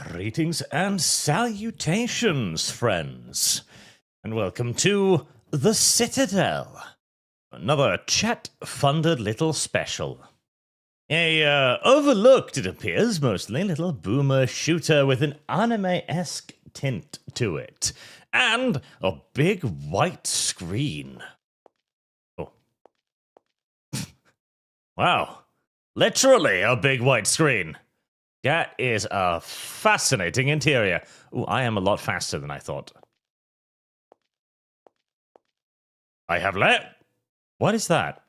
Greetings and salutations, friends, and welcome to the Citadel, another chat-funded little special. A overlooked, it appears, mostly little boomer shooter with an anime-esque tint to it, and a big white screen. Oh. Wow. Literally a big white screen. That is a fascinating interior. Ooh, I am a lot faster than I thought. I have let. What is that?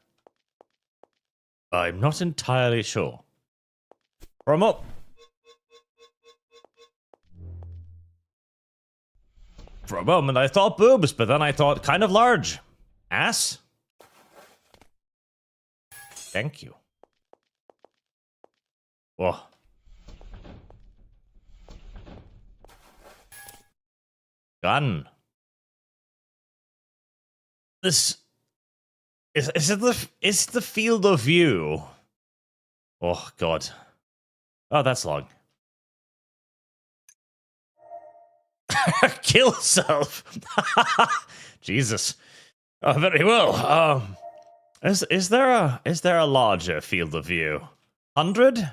I'm not entirely sure. From up. For a moment I thought boobs, but then I thought kind of large. Ass? Thank you. Whoa. Gun. This is it the field of view? Oh god. Oh, that's long. Kill self. Jesus. Oh, very well. Is there a larger field of view? 100?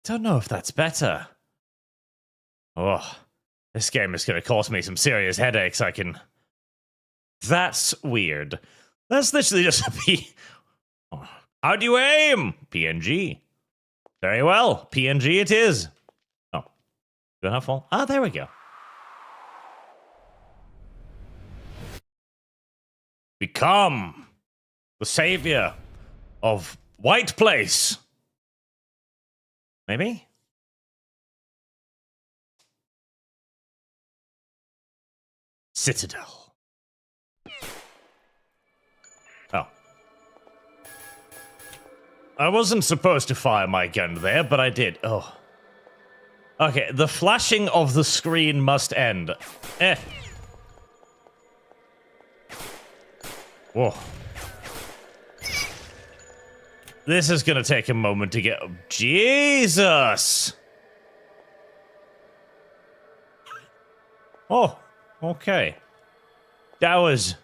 Don't know if that's better. Oh, this game is going to cause me some serious headaches, I can... That's weird. That's literally just a P... Oh. How do you aim? PNG. Very well, PNG it is. Oh, good enough fall? Ah, there we go. Become the savior of White Place. Maybe? Citadel. Oh. I wasn't supposed to fire my gun there, but I did. Oh. Okay, the flashing of the screen must end. Whoa. This is gonna take a moment to get... Jesus! Oh, okay. That was...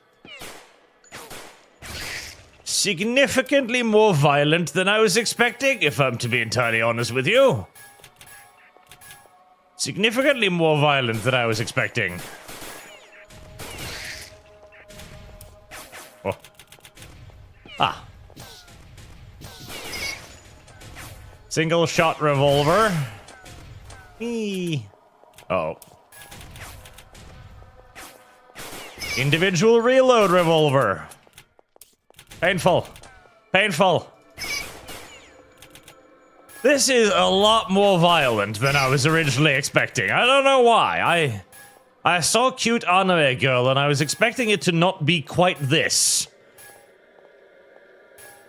significantly more violent than I was expecting, if I'm to be entirely honest with you. Significantly more violent than I was expecting. Oh. Ah. Single shot revolver. Eee. Oh. Individual reload revolver. Painful. Painful. This is a lot more violent than I was originally expecting. I don't know why. I saw cute anime girl and I was expecting it to not be quite this.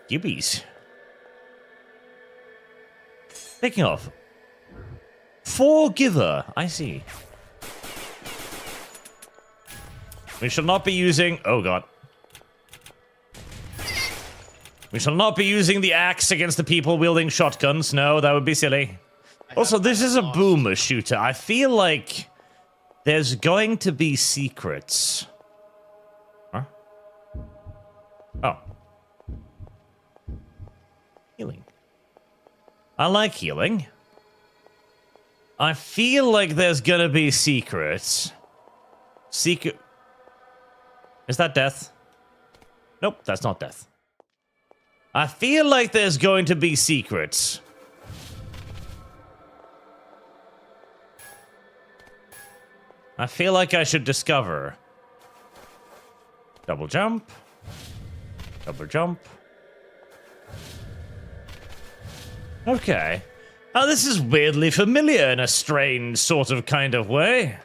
Gibbies. Speaking of, forgiver, I see. We shall not be using... Oh god. We shall not be using the axe against the people wielding shotguns. No, that would be silly. Also, this is a boomer shooter. I feel like there's going to be secrets. Huh? Oh. Healing. I like healing. I feel like there's gonna be secrets. Secret... Is that death? Nope, that's not death. I feel like there's going to be secrets. I feel like I should discover. Double jump. Double jump. Okay. Oh, this is weirdly familiar in a strange sort of kind of way.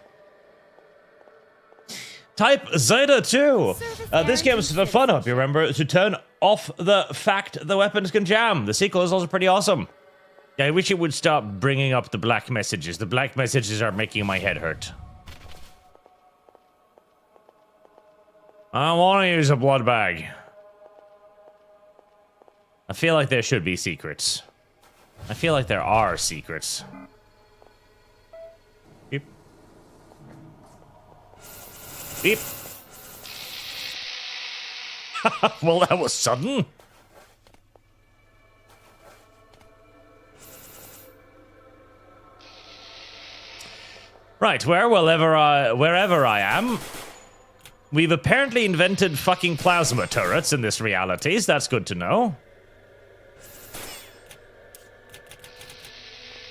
Type Zeta 2. This game is fun. I hope you remember to turn off the fact the weapons can jam. The sequel is also pretty awesome. I wish it would stop bringing up the black messages. The black messages are making my head hurt. I want to use a blood bag. I feel like there should be secrets. I feel like there are secrets. Beep. Beep. Well, that was sudden. Right, wherever I am, we've apparently invented fucking plasma turrets in this reality, so that's good to know.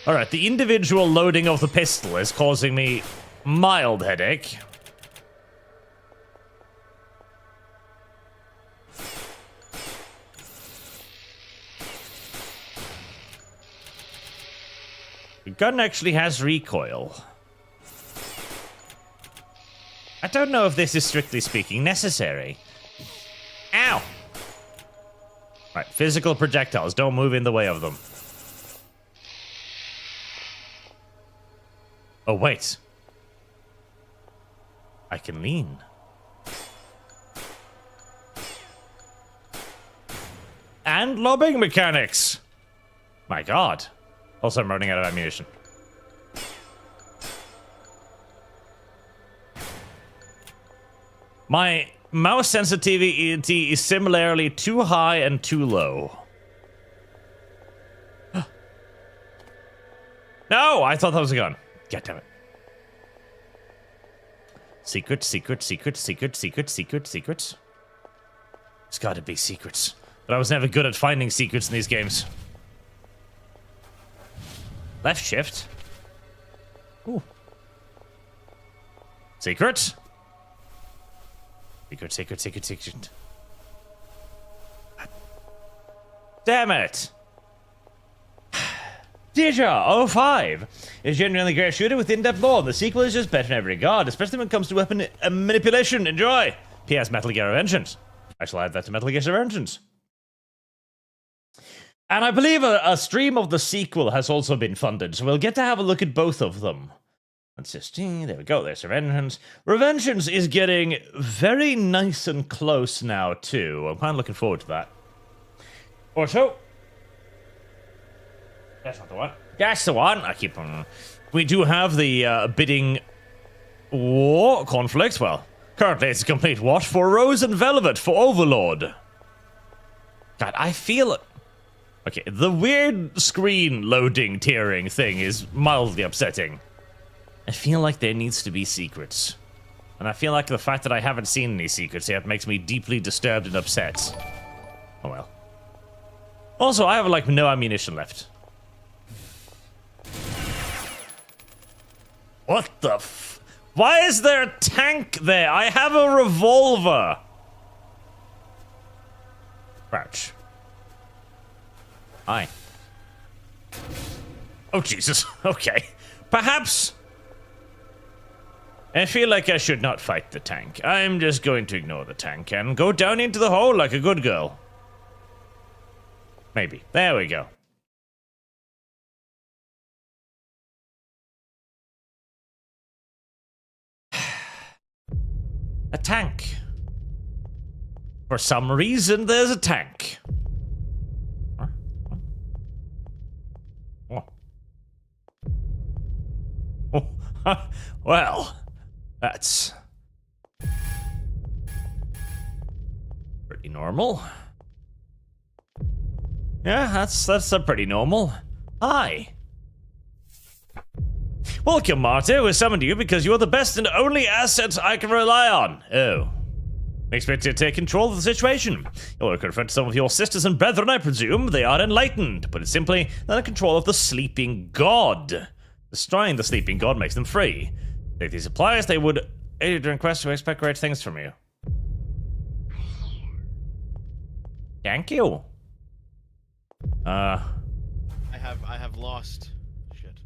Alright, the individual loading of the pistol is causing me mild headache. The gun actually has recoil. I don't know if this is strictly speaking necessary. Ow! Right, physical projectiles, don't move in the way of them. Oh, wait. I can lean. And lobbing mechanics! My god. Also, I'm running out of ammunition. My mouse sensitivity is similarly too high and too low. No! I thought that was a gun. God damn it. Secret, secret, secret, secret, secret, secret, secret. There's gotta be secrets. But I was never good at finding secrets in these games. Left shift. Ooh. Secret? Secret, secret, secret, secret. Damn it! Deja 05 is genuinely a great shooter with in-depth lore. The sequel is just better in every regard, especially when it comes to weapon manipulation. Enjoy! P.S. Metal Gear Revengeance. I shall add that to Metal Gear Revengeance. And I believe a stream of the sequel has also been funded, so we'll get to have a look at both of them. Let's just see. There we go. There's Revengeance. Revengeance is getting very nice and close now, too. I'm kind of looking forward to that. Also, that's not the one. That's the one. I keep on. We do have the bidding war conflict. Well, currently it's a complete what? For Rose and Velvet for Overlord. God, I feel it. Okay, the weird screen loading tearing thing is mildly upsetting. I feel like there needs to be secrets. And I feel like the fact that I haven't seen any secrets yet makes me deeply disturbed and upset. Oh well. Also, I have like no ammunition left. What the f... Why is there a tank there? I have a revolver! Crouch. Hi. Oh, Jesus. Okay. Perhaps... I feel like I should not fight the tank. I'm just going to ignore the tank and go down into the hole like a good girl. Maybe. There we go. A tank. For some reason, there's a tank. Oh. Well, that's pretty normal. Yeah, that's pretty normal. Hi. Welcome, Marta. We summoned you because you're the best and only asset I can rely on. Oh. Expect you to take control of the situation. You'll confront some of your sisters and brethren, I presume. They are enlightened. To put it simply, they're in control of the sleeping god. Destroying the sleeping god makes them free. Take these supplies, they would aid you during quests to expect great things from you. Thank you. I have lost. Shit.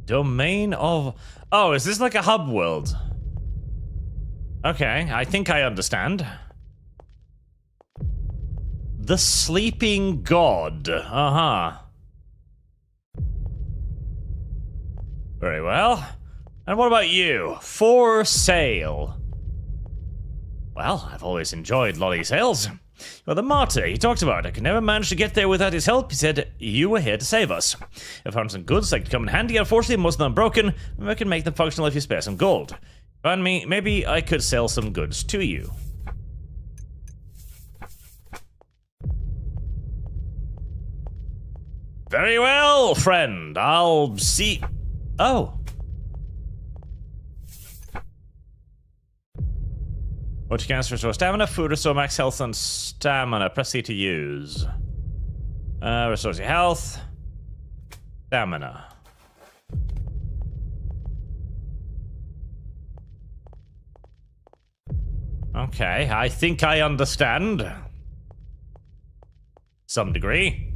Domain of... Oh, is this like a hub world? Okay, I think I understand. The sleeping god. Uh-huh. Very well. And what about you? For sale. Well, I've always enjoyed lolly sales. Well, the martyr he talked about, I could never manage to get there without his help. He said, you were here to save us. I found some goods that could come in handy. Unfortunately, most of them are broken. I can make them functional if you spare some gold. Find me, maybe I could sell some goods to you. Very well, friend. I'll see... Oh. What you can restore stamina, food, restore max health and stamina. Press C to use. Restores your health. Stamina. Okay, I think I understand. Some degree.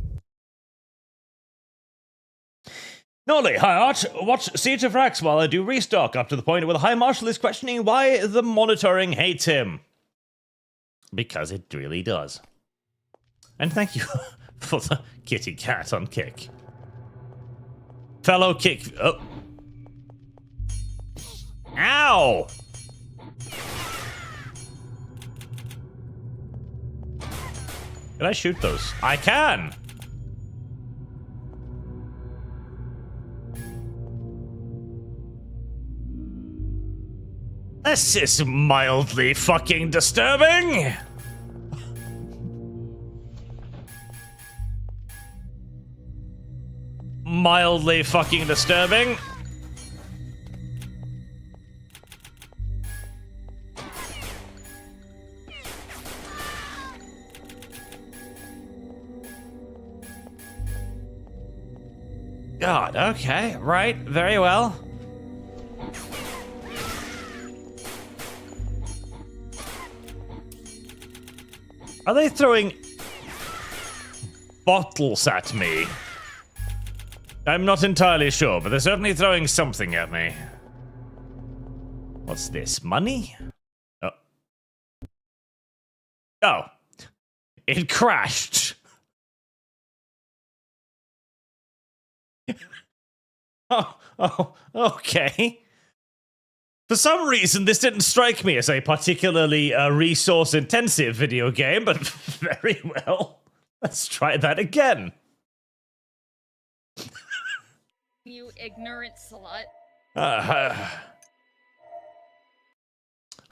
Nolly, hi Art. Watch Siege of Rax while I do restock, up to the point where the High Marshal is questioning why the monitoring hates him. Because it really does. And thank you for the kitty cat on kick. Fellow kick... Oh. Ow! Can I shoot those? I can! This is mildly fucking disturbing! Mildly fucking disturbing. God, okay, right, very well. Are they throwing bottles at me? I'm not entirely sure, but they're certainly throwing something at me. What's this? Money? Oh. Oh. It crashed. Oh, okay. For some reason, this didn't strike me as a particularly resource-intensive video game, but very well. Let's try that again. You ignorant slut. I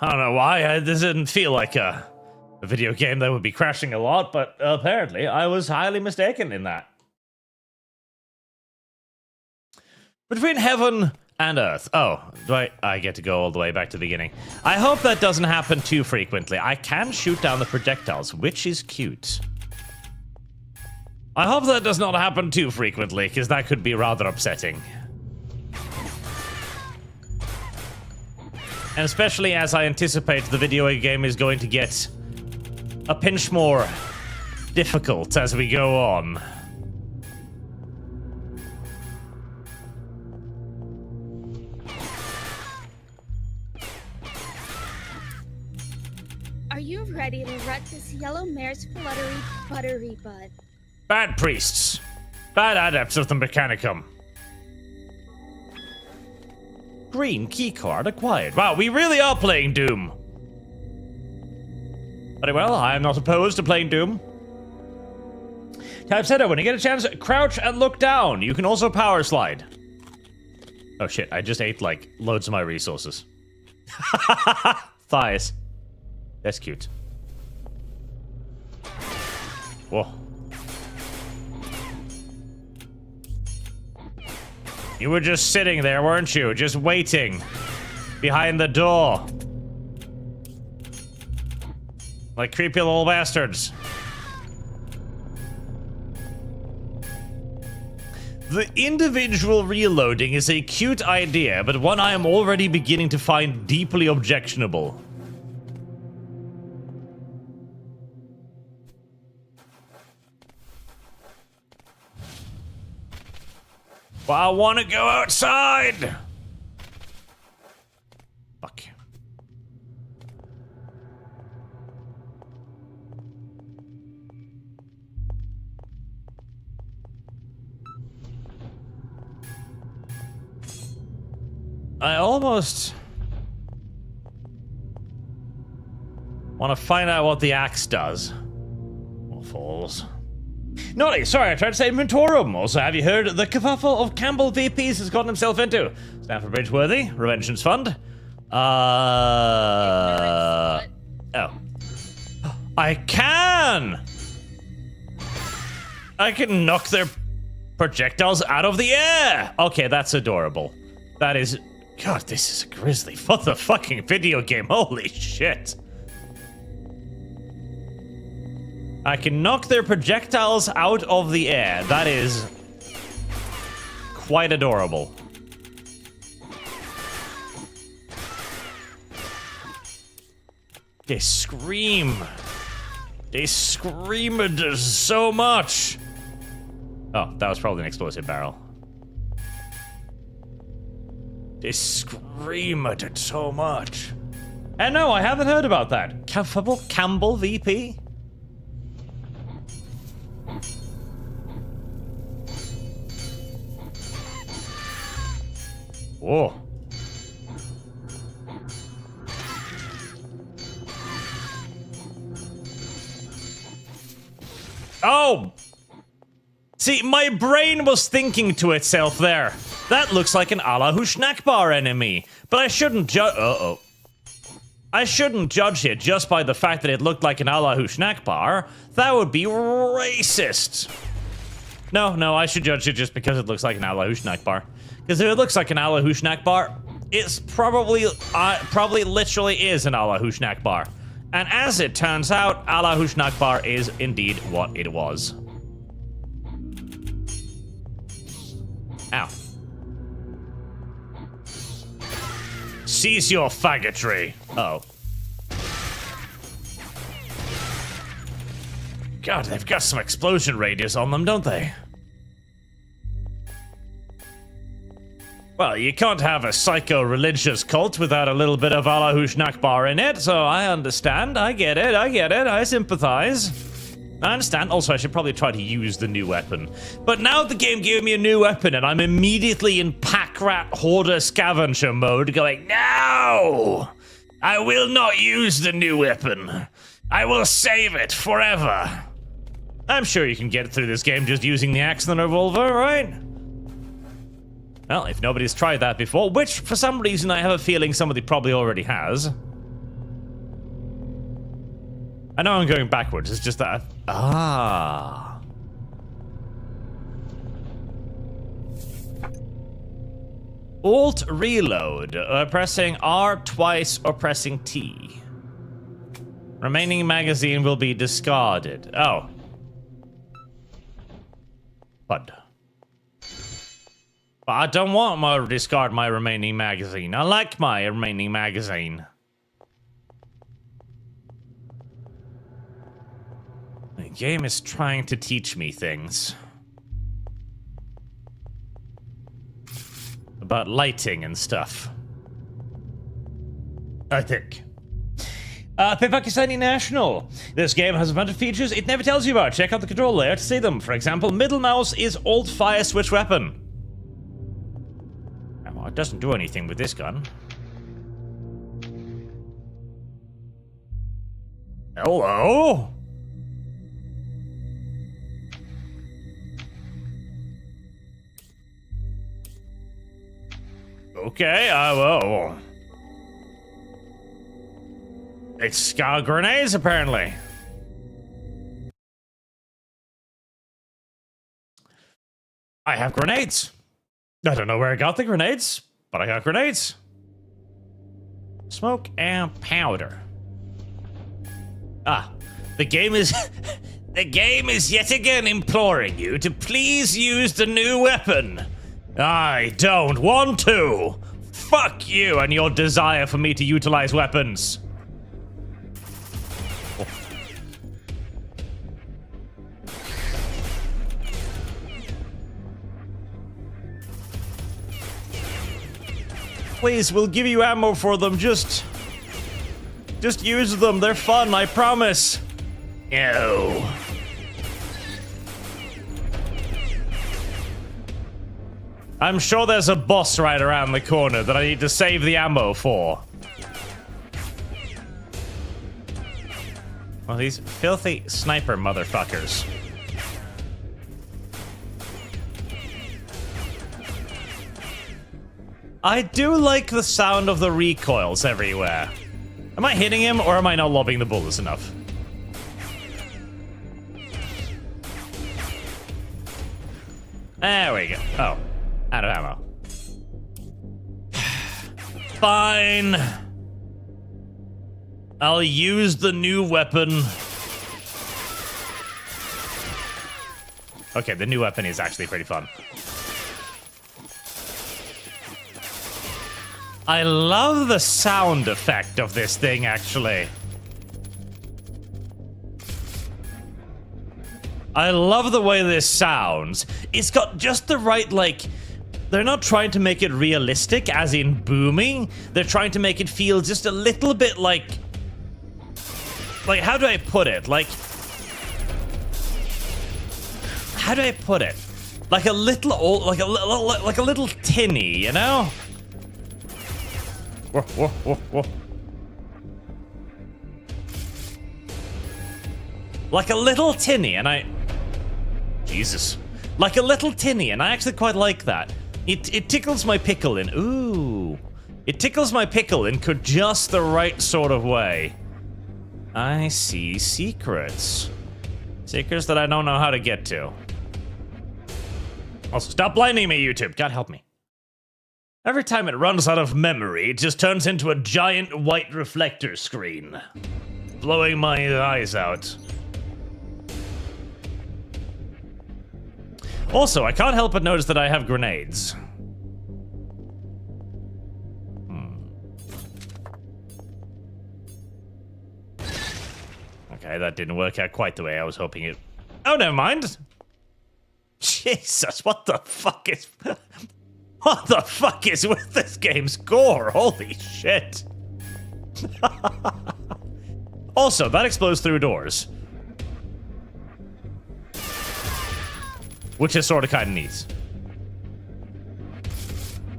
don't know why. This didn't feel like a video game that would be crashing a lot, but apparently I was highly mistaken in that. Between heaven and earth. Oh, I get to go all the way back to the beginning. I hope that doesn't happen too frequently. I can shoot down the projectiles, which is cute. I hope that does not happen too frequently, because that could be rather upsetting. And especially as I anticipate the video game is going to get a pinch more difficult as we go on. Are you ready to wreck this yellow mare's fluttery buttery butt? Bad priests. Bad adepts of the Mechanicum. Green keycard acquired. Wow, we really are playing Doom. Very well, I am not opposed to playing Doom. Type Citadel, when you get a chance, crouch and look down. You can also power slide. Oh shit, I just ate, like, loads of my resources. Thighs. That's cute. Whoa. You were just sitting there, weren't you? Just waiting. Behind the door. Like creepy little bastards. The individual reloading is a cute idea, but one I am already beginning to find deeply objectionable. Well, I want to go outside! Fuck. I almost... Want to find out what the axe does. Waffles. Naughty, sorry, I tried to say Inventorum. Also, have you heard the kerfuffle of Campbell VPs has gotten himself into? Stanford Bridgeworthy, Revengeance Fund. Oh. I can knock their projectiles out of the air. Okay, that's adorable. That is... God, this is a grisly motherfucking video game. Holy shit. I can knock their projectiles out of the air. That is quite adorable. They scream. They screamed so much. Oh, that was probably an explosive barrel. They screamed it so much. And no, I haven't heard about that. Campbell VP? Whoa. Oh! See, my brain was thinking to itself there. That looks like an Allahu Snackbar enemy. But I shouldn't judge... Uh-oh. I shouldn't judge it just by the fact that it looked like an Allahu Snackbar. That would be racist. No, I should judge it just because it looks like an Allahu Snackbar. Because if it looks like an Allahu Snackbar, it's probably literally is an Allahu Snackbar. And as it turns out, Allahu Snackbar is indeed what it was. Ow. Cease your faggotry. Oh. God, they've got some explosion radius on them, don't they? Well, you can't have a psycho-religious cult without a little bit of Allahu Snackbar in it, so I understand. I get it. I sympathize. I understand. Also, I should probably try to use the new weapon. But now the game gave me a new weapon, and I'm immediately in pack-rat hoarder scavenger mode, going, no! I will not use the new weapon. I will save it forever. I'm sure you can get through this game just using the axe and the revolver, right? Well, if nobody's tried that before, which for some reason I have a feeling somebody probably already has. I know I'm going backwards, it's just that... Ah. Alt reload, pressing R twice or pressing T. Remaining magazine will be discarded. Oh. But I don't want to discard my remaining magazine. I like my remaining magazine. The game is trying to teach me things. About lighting and stuff. I think. Pakistani National. This game has a bunch of features it never tells you about. Check out the control layer to see them. For example, middle mouse is alt fire switch weapon. It doesn't do anything with this gun. Hello? Okay, well. It's got grenades, apparently. I have grenades. I don't know where I got the grenades, but I got grenades. Smoke and powder. Ah, the game is yet again imploring you to please use the new weapon. I don't want to. Fuck you and your desire for me to utilize weapons. Please, we'll give you ammo for them. Just use them. They're fun, I promise. Ew. I'm sure there's a boss right around the corner that I need to save the ammo for. Well, these filthy sniper motherfuckers. I do like the sound of the recoils everywhere. Am I hitting him, or am I not lobbing the bullets enough? There we go. Oh, out of ammo. Fine. I'll use the new weapon. Okay, the new weapon is actually pretty fun. I love the sound effect of this thing, actually. I love the way this sounds. It's got just the right, like... They're not trying to make it realistic, as in booming. They're trying to make it feel just a little bit like... Like, how do I put it? Like... How do I put it? Like a little old... Like a little tinny, you know? Whoa, whoa, whoa, whoa. Like a little tinny, and I... Jesus. Like a little tinny, and I actually quite like that. It tickles my pickle in... Ooh. It tickles my pickle in just the right sort of way. I see secrets. Secrets that I don't know how to get to. Also, stop blinding me, YouTube. God help me. Every time it runs out of memory, it just turns into a giant white reflector screen, blowing my eyes out. Also, I can't help but notice that I have grenades. Okay, that didn't work out quite the way I was hoping it... Oh, never mind! Jesus, what the fuck is... What the fuck is with this game's gore? Holy shit. Also, that explodes through doors. Which is sort of kind of neat.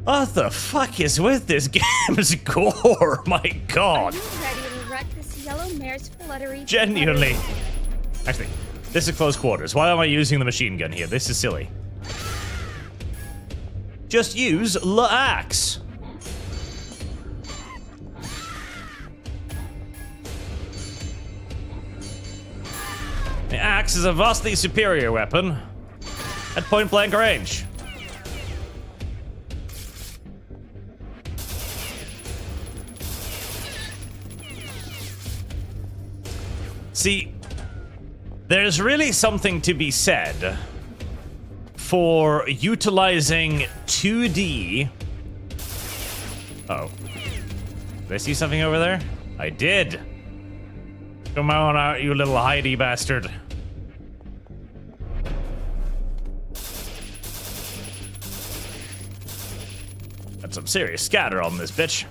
What the fuck is with this game's gore? My god. Are you ready to wreck this yellow mare's fluttery? Genuinely. Actually, this is close quarters. Why am I using the machine gun here? This is silly. Just use the axe. The axe is a vastly superior weapon at point-blank range. See, there's really something to be said for utilizing 2D... Oh. Did I see something over there? I did. Come on out, you little hidey bastard. That's some serious scatter on this bitch.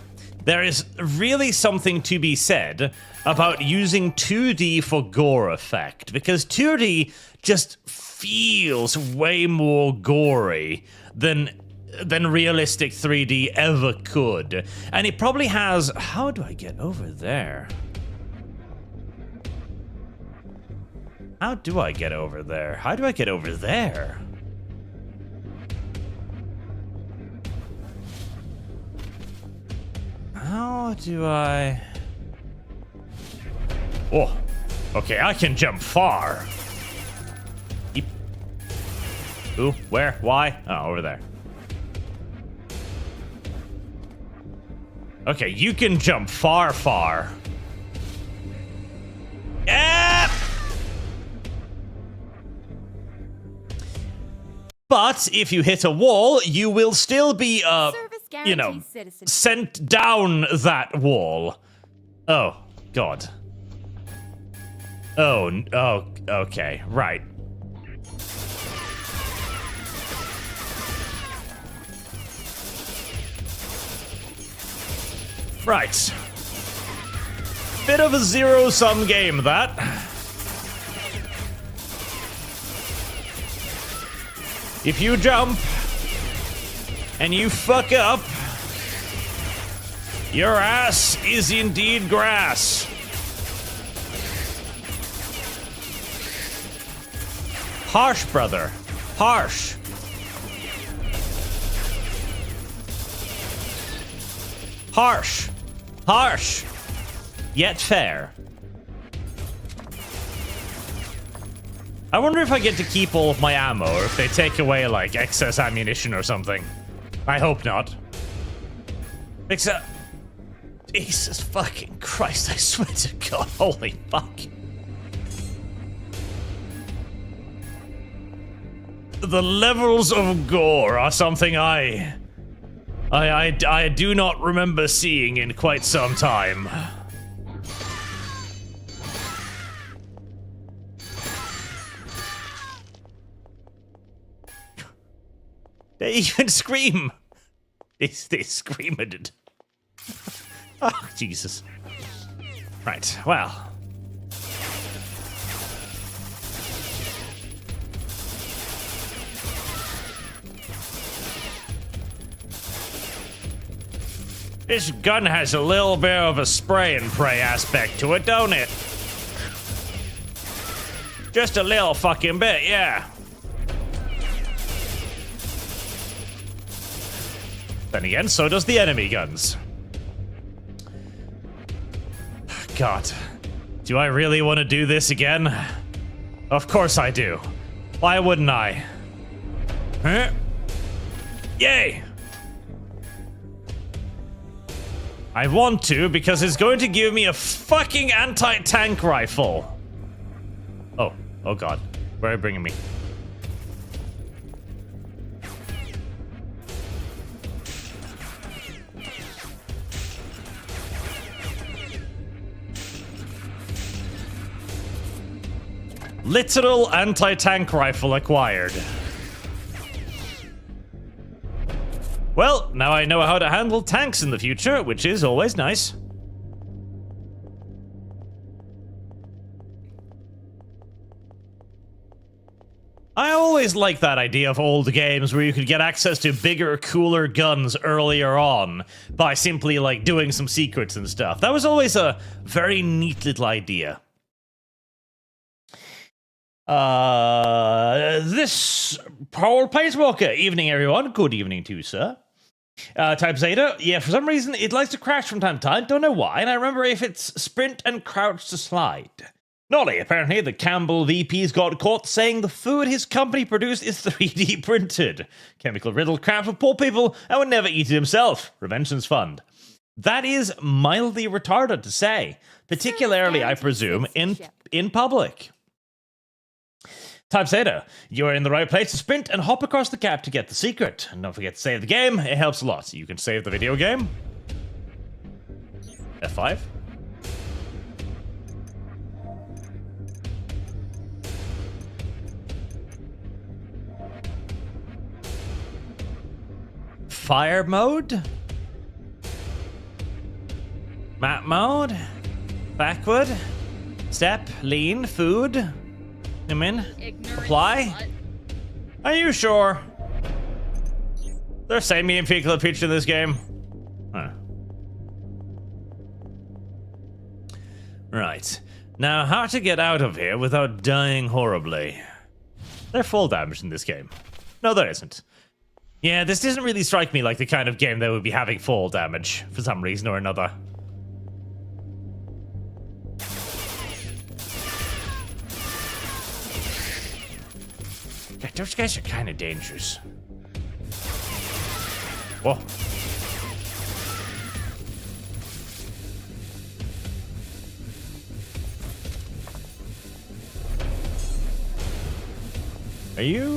There is really something to be said about using 2D for gore effect, because 2D just feels way more gory than realistic 3D ever could. And it probably has... How do I get over there? How do I get over there? How do I get over there? How do I... Oh, okay, I can jump far. Eep. Who? Where? Why? Oh, over there. Okay, you can jump far, far. Yeah! But if you hit a wall, you will still be, you know, sent down that wall. Oh, God. Oh, okay, right. Right. Bit of a zero-sum game, that. If you jump and you fuck up, your ass is indeed grass. Harsh, brother. Harsh. Harsh. Harsh. Yet fair. I wonder if I get to keep all of my ammo, or if they take away, like, excess ammunition or something. I hope not. Except... Jesus fucking Christ, I swear to God, holy fuck. The levels of gore are something I do not remember seeing in quite some time. They even scream. They scream at it. Oh, Jesus. Right, well. This gun has a little bit of a spray and pray aspect to it, don't it? Just a little fucking bit, yeah. Then again, so does the enemy guns. God, do I really want to do this again? Of course I do. Why wouldn't I? Huh? Yay! I want to because it's going to give me a fucking anti-tank rifle. Oh God, where are you bringing me? Literal anti-tank rifle acquired. Well, now I know how to handle tanks in the future, which is always nice. I always liked that idea of old games where you could get access to bigger, cooler guns earlier on by simply, like, doing some secrets and stuff. That was always a very neat little idea. This Paul Placewalker. Evening, everyone. Good evening to you, sir. Type Zeta. Yeah, for some reason, it likes to crash from time to time. Don't know why. And I remember if it's sprint and crouch to slide. Nolly, apparently the Campbell VP's got caught saying the food his company produced is 3D printed. Chemical riddled crap for poor people and would never eat it himself. Revention's fund. That is mildly retarded to say. Particularly, I presume, in public. Type Zeta, you're in the right place to sprint and hop across the gap to get the secret. And don't forget to save the game, it helps a lot. You can save the video game. F5. Fire mode. Map mode. Backward. Step, lean, food. Come in. Ignorant Apply. slut. Are you sure? There's same me and vehicle feature in this game. Huh. Right. Now, how to get out of here without dying horribly? There's fall damage in this game. No, there isn't. Yeah, this doesn't really strike me like the kind of game that would be having fall damage for some reason or another. Those guys are kind of dangerous. Whoa. Are you,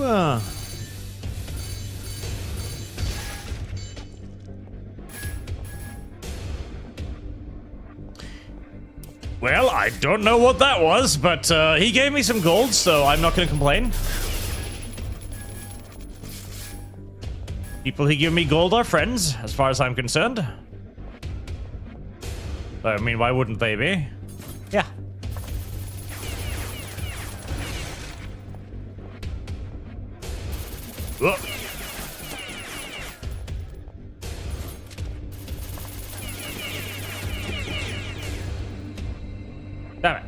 Well, I don't know what that was, but he gave me some gold, so I'm not going to complain. People who give me gold are friends, as far as I'm concerned. I mean, why wouldn't they be? Yeah. Whoa. Damn it.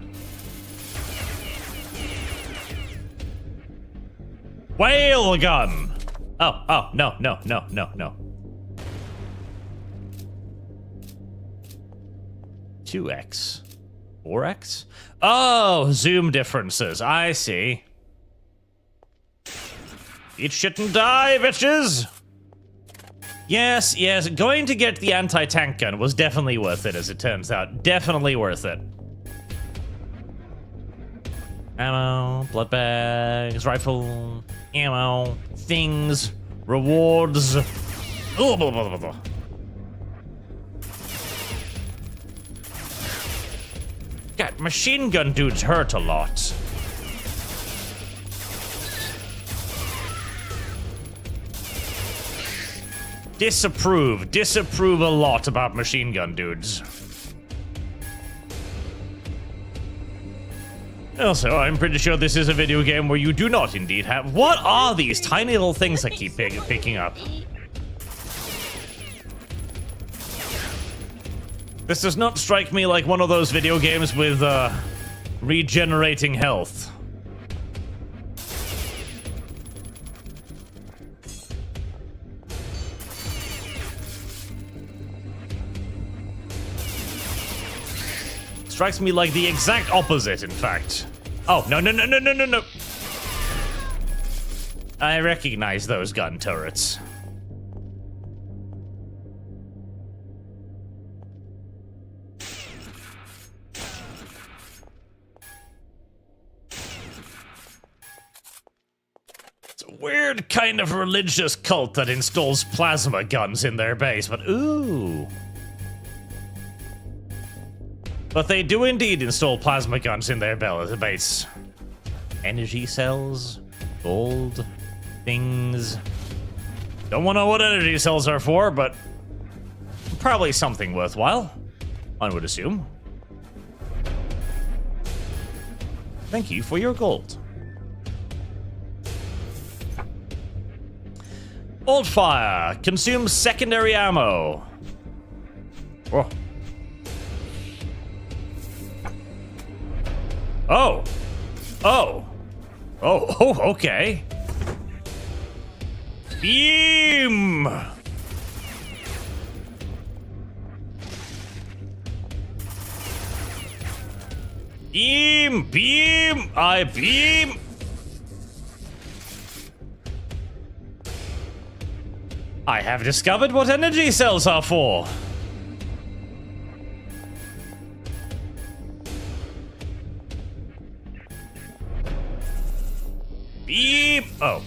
Whale gun! Oh, no. 2x. 4x? Oh, zoom differences. I see. Eat shit and die, bitches! Yes, going to get the anti-tank gun was definitely worth it, as it turns out. Definitely worth it. Ammo, blood bags, rifle, ammo, things, rewards. Blah, blah, blah, blah. God, machine gun dudes hurt a lot. Disapprove a lot about machine gun dudes. Also, I'm pretty sure this is a video game where you do not indeed have... What are these tiny little things I keep picking up? This does not strike me like one of those video games with, regenerating health. Strikes me like the exact opposite, in fact. Oh, no. I recognize those gun turrets. It's a weird kind of religious cult that installs plasma guns in their base, but ooh. But they do indeed install plasma guns in their base. Energy cells, gold, things. Don't want to know what energy cells are for, but probably something worthwhile, I would assume. Thank you for your gold. Old fire consumes secondary ammo. Oh. Oh, okay. Beam! Beam! I beam! I have discovered what energy cells are for. Beep! Oh.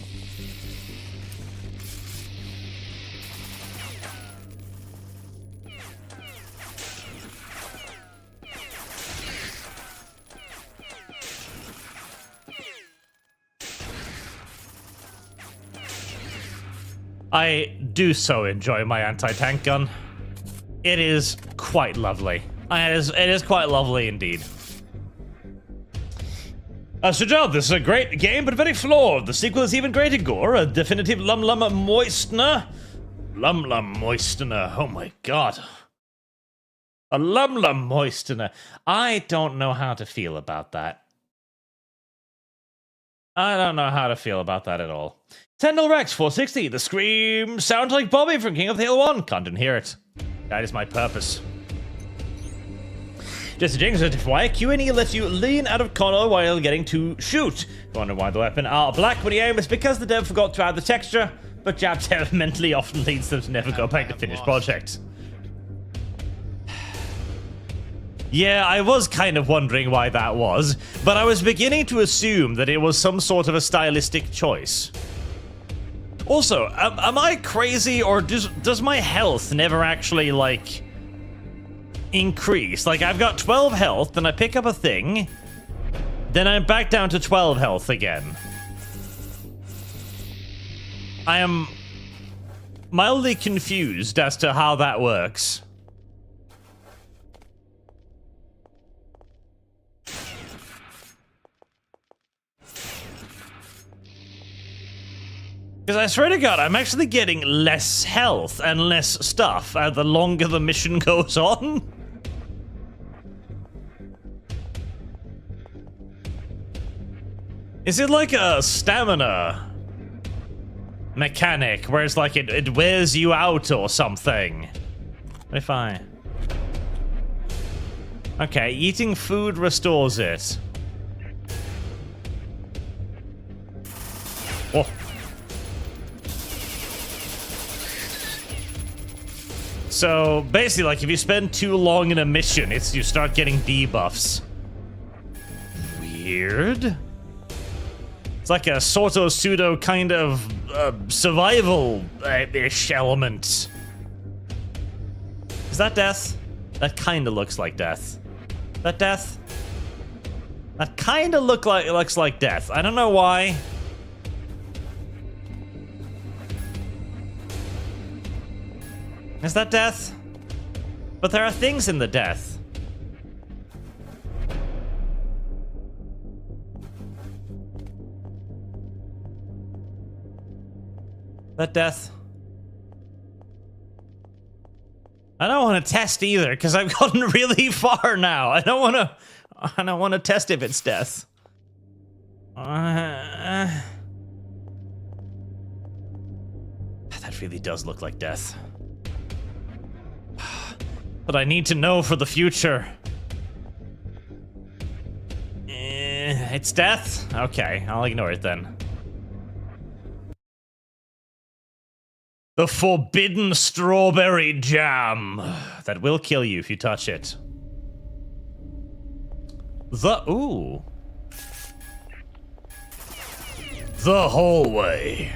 I do so enjoy my anti-tank gun. It is quite lovely. It is quite lovely indeed. Sujal, this is a great game, but very flawed. The sequel is even greater gore, a definitive lum-lum moistener. Lum-lum moistener, oh my god. A lum-lum moistener. I don't know how to feel about that. I don't know how to feel about that at all. Tendal Rex 460, the scream sounds like Bobby from King of the Hill 1. Can't hear it. That is my purpose. Jesse James says, why Q&E lets you lean out of corner while getting to shoot. You wonder why the weapon are black when you aim. It's because the dev forgot to add the texture, but jabs have mentally often leads them to never go back to finish projects. Yeah, I was kind of wondering why that was, but I was beginning to assume that it was some sort of a stylistic choice. Also, am I crazy, or does my health never actually, like, increase? Like, I've got 12 health, then I pick up a thing, then I'm back down to 12 health again. I am mildly confused as to how that works. Because I swear to God, I'm actually getting less health and less stuff the longer the mission goes on. Is it like a stamina mechanic, where it's like it wears you out or something. What if I... Okay, eating food restores it. Oh. So, basically, like, if you spend too long in a mission, you start getting debuffs. Weird. It's like a sort of pseudo kind of survival-ish element. Is that death? That kind of looks like death. That death? That kind of looks like death. I don't know why. Is that death? But there are things in the death. That death? I don't want to test either, because I've gotten really far now. I don't want to test if it's death. That really does look like death. But I need to know for the future. It's death? Okay, I'll ignore it then. The forbidden strawberry jam that will kill you if you touch it. Ooh. The hallway.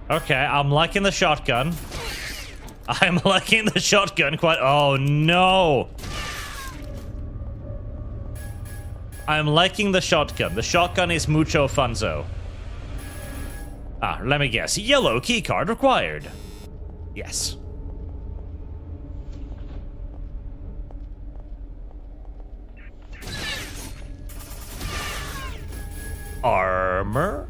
Okay, I'm liking the shotgun. I'm liking the shotgun quite... Oh, no. I'm liking the shotgun. The shotgun is mucho funzo. Ah, let me guess. Yellow keycard required. Yes. Armor?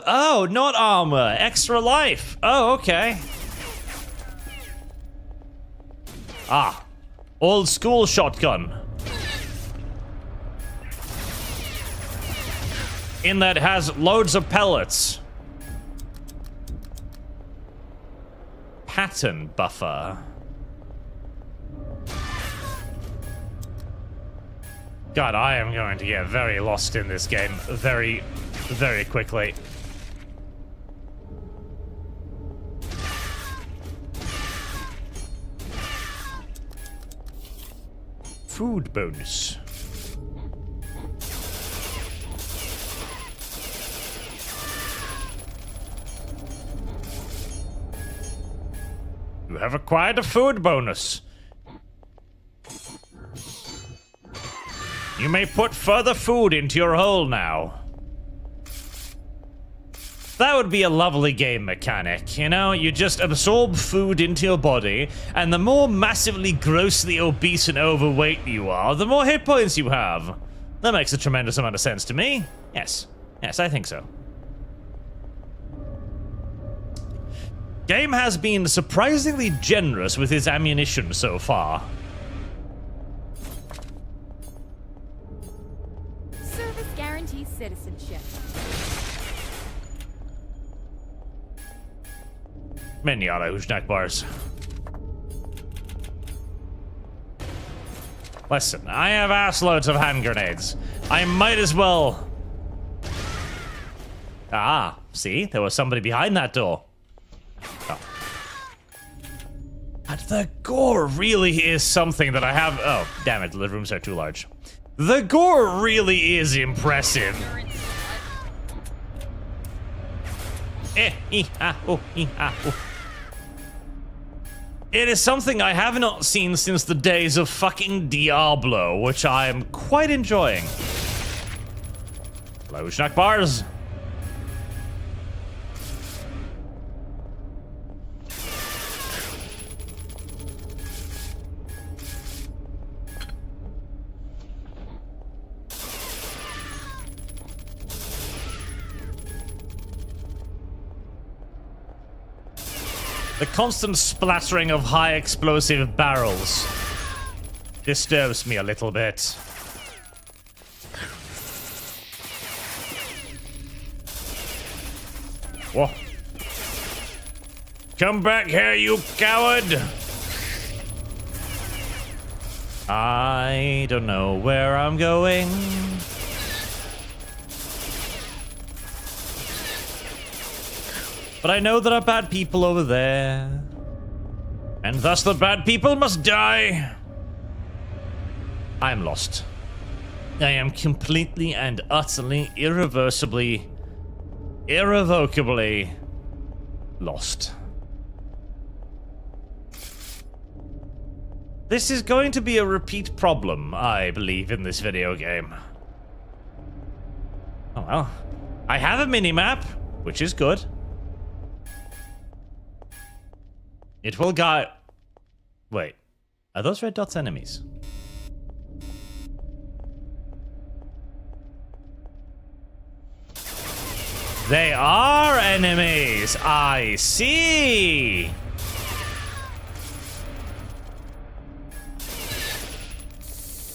Oh, not armor. Extra life. Oh, okay. Ah, old school shotgun. In that has loads of pellets. Pattern buffer. God, I am going to get very lost in this game very, very quickly. Food bonus. You have acquired a food bonus. You may put further food into your hole now. That would be a lovely game mechanic, you know? You just absorb food into your body, and the more massively grossly obese and overweight you are, the more hit points you have. That makes a tremendous amount of sense to me. Yes. Yes, I think so. Game has been surprisingly generous with its ammunition so far. Service guarantees citizenship. Many are snack bars. Listen, I have assloads of hand grenades. I might as well... Ah, see? There was somebody behind that door. Oh. But the gore really is something that I have... Oh, damn it, the rooms are too large. The gore really is impressive. It is something I have not seen since the days of fucking Diablo, which I am quite enjoying. Hello, snack bars. The constant splattering of high explosive barrels disturbs me a little bit. Whoa. Come back here, you coward! I don't know where I'm going. But I know there are bad people over there. And thus the bad people must die. I'm lost. I am completely and utterly, irreversibly, irrevocably lost. This is going to be a repeat problem, I believe, in this video game. Oh well. I have a mini-map, which is good. It will guide... Wait. Are those red dots enemies? They are enemies! I see!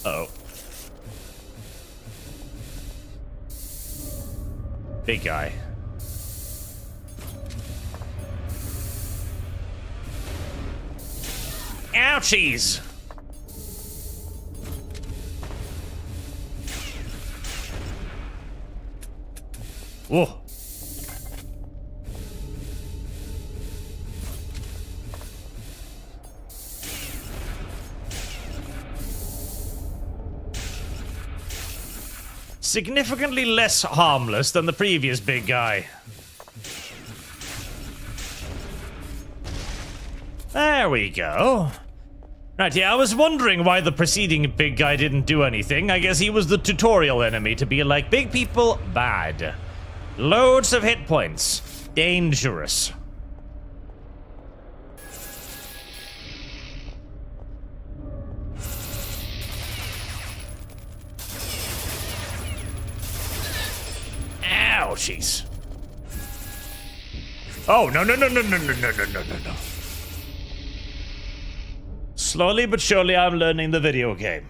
Uh-oh. Big guy. Ouchies! Whoa. Significantly less harmless than the previous big guy. There we go. Right, yeah, I was wondering why the preceding big guy didn't do anything. I guess he was the tutorial enemy to be like, big people, bad. Loads of hit points. Dangerous. Ouchies. Oh, no, no, no, no, no, no, no, no, no, no. Slowly but surely, I'm learning the video game.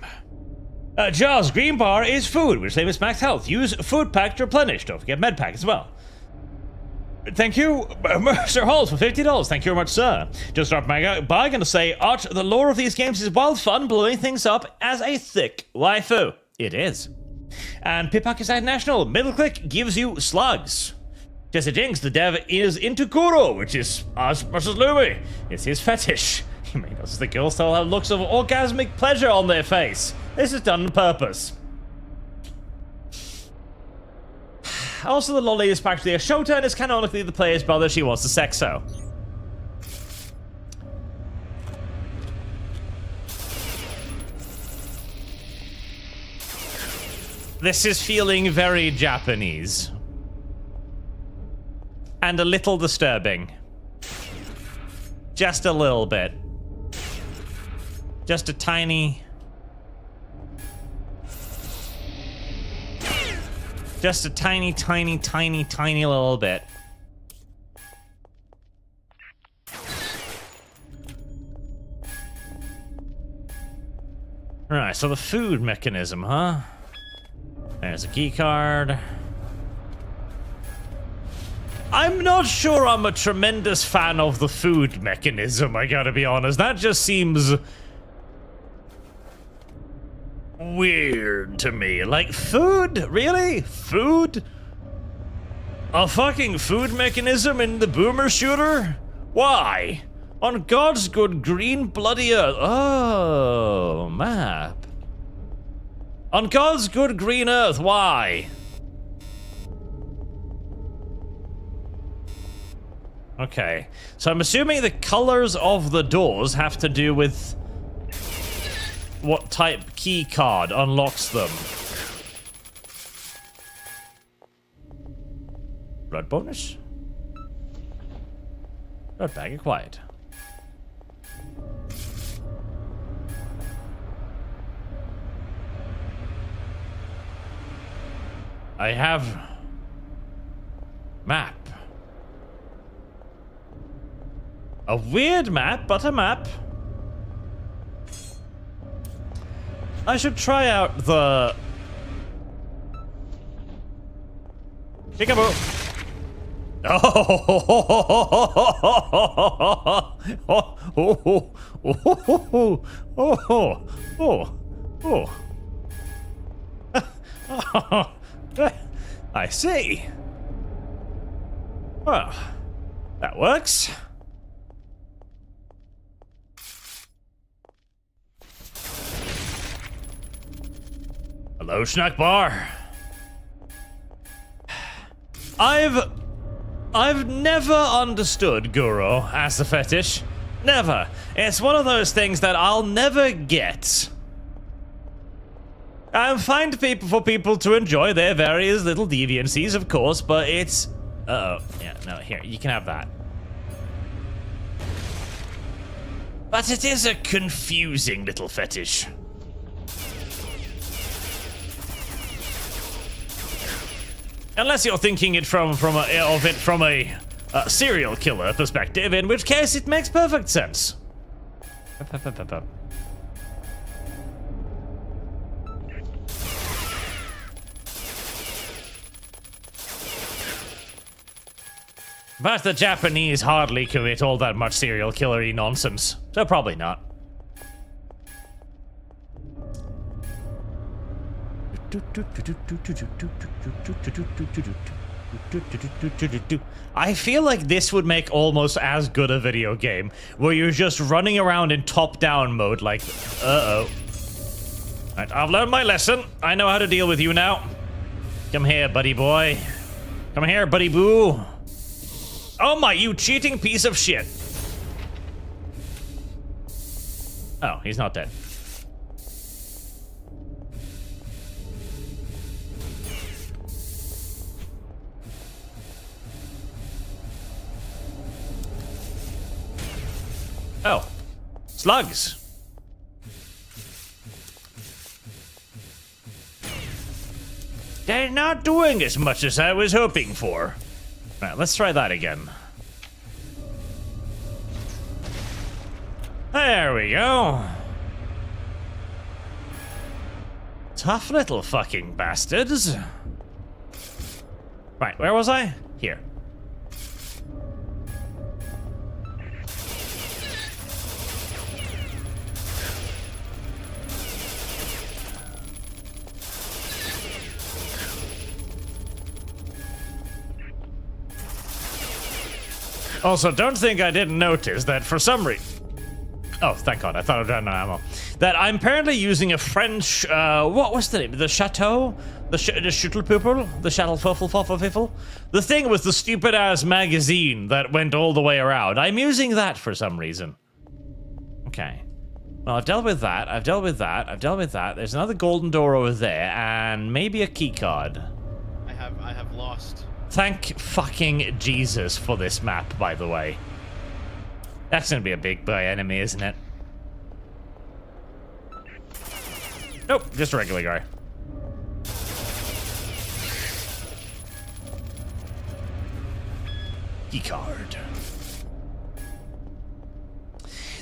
Jaws, green bar is food, which limits max health. Use food pack to replenish. Don't forget med pack as well. Thank you, Mercer Halls, for $50. Thank you very much, sir. Just dropped my bag and to say, Art, the lore of these games is wild fun, blowing things up as a thick waifu. It is. And Pipak is National. Middle click gives you slugs. Jesse Jinx, the dev, is into Kuro, which is as much as Lumi. It's his fetish. He made us the girls still have looks of orgasmic pleasure on their face. This is done on purpose. Also, the lolly is practically a Shota and is canonically the player's brother she wants to sexo. This is feeling very Japanese. And a little disturbing. Just a little bit. Just a tiny... Just a tiny, tiny, tiny, tiny little bit. Alright, so the food mechanism, huh? There's a key card. I'm not sure I'm a tremendous fan of the food mechanism, I gotta be honest. That just seems... weird to me. Like, food? Really? Food? A fucking food mechanism in the boomer shooter? Why? On God's good green bloody earth. Oh, map. On God's good green earth, why? Okay, so I'm assuming the colors of the doors have to do with what type key card unlocks them. Blood bonus? Blood bag acquired. I have map. A weird map, but a map. I should try out the... Peekaboo. I see. Well, that works. Hello, Snack Bar. I've never understood Guru as a fetish. Never. It's one of those things that I'll never get. I find for people to enjoy their various little deviancies, of course, but it's... Uh-oh. Yeah, no, here, you can have that. But it is a confusing little fetish. Unless you're thinking it from a serial killer perspective, in which case it makes perfect sense. But the Japanese hardly commit all that much serial killer-y nonsense, so probably not. I feel like this would make almost as good a video game, where you're just running around in top-down mode like, uh-oh. Right, I've learned my lesson. I know how to deal with you now. Come here, buddy boy. Come here, buddy boo. Oh my, you cheating piece of shit. Oh, he's not dead. Oh, slugs. They're not doing as much as I was hoping for. Right, let's try that again. There we go. Tough little fucking bastards. Right, where was I? Here. Also, don't think I didn't notice that for some reason... Oh, thank God, I thought I ran out of ammo. That I'm apparently using a French, what was the name? The Chateau? The Schüttelpupel? The Schattelfuffel? The thing with the stupid-ass magazine that went all the way around. I'm using that for some reason. Okay. Well, I've dealt with that, I've dealt with that, I've dealt with that. There's another golden door over there, and maybe a key card. I have lost. Thank fucking Jesus for this map, by the way. That's gonna be a big boy enemy, isn't it? Nope, just a regular guy. Keycard.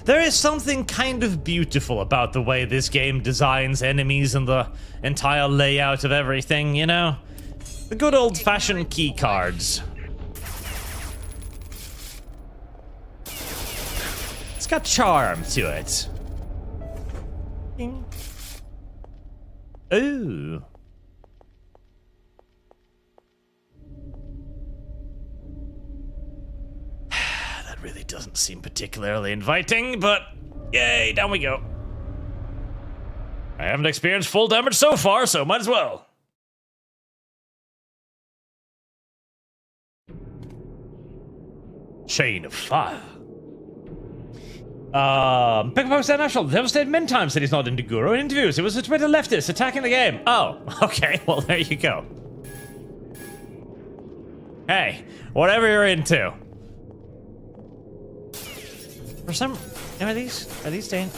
There is something kind of beautiful about the way this game designs enemies and the entire layout of everything, you know? The good old-fashioned key cards. It's got charm to it. Ding. Ooh. That really doesn't seem particularly inviting, but yay, down we go. I haven't experienced full damage so far, so might as well. Chain of fire. Pickpocket National, devastated many times said he's not into Guru in interviews. It was a Twitter leftist attacking the game. Oh, okay, well there you go. Hey, whatever you're into. For some, are these staying?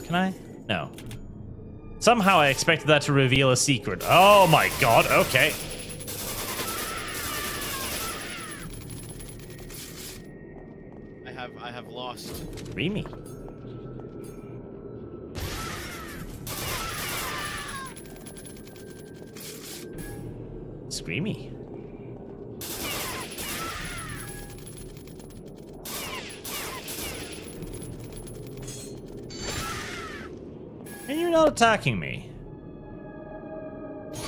Can I? No. Somehow I expected that to reveal a secret. Oh my God, okay. I have lost. lost. Dreamy. Screamy. And you're not attacking me.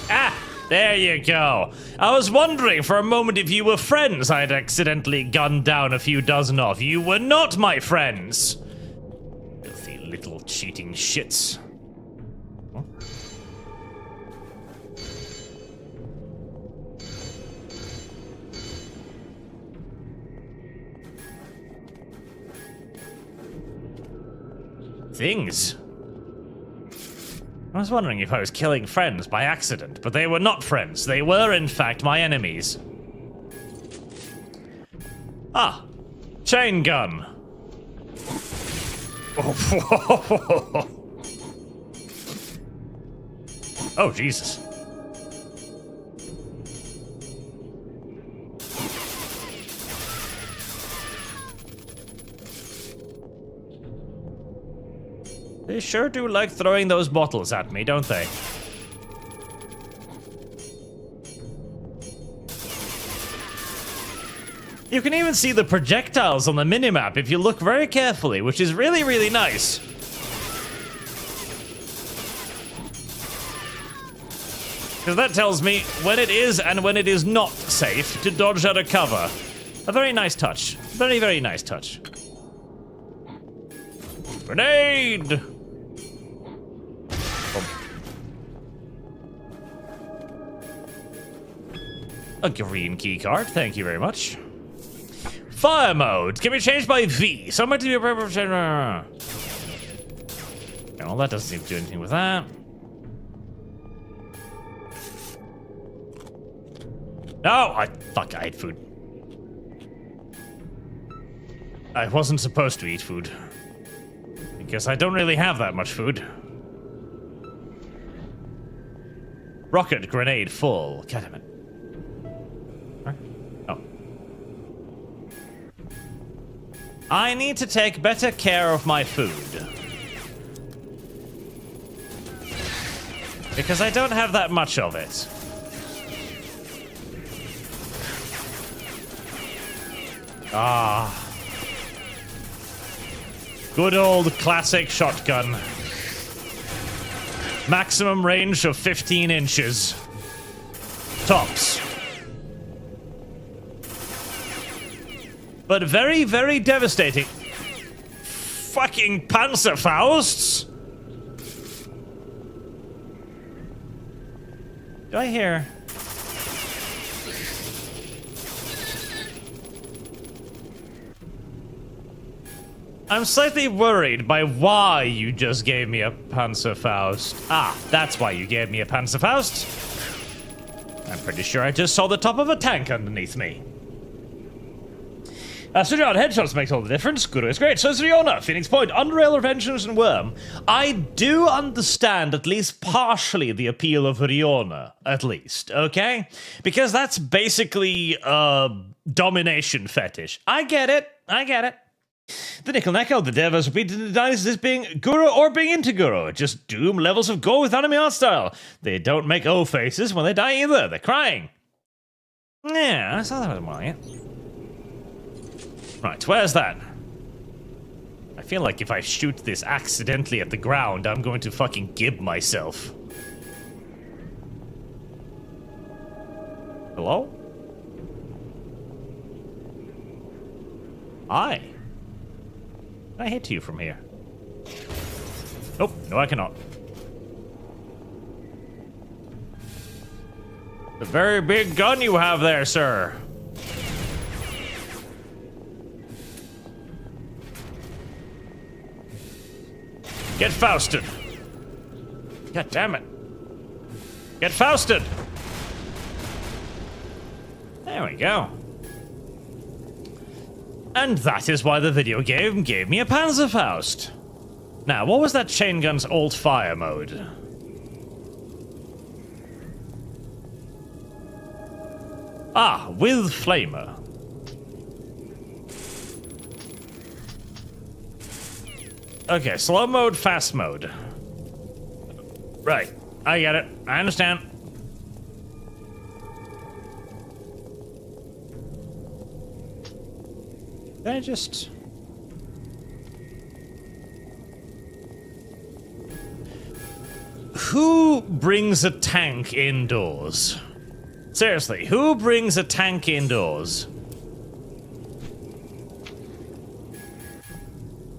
Ah! There you go. I was wondering for a moment if you were friends I'd accidentally gunned down a few dozen of. You were not my friends. Filthy little cheating shits. Huh? Things. I was wondering if I was killing friends by accident, but they were not friends. They were, in fact, my enemies. Ah, chain gun. Oh, Jesus. They sure do like throwing those bottles at me, don't they? You can even see the projectiles on the minimap if you look very carefully, which is really, really nice. Because that tells me when it is and when it is not safe to dodge out of cover. A very nice touch. Very, very nice touch. Grenade! A green keycard, thank you very much. Fire mode can be changed by V. So much to be a well, that doesn't seem to do anything with that. No, fuck, I ate food. I wasn't supposed to eat food. Because I don't really have that much food. Rocket grenade full. God damn it. Oh. I need to take better care of my food. Because I don't have that much of it. Ah. Good old classic shotgun. Maximum range of 15 inches. Tops. But very, very devastating. Fucking Panzerfausts? Do I hear? I'm slightly worried by why you just gave me a Panzerfaust. Ah, that's why you gave me a Panzerfaust. I'm pretty sure I just saw the top of a tank underneath me. Studio headshots makes all the difference. Guru is great. So is Riona, Phoenix Point, Unreal, Revengeance, and Worm. I do understand at least partially the appeal of Riona, at least, okay? Because that's basically a domination fetish. I get it. I get it. The Nickel Necko, the dev has repeatedly denies this being Guru or being into Guru. Just Doom levels of gore with anime art style. They don't make O faces when they die either. They're crying. Yeah, I saw that was more like it. Right, where's that? I feel like if I shoot this accidentally at the ground, I'm going to fucking gib myself. Hello? Hi. Can I hit you from here? Nope, no I cannot. A very big gun you have there, sir. Get Fausted. God damn it. Get Fausted. There we go. And that is why the video game gave me a Panzerfaust. Now, what was that chain gun's alt fire mode? Ah, with flamer. Okay, slow mode, fast mode. Right. I get it. I understand. Can I just... Who brings a tank indoors? Seriously, who brings a tank indoors?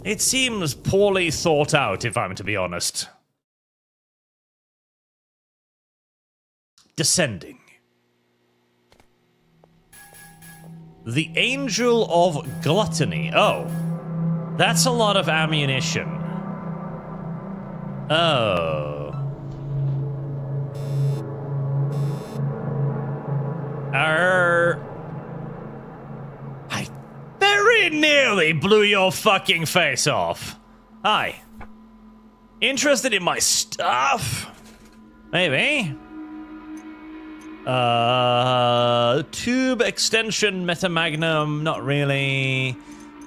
It seems poorly thought out, if I'm to be honest. Descending. The Angel of Gluttony. Oh. That's a lot of ammunition. Oh. I very nearly blew your fucking face off. Hi. Interested in my stuff? Maybe. Tube extension, metamagnum, not really.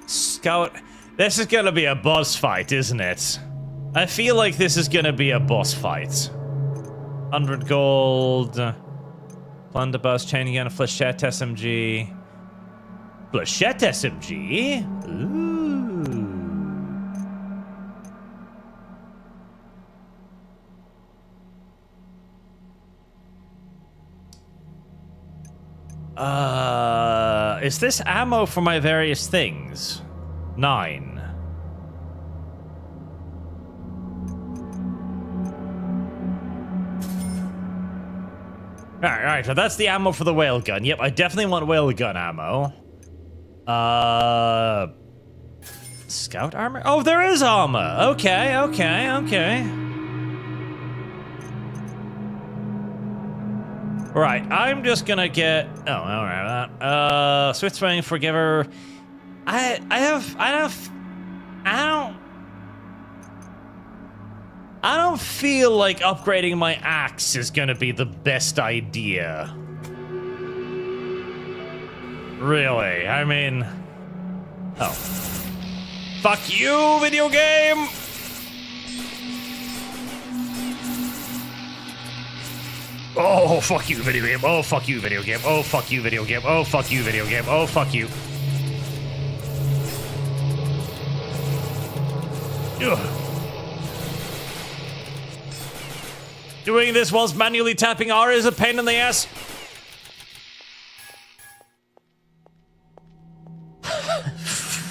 Scout. This is gonna be a boss fight, isn't it? I feel like this is gonna be a boss fight. 100 gold. Blunderbuss, chain gun, flechette SMG. Flechette SMG? Ooh. Is this ammo for my various things? 9. Alright, so that's the ammo for the whale gun. Yep, I definitely want whale gun ammo. Scout armor? Oh, there is armor! Okay. Right, I'm just gonna get... Oh, alright. Swift Swing, Forgiver... I don't feel like upgrading my axe is gonna be the best idea. Really, I mean... Oh. Fuck you, video game! Oh, fuck you, video game. Oh, fuck you, video game. Oh, fuck you, video game. Oh, fuck you, video game. Oh, fuck you. Ugh. Doing this whilst manually tapping R is a pain in the ass.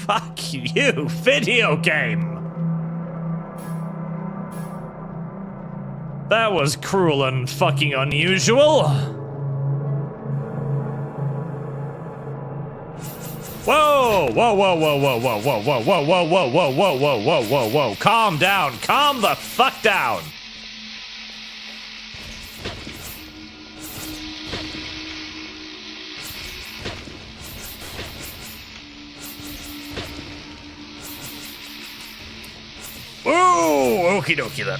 Fuck you, video game. That was cruel and fucking unusual. Whoa, whoa, whoa, whoa, whoa, whoa, whoa, whoa, whoa, whoa, whoa, whoa, whoa, whoa, whoa, whoa, whoa. Calm down. Calm the fuck down. Ooh, okie dokie then.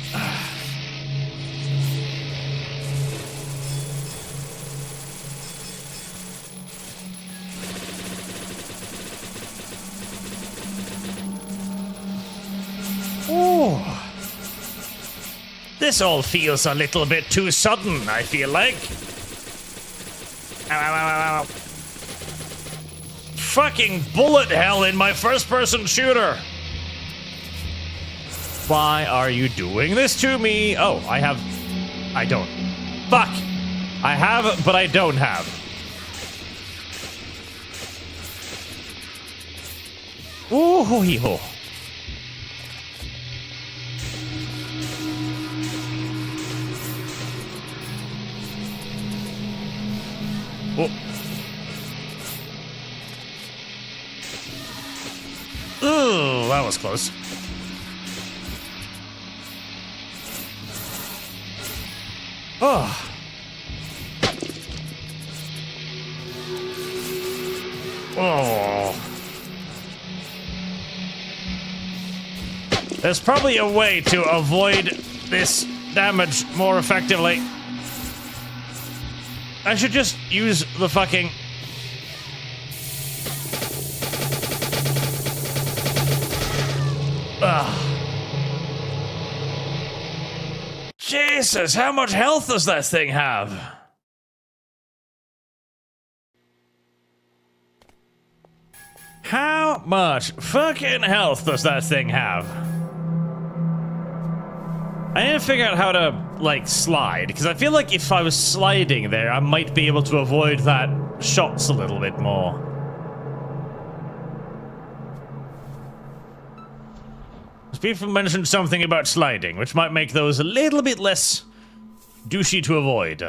Ooh. This all feels a little bit too sudden, I feel like. Ow, ow, ow, ow, ow. Fucking bullet hell in my first-person shooter. Why are you doing this to me? Oh, I don't. Fuck. I have, but I don't have. Ooh, hoo hee ho. Oh. Ooh, that was close. Oh. Oh. There's probably a way to avoid this damage more effectively. I should just use the fucking... Ugh. Jesus, how much health does that thing have? How much fucking health does that thing have? I need to figure out how to, like, slide, because I feel like if I was sliding there, I might be able to avoid that shots a little bit more. People mentioned something about sliding, which might make those a little bit less douchey to avoid.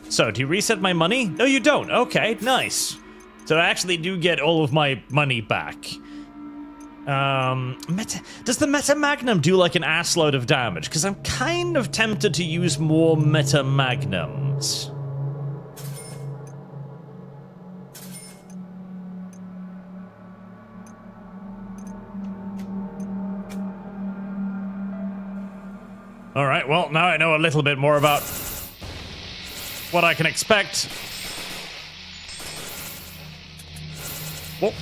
So, do you reset my money? No, you don't. Okay, nice. So I actually do get all of my money back. Does the Meta Magnum do like an assload of damage? Because I'm kind of tempted to use more Meta Magnums. Alright, well, now I know a little bit more about what I can expect. Whoop.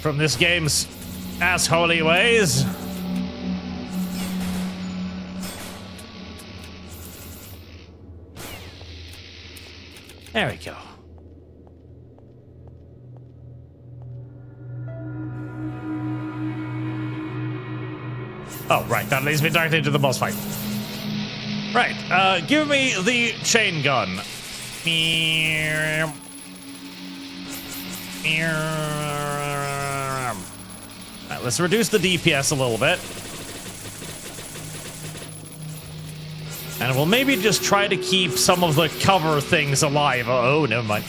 From this game's assholey ways. There we go. Oh, right, that leads me directly to the boss fight. Right, give me the chain gun. Right, let's reduce the DPS a little bit. And we'll maybe just try to keep some of the cover things alive. Oh, never mind.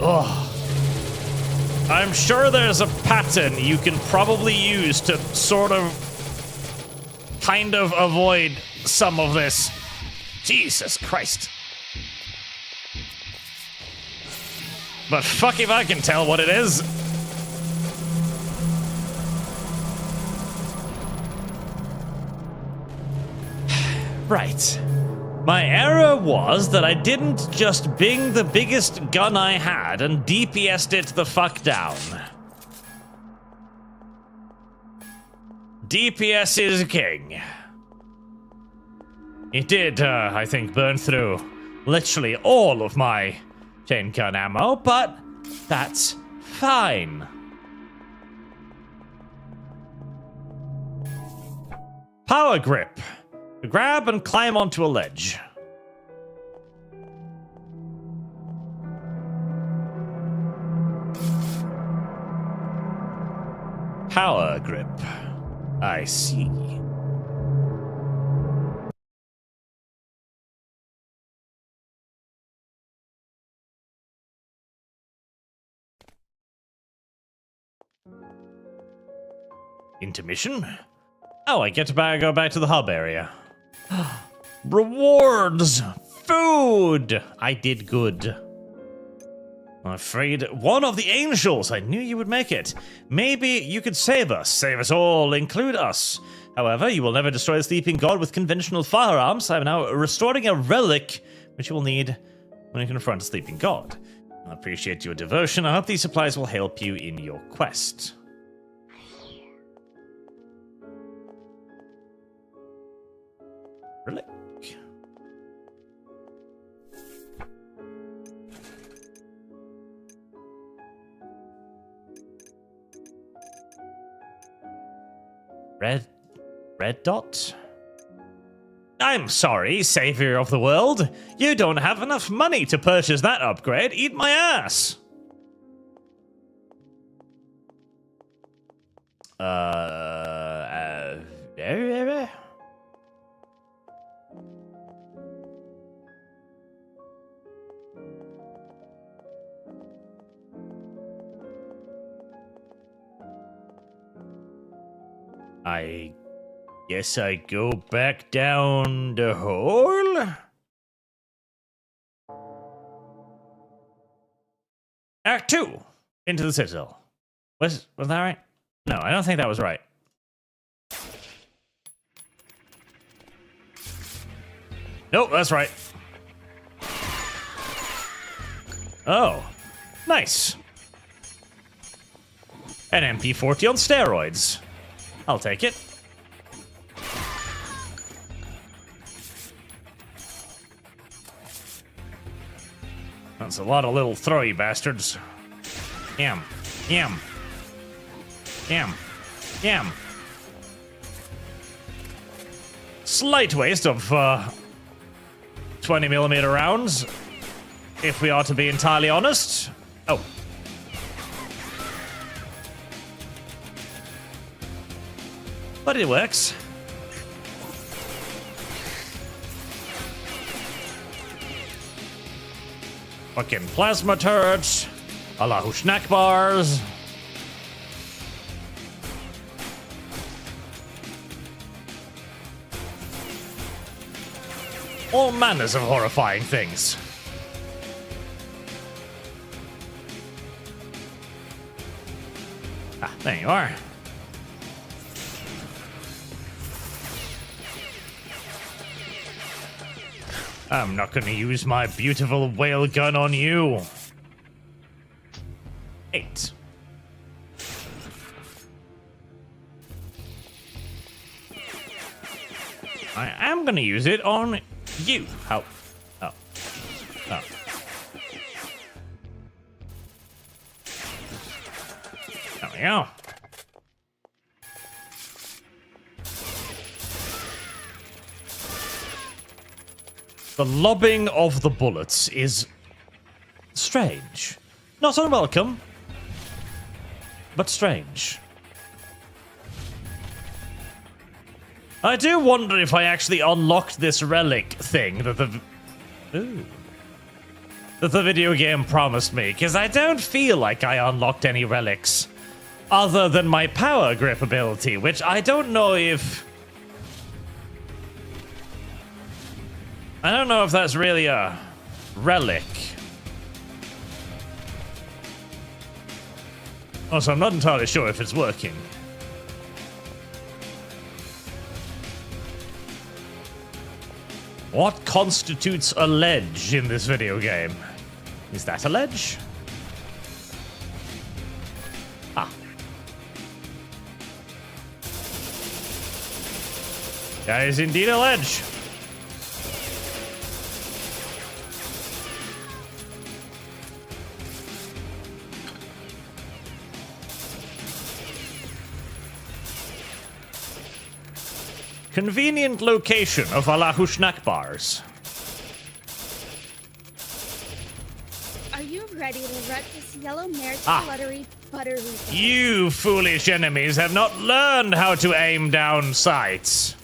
Oh. I'm sure there's a pattern you can probably use to sort of kind of avoid some of this. Jesus Christ. But fuck if I can tell what it is. Right. My error was that I didn't just bing the biggest gun I had and DPS'd it the fuck down. DPS is king. It did, I think, burn through literally all of my chain gun ammo, but that's fine. Power grip. Grab and climb onto a ledge. Power grip. I see. Intermission? Oh, I get to go back to the hub area. Rewards! Food! I did good. I'm afraid one of the angels. I knew you would make it. Maybe you could save us. Save us all, include us. However, you will never destroy the sleeping god with conventional firearms. I'm now restoring a relic, which you will need when you confront a sleeping god. I appreciate your devotion. I hope these supplies will help you in your quest. Relic. Red dot? I'm sorry, savior of the world. You don't have enough money to purchase that upgrade. Eat my ass. I guess I go back down the hole? Act 2. Into the Citadel. Was that right? No, I don't think that was right. Nope, that's right. Oh, nice. An MP40 on steroids. I'll take it. That's a lot of little throwy bastards. Yam. Yam. Yam. Yam. Slight waste of 20mm rounds, if we are to be entirely honest. Oh. But it works. Fucking plasma turrets. Allahu snack bars. All manners of horrifying things. Ah, there you are. I'm not gonna use my beautiful whale gun on you. 8. I am gonna use it on you. How? Oh. Oh. There we go. The lobbing of the bullets is strange. Not unwelcome, but strange. I do wonder if I actually unlocked this relic thing that the video game promised me, because I don't feel like I unlocked any relics other than my power grip ability, which I don't know if... I don't know if that's really a relic. Also, I'm not entirely sure if it's working. What constitutes a ledge in this video game? Is that a ledge? Ah. That is indeed a ledge. Convenient location of Allahu snack bars. Are you ready to wreck this yellow mare's Ah. fluttery buttery bud? You foolish enemies have not learned how to aim down sights.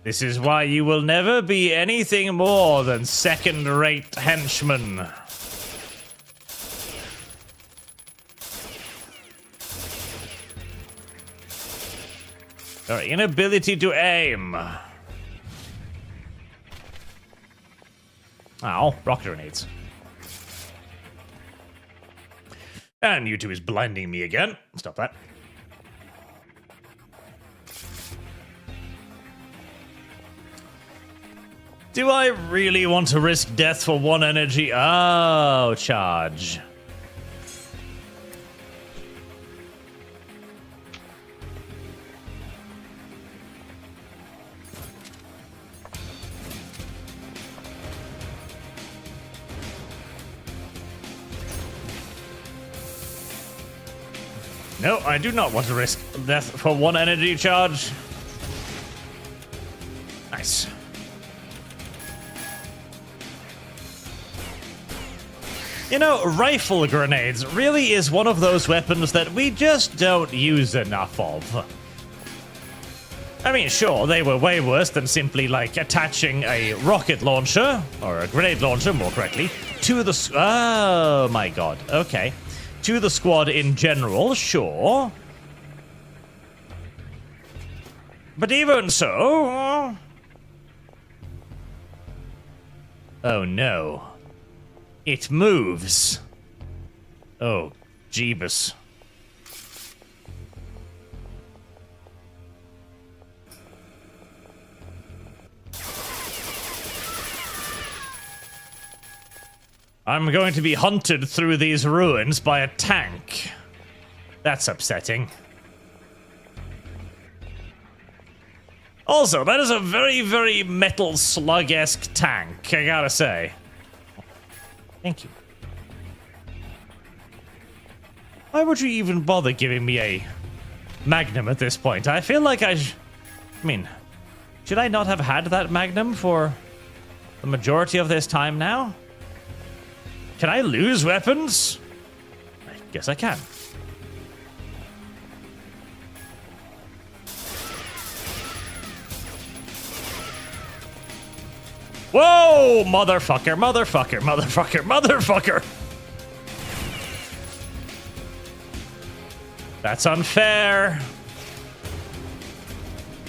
This is why you will never be anything more than second-rate henchmen. Your inability to aim. Ow, rocket grenades. And YouTube is blinding me again. Stop that. Do I really want to risk death for 1 energy? Oh, charge. No, I do not want to risk death for 1 energy charge. Nice. You know, rifle grenades really is one of those weapons that we just don't use enough of. I mean, sure, they were way worse than simply, like, attaching a rocket launcher, or a grenade launcher, more correctly, to the... Oh, my God. Okay. To the squad in general, sure. But even so... Oh, no. It moves. Oh, Jeebus. I'm going to be hunted through these ruins by a tank. That's upsetting. Also, that is a very, very Metal Slug-esque tank, I gotta say. Thank you. Why would you even bother giving me a Magnum at this point? I feel like I mean, should I not have had that Magnum for the majority of this time now? Can I lose weapons? I guess I can. Whoa! Motherfucker, motherfucker, motherfucker, motherfucker! That's unfair.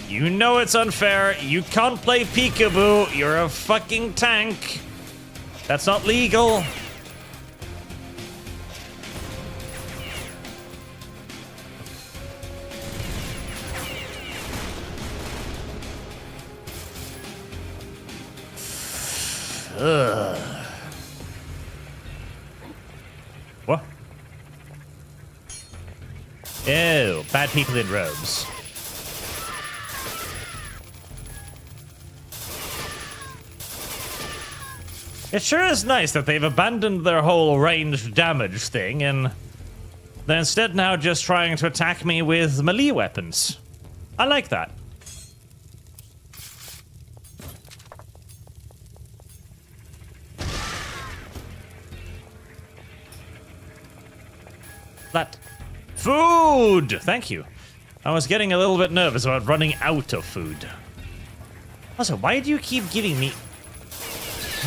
You know it's unfair. You can't play peekaboo. You're a fucking tank. That's not legal. Ugh. What? Ew, bad people in robes. It sure is nice that they've abandoned their whole ranged damage thing and they're instead now just trying to attack me with melee weapons. I like that. That food! Thank you. I was getting a little bit nervous about running out of food. Also, why do you keep giving me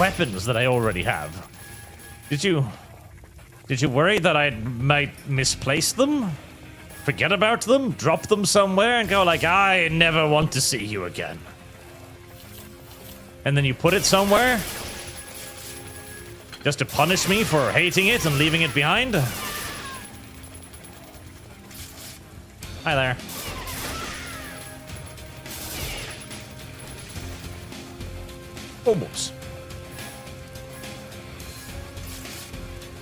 weapons that I already have? Did you worry that I might misplace them? Forget about them? Drop them somewhere and go like, I never want to see you again. And then you put it somewhere? Just to punish me for hating it and leaving it behind? Hi there. Almost.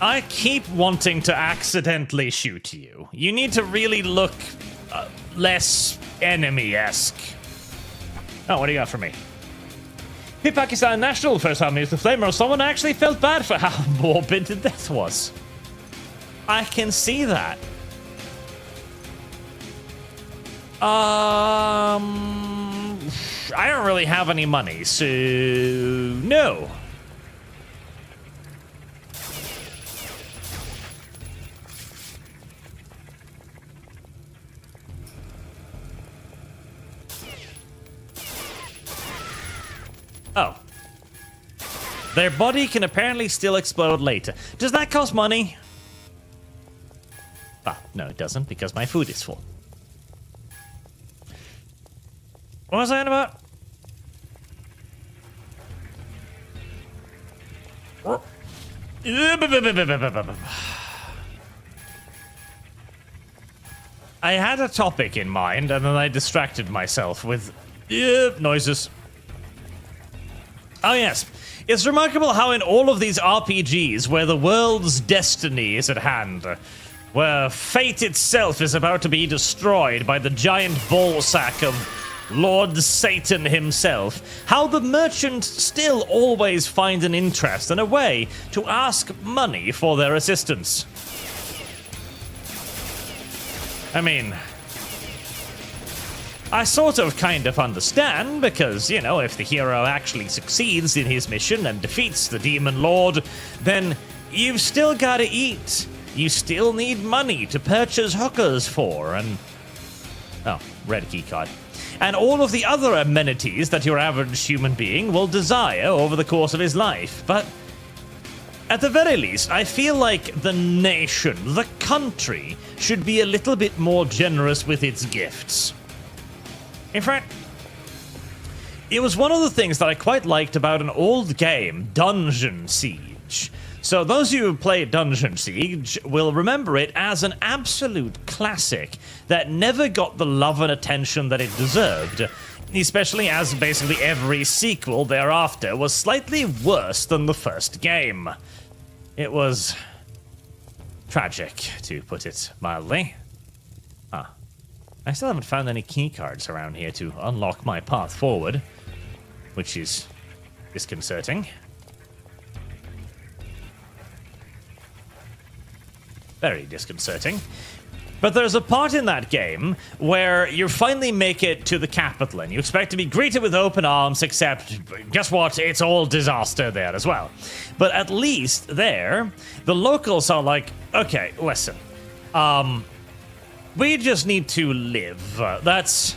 I keep wanting to accidentally shoot you. You need to really look less enemy-esque. Oh, what do you got for me? Hit Pakistan National first time used the flamer. Someone actually felt bad for how morbid the death was. I can see that. I don't really have any money, so no. Oh. Their body can apparently still explode later. Does that cost money? Ah, no, it doesn't, because my food is full. What was I on about? I had a topic in mind, and then I distracted myself with noises. Oh yes, it's remarkable how in all of these RPGs where the world's destiny is at hand, where fate itself is about to be destroyed by the giant ballsack of Lord Satan himself, how the merchants still always find an interest and a way to ask money for their assistance. I mean, I sort of kind of understand, because, you know, if the hero actually succeeds in his mission and defeats the Demon Lord, then you've still gotta eat. You still need money to purchase hookers for, and... oh, red keycard. And all of the other amenities that your average human being will desire over the course of his life. But at the very least, I feel like the nation, the country, should be a little bit more generous with its gifts. In fact, it was one of the things that I quite liked about an old game, Dungeon Siege. So those of you who played Dungeon Siege will remember it as an absolute classic that never got the love and attention that it deserved, especially as basically every sequel thereafter was slightly worse than the first game. It was tragic, to put it mildly. Huh. I still haven't found any keycards around here to unlock my path forward, which is disconcerting. Very disconcerting. But there's a part in that game where you finally make it to the capital and you expect to be greeted with open arms, except, guess what? It's all disaster there as well. But at least there, the locals are like, okay, listen, we just need to live. That's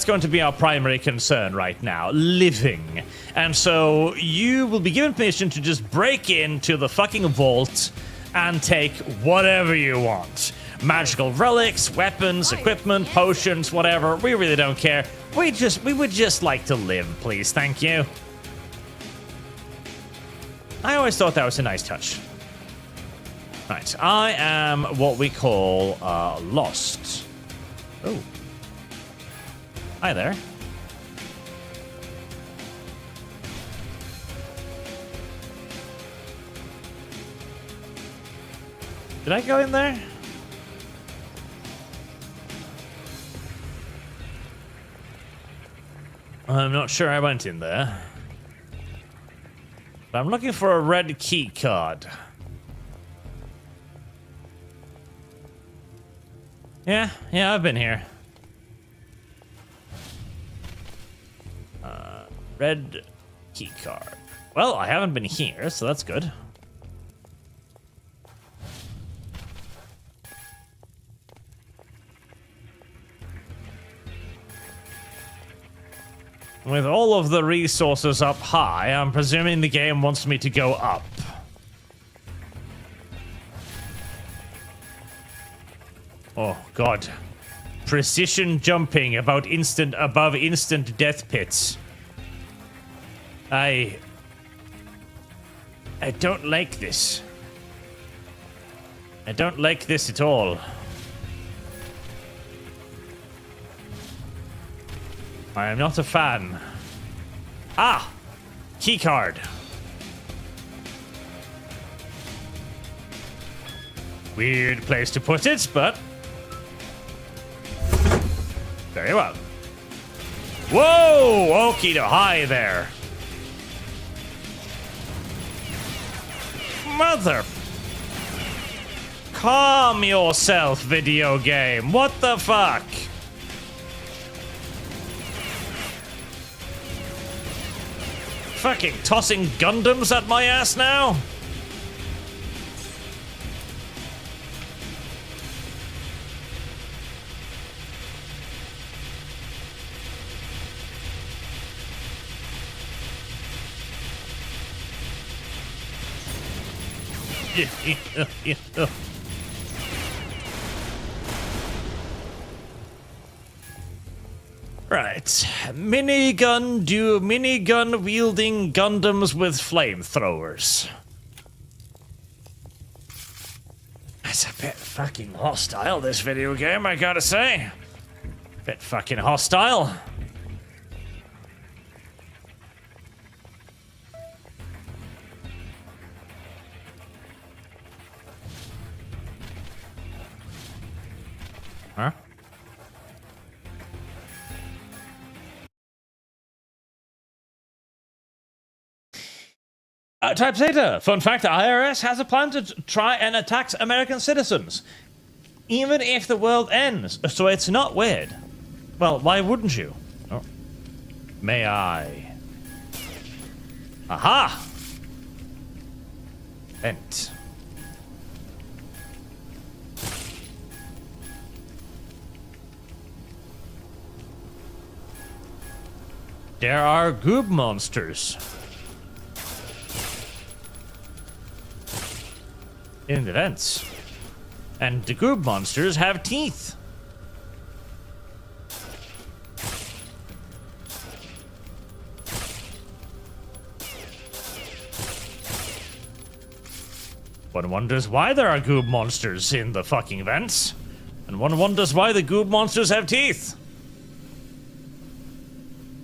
going to be our primary concern right now, living. And so you will be given permission to just break into the fucking vault and take whatever you want. Magical relics, weapons, equipment, potions, whatever. We really don't care. We would just like to live, please. Thank you. I always thought that was a nice touch. Right, I am what we call lost. Oh. Hi there. Did I go in there? I'm not sure I went in there. But I'm looking for a red key card. Yeah, I've been here. Red key card. Well, I haven't been here, so that's good. With all of the resources up high, I'm presuming the game wants me to go up. Oh, God. Precision jumping above instant death pits. I don't like this. I don't like this at all. I am not a fan. Ah! Keycard. Weird place to put it, but very well. Whoa! Okie do. Hi there. Mother. Calm yourself, video game. What the fuck? Fucking tossing Gundams at my ass now? Right. Minigun wielding Gundams with flamethrowers. That's a bit fucking hostile, this video game, I gotta say. Bit fucking hostile. Huh? Type Zeta. Fun fact, the IRS has a plan to try and attack American citizens. Even if the world ends. So it's not weird. Well, why wouldn't you? Oh. May I? Aha! Vent. There are goob monsters in the vents. And the goob monsters have teeth. One wonders why there are goob monsters in the fucking vents. And one wonders why the goob monsters have teeth.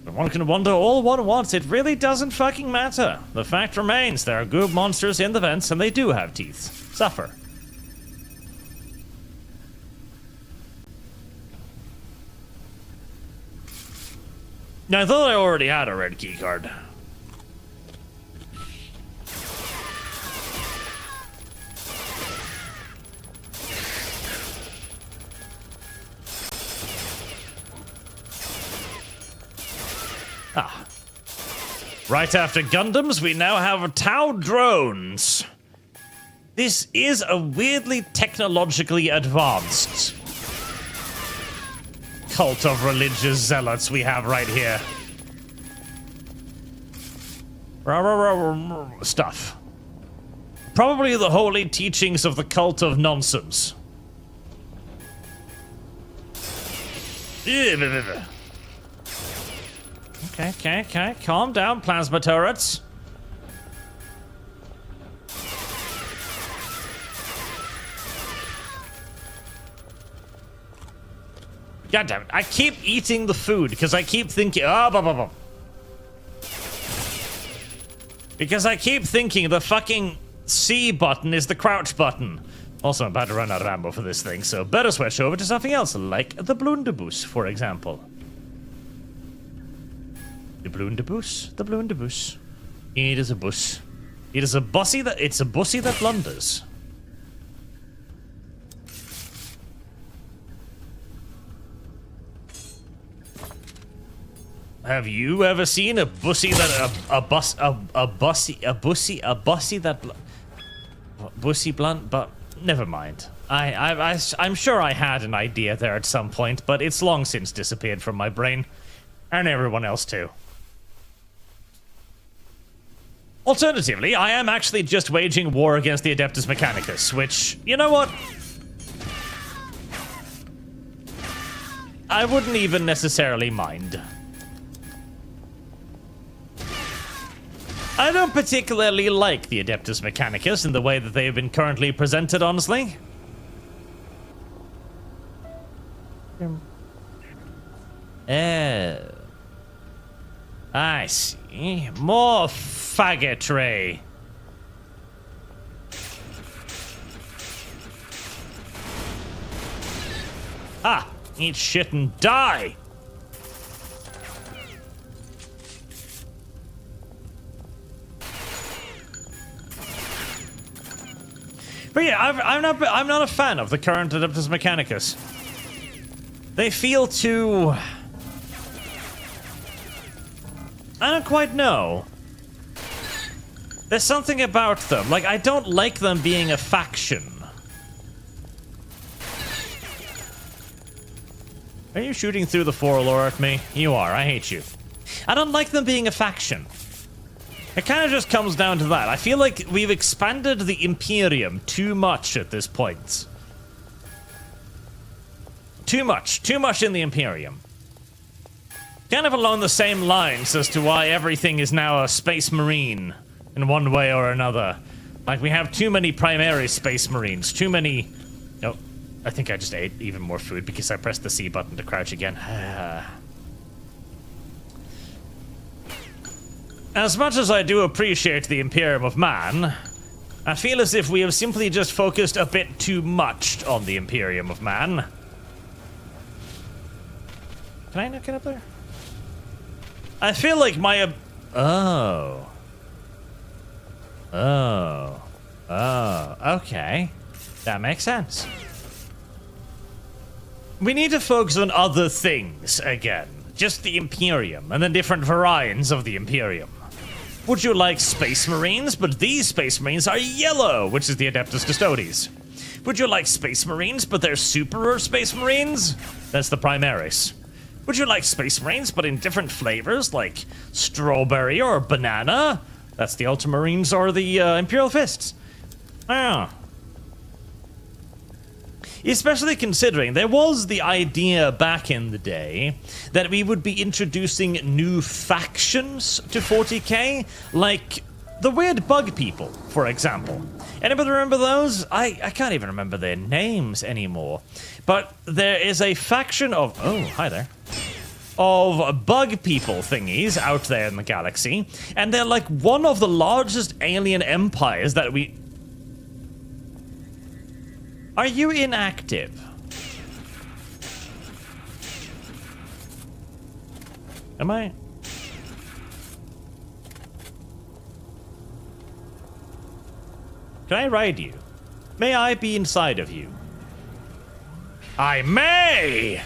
But one can wonder all one wants. It really doesn't fucking matter. The fact remains, there are goob monsters in the vents, and they do have teeth. Suffer. Now, I thought I already had a red key card. Ah. Right after Gundams, we now have Tau drones. This is a weirdly technologically advanced cult of religious zealots we have right here. Stuff. Probably the holy teachings of the cult of nonsense. Okay. Calm down, plasma turrets. God damn it. I keep eating the food because I keep thinking... Because I keep thinking the fucking C button is the crouch button. Also, I'm about to run out of ammo for this thing, so better switch over to something else, like the blunderbuss, for example. The blunderbuss. It is a bus. It is a bussy that... It's a bussy that blunders. Have you ever seen a bussy that bussy blunt? But never mind. I'm sure I had an idea there at some point, but it's long since disappeared from my brain, and everyone else too. Alternatively, I am actually just waging war against the Adeptus Mechanicus, which, you know what? I wouldn't even necessarily mind. I don't particularly like the Adeptus Mechanicus in the way that they have been currently presented, honestly. I see. More faggotry. Ah, eat shit and die. But yeah, I'm not a fan of the current Adeptus Mechanicus. They feel too... I don't quite know. There's something about them. Like, I don't like them being a faction. Are you shooting through the Forlore at me? You are. I hate you. I don't like them being a faction. It kind of just comes down to that. I feel like we've expanded the Imperium too much at this point. Too much in the Imperium. Kind of along the same lines as to why everything is now a Space Marine in one way or another. Like, we have too many primary Space Marines, too many... Oh, I think I just ate even more food because I pressed the C button to crouch again. As much as I do appreciate the Imperium of Man, I feel as if we have simply just focused a bit too much on the Imperium of Man. Can I not get up there? I feel like my... Oh, okay. That makes sense. We need to focus on other things again. Just the Imperium, and then different variants of the Imperium. Would you like Space Marines? But these Space Marines are yellow, which is the Adeptus Custodes. Would you like Space Marines, but they're Super Space Marines? That's the Primaris. Would you like Space Marines, but in different flavors, like strawberry or banana? That's the Ultramarines or the Imperial Fists. Ah. Especially considering there was the idea back in the day that we would be introducing new factions to 40k, like the weird bug people, for example. Anybody remember those? I can't even remember their names anymore. But there is a faction of... Oh, hi there. of bug people thingies out there in the galaxy, and they're like one of the largest alien empires that we... Are you inactive? Am I? Can I ride you? May I be inside of you? I may!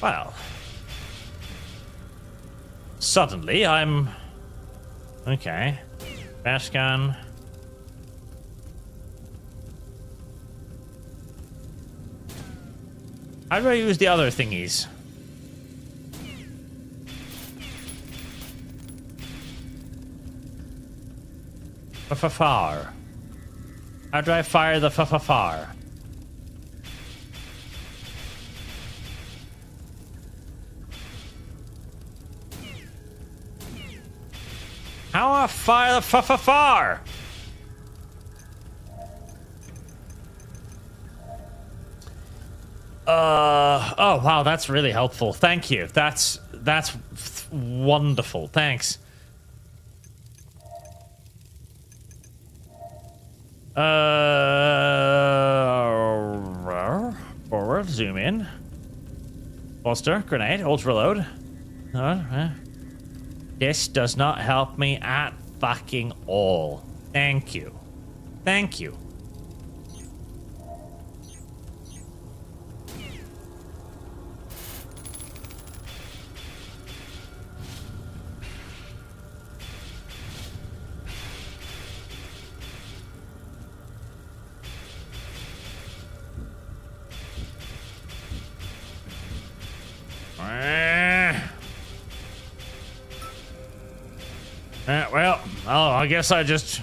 Well. Suddenly, I'm... Okay. Fast gun. How do I use the other thingies? Far. How do I fire the far? How do I fire the far? Oh wow, that's really helpful. Thank you. That's wonderful. Thanks. Forward, zoom in. Holster, grenade, ultra load. This does not help me at fucking all. Thank you. Thank you. Well, I guess I just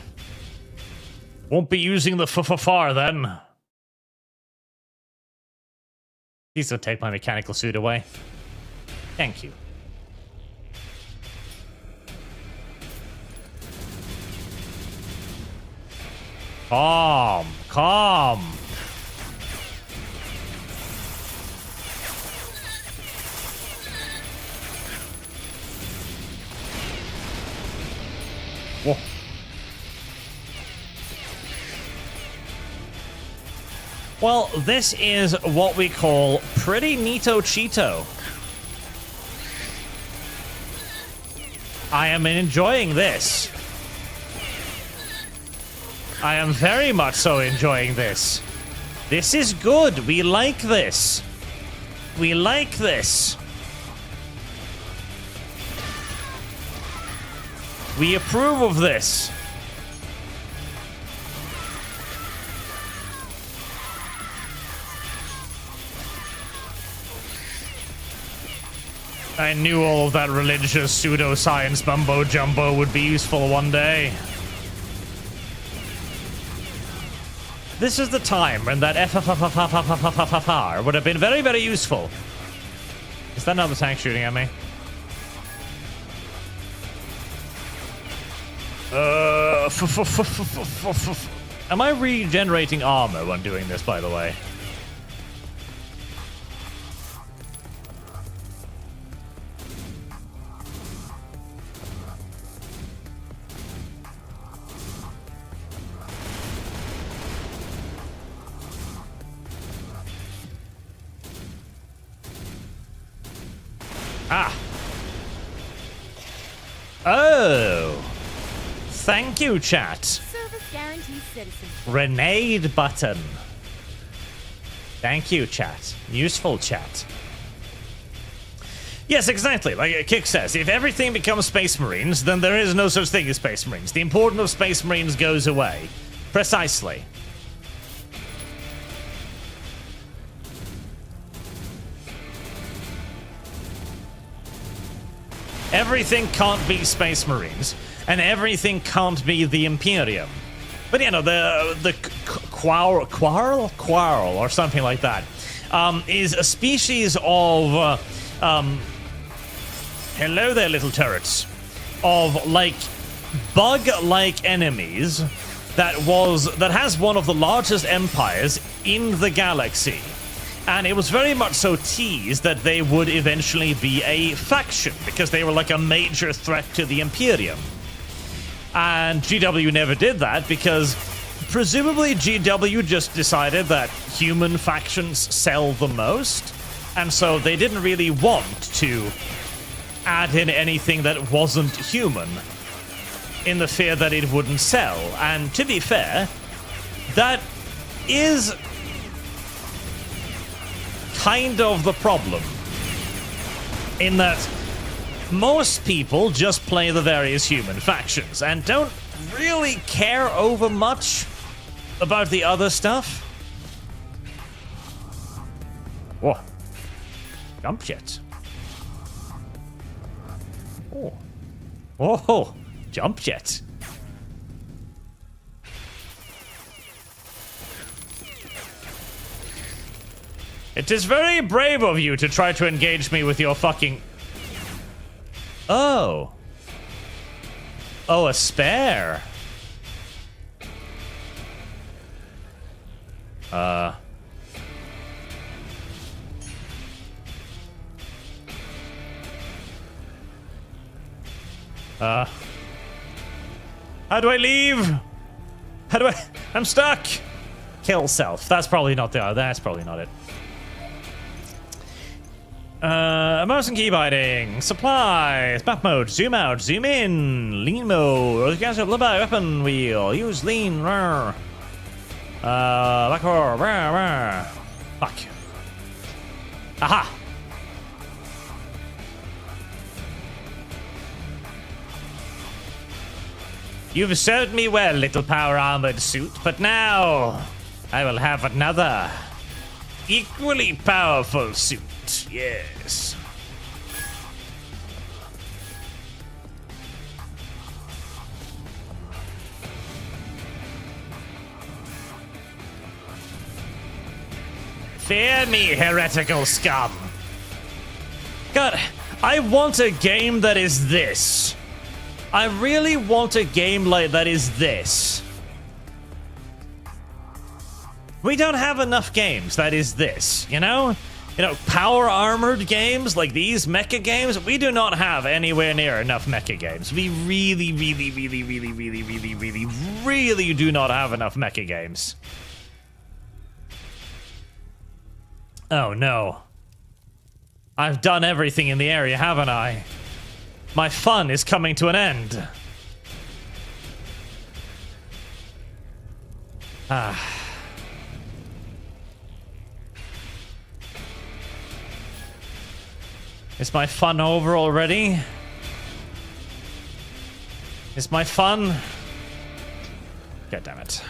won't be using the far then. Please don't take my mechanical suit away. Thank you. Calm. Whoa. Well, this is what we call pretty neato Cheeto. I am enjoying this. I am very much so enjoying this. This is good. We like this. We like this. We approve of this. I knew all of that religious pseudoscience mumbo jumbo would be useful one day. This is the time when that FFFFFFFFFR would have been very, very useful. Is that another tank shooting at me? Am I regenerating armor when doing this, by the way? Ah. Oh. Thank you, chat. Service guarantees citizenship. Grenade button. Thank you, chat. Useful chat. Yes, exactly. Like Kick says, if everything becomes Space Marines, then there is no such thing as Space Marines. The importance of Space Marines goes away. Precisely. Everything can't be Space Marines, and everything can't be the Imperium. But you know, the Quarrel or something like that is a species of hello there, little turrets, of like bug-like enemies that has one of the largest empires in the galaxy. And it was very much so teased that they would eventually be a faction, because they were like a major threat to the Imperium. And GW never did that, because presumably GW just decided that human factions sell the most, and so they didn't really want to add in anything that wasn't human, in the fear that it wouldn't sell. And to be fair, that is kind of the problem, in that most people just play the various human factions and don't really care over much about the other stuff. Whoa. Jump jet. Oh. Oh, jump jet. It is very brave of you to try to engage me with your fucking... Oh. Oh, a spare. How do I leave? How do I... I'm stuck. Kill self. That's probably not the... That's probably not it. Mouse and key biting. Supplies. Map mode. Zoom out. Zoom in. Lean mode. Weapon wheel. Use lean. Backward. Fuck. Aha. You've served me well, little power-armored suit, but now I will have another equally powerful suit. Yes. Fear me, heretical scum. God, I want a game that is this. I really want a game like that is this. We don't have enough games that is this, you know? You know, power-armored games like these mecha games, we do not have anywhere near enough mecha games. We really do not have enough mecha games. Oh no. I've done everything in the area, haven't I? My fun is coming to an end. Is my fun over already? Is my fun? God damn it.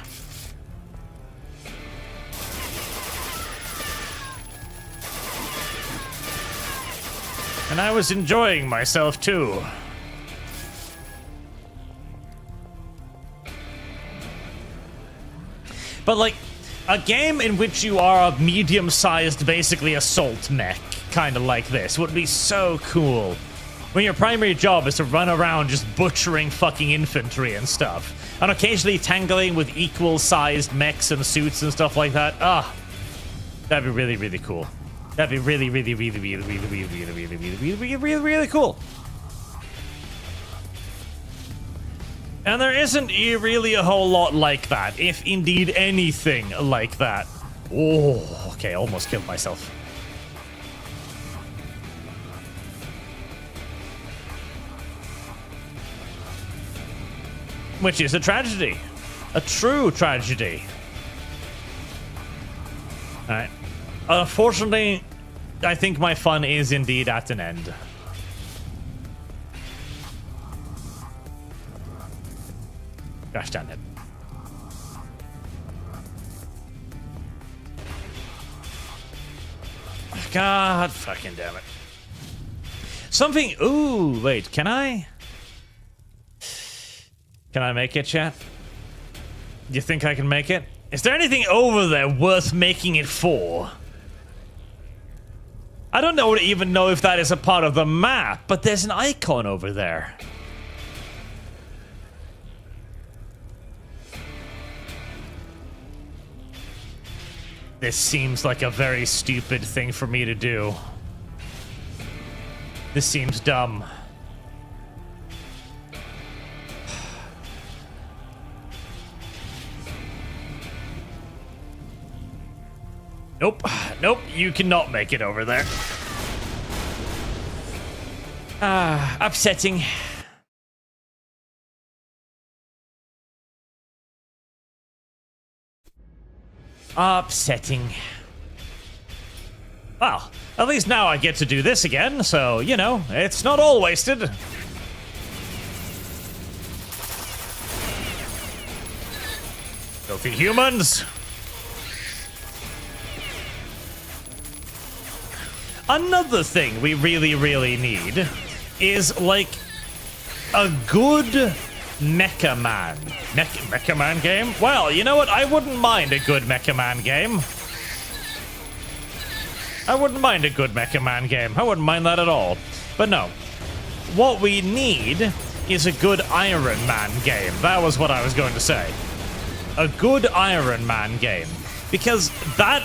And I was enjoying myself too. But like, a game in which you are a medium-sized, basically assault mech, kind of like this, would be so cool. When your primary job is to run around just butchering fucking infantry and stuff. And occasionally tangling with equal-sized mechs and suits and stuff like that. Ah, that'd be really, really cool. That'd be really cool. And there isn't really a whole lot like that, if indeed anything like that. Oh, okay, almost killed myself. Which is a tragedy. A true tragedy. Alright. Unfortunately, I think my fun is indeed at an end. Gosh darn it. God fucking damn it. Something... Ooh, wait, can I? Can I make it, chat? Do you think I can make it? Is there anything over there worth making it for? I don't even know if that is a part of the map, but there's an icon over there. This seems like a very stupid thing for me to do. This seems dumb. Nope. Nope, you cannot make it over there. Upsetting. Upsetting. Well, at least now I get to do this again, so, you know, it's not all wasted. Filthy humans. Another thing we really need is, like, a good Mecha Man. Mecha Man game? Well, you know what? I wouldn't mind a good Mecha Man game. I wouldn't mind a good Mecha Man game. I wouldn't mind that at all. But no. What we need is a good Iron Man game. That was what I was going to say. A good Iron Man game. Because that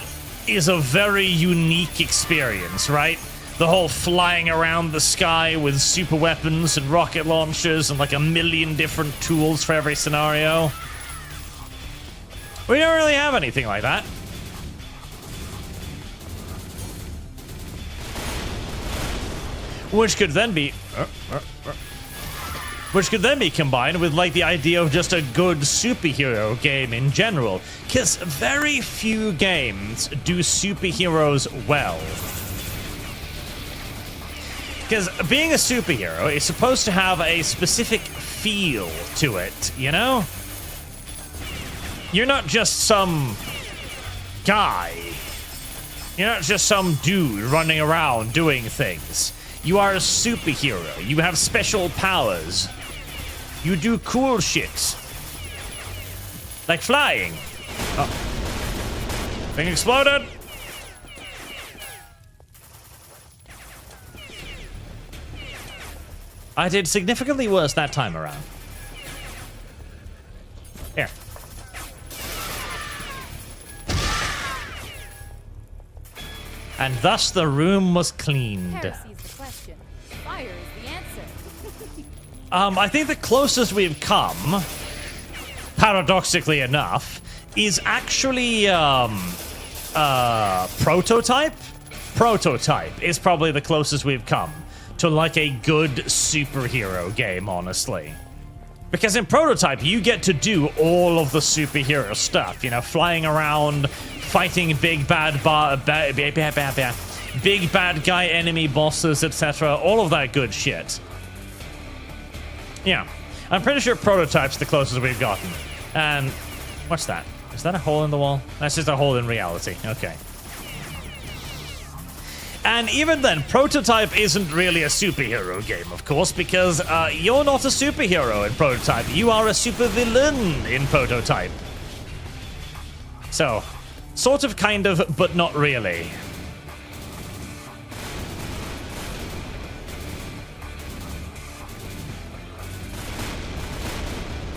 is a very unique experience, right? The whole flying around the sky with super weapons and rocket launchers and like a million different tools for every scenario. We don't really have anything like that. Which could then be combined with like the idea of just a good superhero game in general, because very few games do superheroes well. Because being a superhero is supposed to have a specific feel to it, you know? You're not just some guy. You're not just some dude running around doing things. You are a superhero. You have special powers. You do cool shit. Like flying. Oh. Thing exploded. I did significantly worse that time around. Here. And thus the room was cleaned. Heresy's the question. Fire is the answer. I think the closest we've come, paradoxically enough, is actually Prototype. Prototype is probably the closest we've come to like a good superhero game, honestly. Because in Prototype, you get to do all of the superhero stuff, you know, flying around, fighting big bad guy enemy bosses, etc. All of that good shit. Yeah, I'm pretty sure Prototype's the closest we've gotten. And what's that? Is that a hole in the wall? That's just a hole in reality. Okay. And even then, Prototype isn't really a superhero game, of course, because you're not a superhero in Prototype. You are a supervillain in Prototype. So, sort of, kind of, but not really.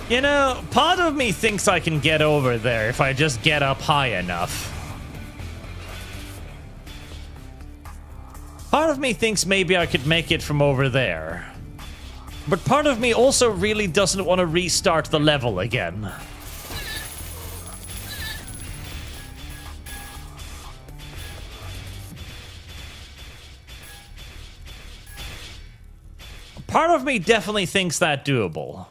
You know, part of me thinks I can get over there if I just get up high enough. Part of me thinks maybe I could make it from over there. But part of me also really doesn't want to restart the level again. Part of me definitely thinks that doable.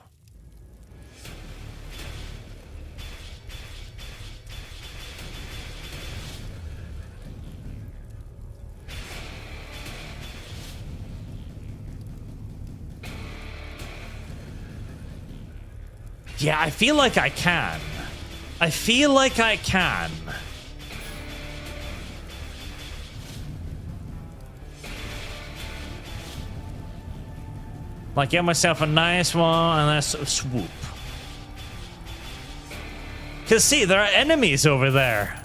Yeah, I feel like I can. I feel like I can. Like, get myself a nice one, and let's swoop. Because, see, there are enemies over there.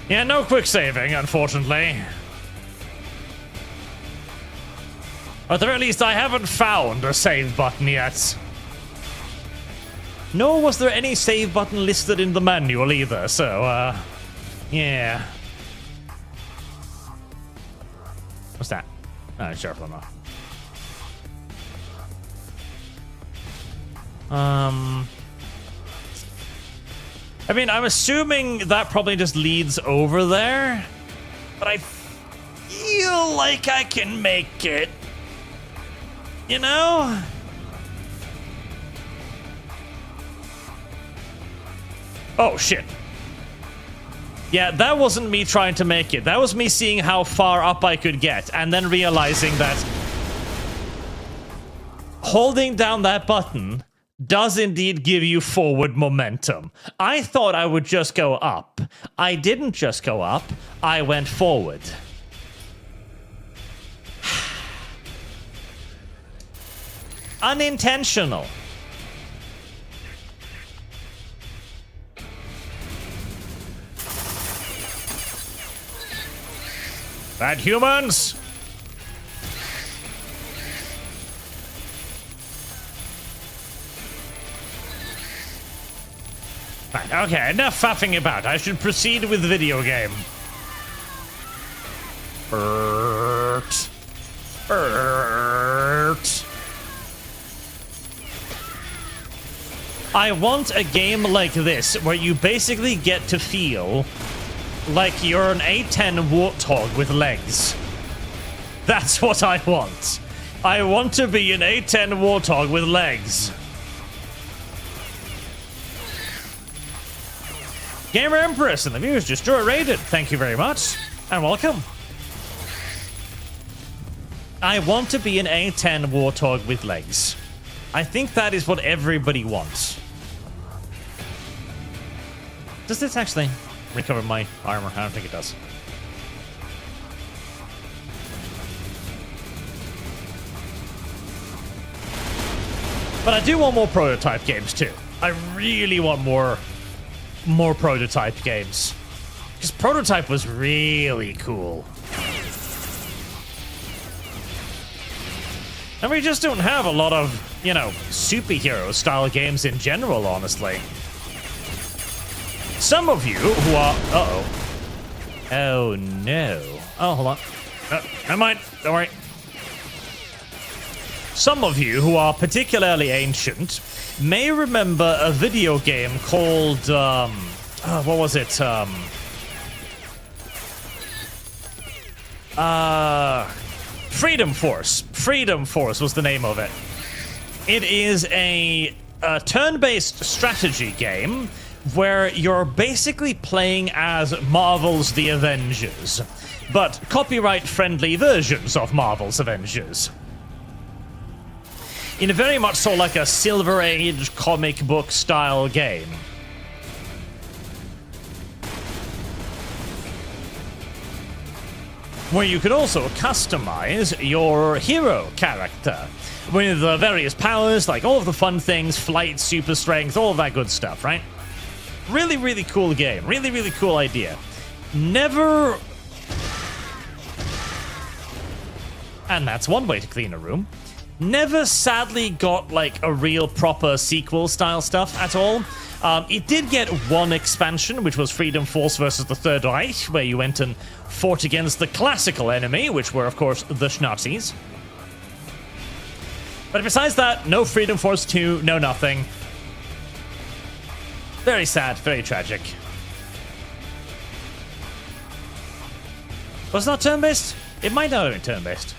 Yeah, no quick saving, unfortunately. Or at least I haven't found a save button yet. Nor was there any save button listed in the manual either, so, yeah. What's that? Oh, sharp enough. I mean, I'm assuming that probably just leads over there, but I feel like I can make it. You know? Oh, shit. Yeah, that wasn't me trying to make it. That was me seeing how far up I could get, and then realizing that holding down that button does indeed give you forward momentum. I thought I would just go up. I didn't just go up. I went forward. Unintentional. Bad humans! Right, okay, enough faffing about. I should proceed with the video game. Bert. I want a game like this where you basically get to feel like you're an A10 warthog with legs. That's what I want. I want to be an A10 warthog with legs. Gamer Empress and the viewers just rated. Thank you very much. And welcome. I want to be an A10 warthog with legs. I think that is what everybody wants. Does this actually recover my armor? I don't think it does. But I do want more prototype games too. I really want more prototype games. Because prototype was really cool. And we just don't have a lot of, you know, superhero style games in general, honestly. Some of you who are... Uh-oh. Oh, no. Oh, hold on. Never mind. Don't worry. Some of you who are particularly ancient may remember a video game called, what was it? Freedom Force. Freedom Force was the name of it. It is a turn-based strategy game where you're basically playing as Marvel's The Avengers, but copyright-friendly versions of Marvel's Avengers. In a very much so like a Silver Age comic book style game. Where you could also customize your hero character with various powers, like all of the fun things, flight, super strength, all of that good stuff, right? Really, really cool game. Really, really cool idea. Never... And that's one way to clean a room. Never sadly got like a real proper sequel style stuff at all. It did get one expansion, which was Freedom Force versus the Third Reich, where you went and fought against the classical enemy, which were of course the Nazis. But besides that, no Freedom Force 2, no nothing. Very sad, very tragic. Was it not turn-based? It might not have been turn-based.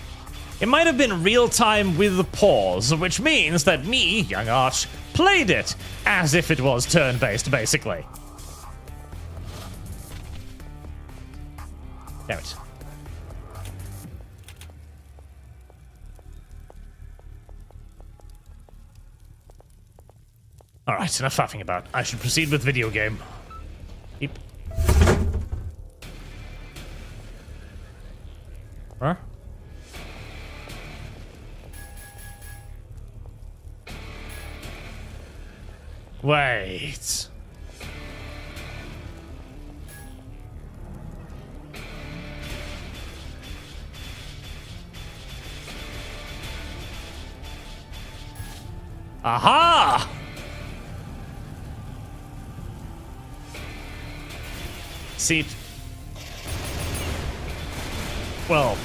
It might have been real-time with pause, which means that me, young Arch, played it as if it was turn-based, basically. Damn it. Alright, enough faffing about. I should proceed with video game. Beep. Huh? Wait. Aha! See... Well,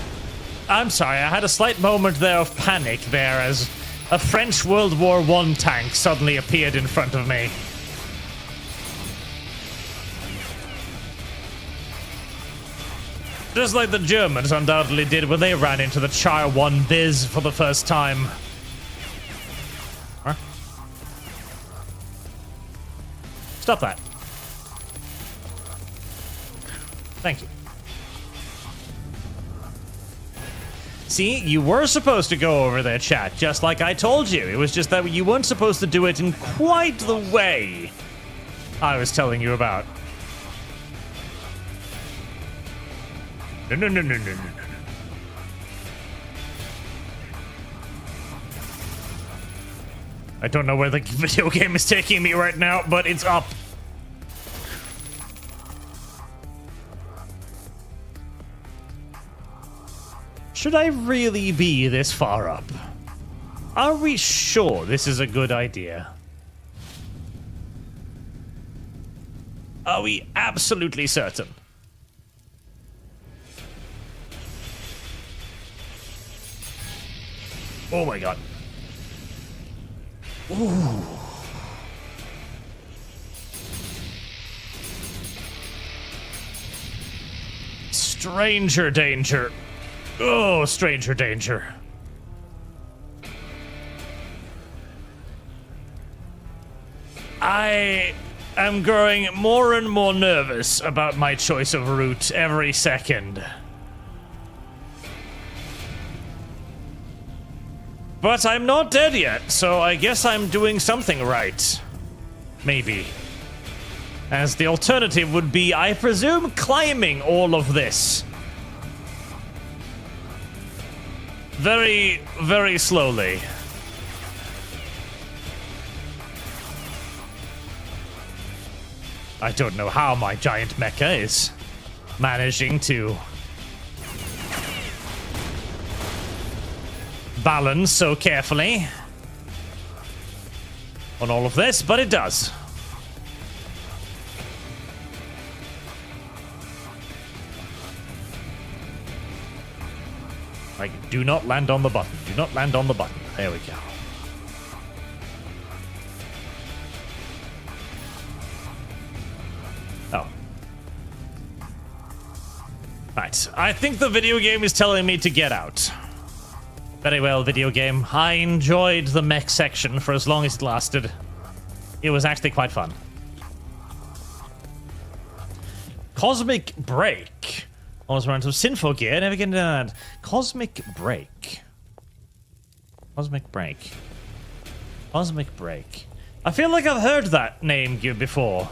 I'm sorry, I had a slight moment there of panic there as a French World War I tank suddenly appeared in front of me. Just like the Germans undoubtedly did when they ran into the Char 1 Biz for the first time. Huh? Stop that. Thank you. See, you were supposed to go over there, chat, just like I told you. It was just that you weren't supposed to do it in quite the way I was telling you about. No. I don't know where the video game is taking me right now, but it's up. Should I really be this far up? Are we sure this is a good idea? Are we absolutely certain? Oh my god. Ooh. Stranger danger. Oh, stranger danger. I am growing more and more nervous about my choice of route every second. But I'm not dead yet, so I guess I'm doing something right. Maybe. As the alternative would be, I presume, climbing all of this. Very, very slowly. I don't know how my giant mecha is managing to balance so carefully on all of this, but it does. Like, do not land on the button. Do not land on the button. There we go. Oh. Right. I think the video game is telling me to get out. Very well, video game. I enjoyed the mech section for as long as it lasted. It was actually quite fun. Cosmic Break. Almost around some Sinful Gear. Never get into that. Cosmic Break. Cosmic Break. Cosmic Break. I feel like I've heard that name before.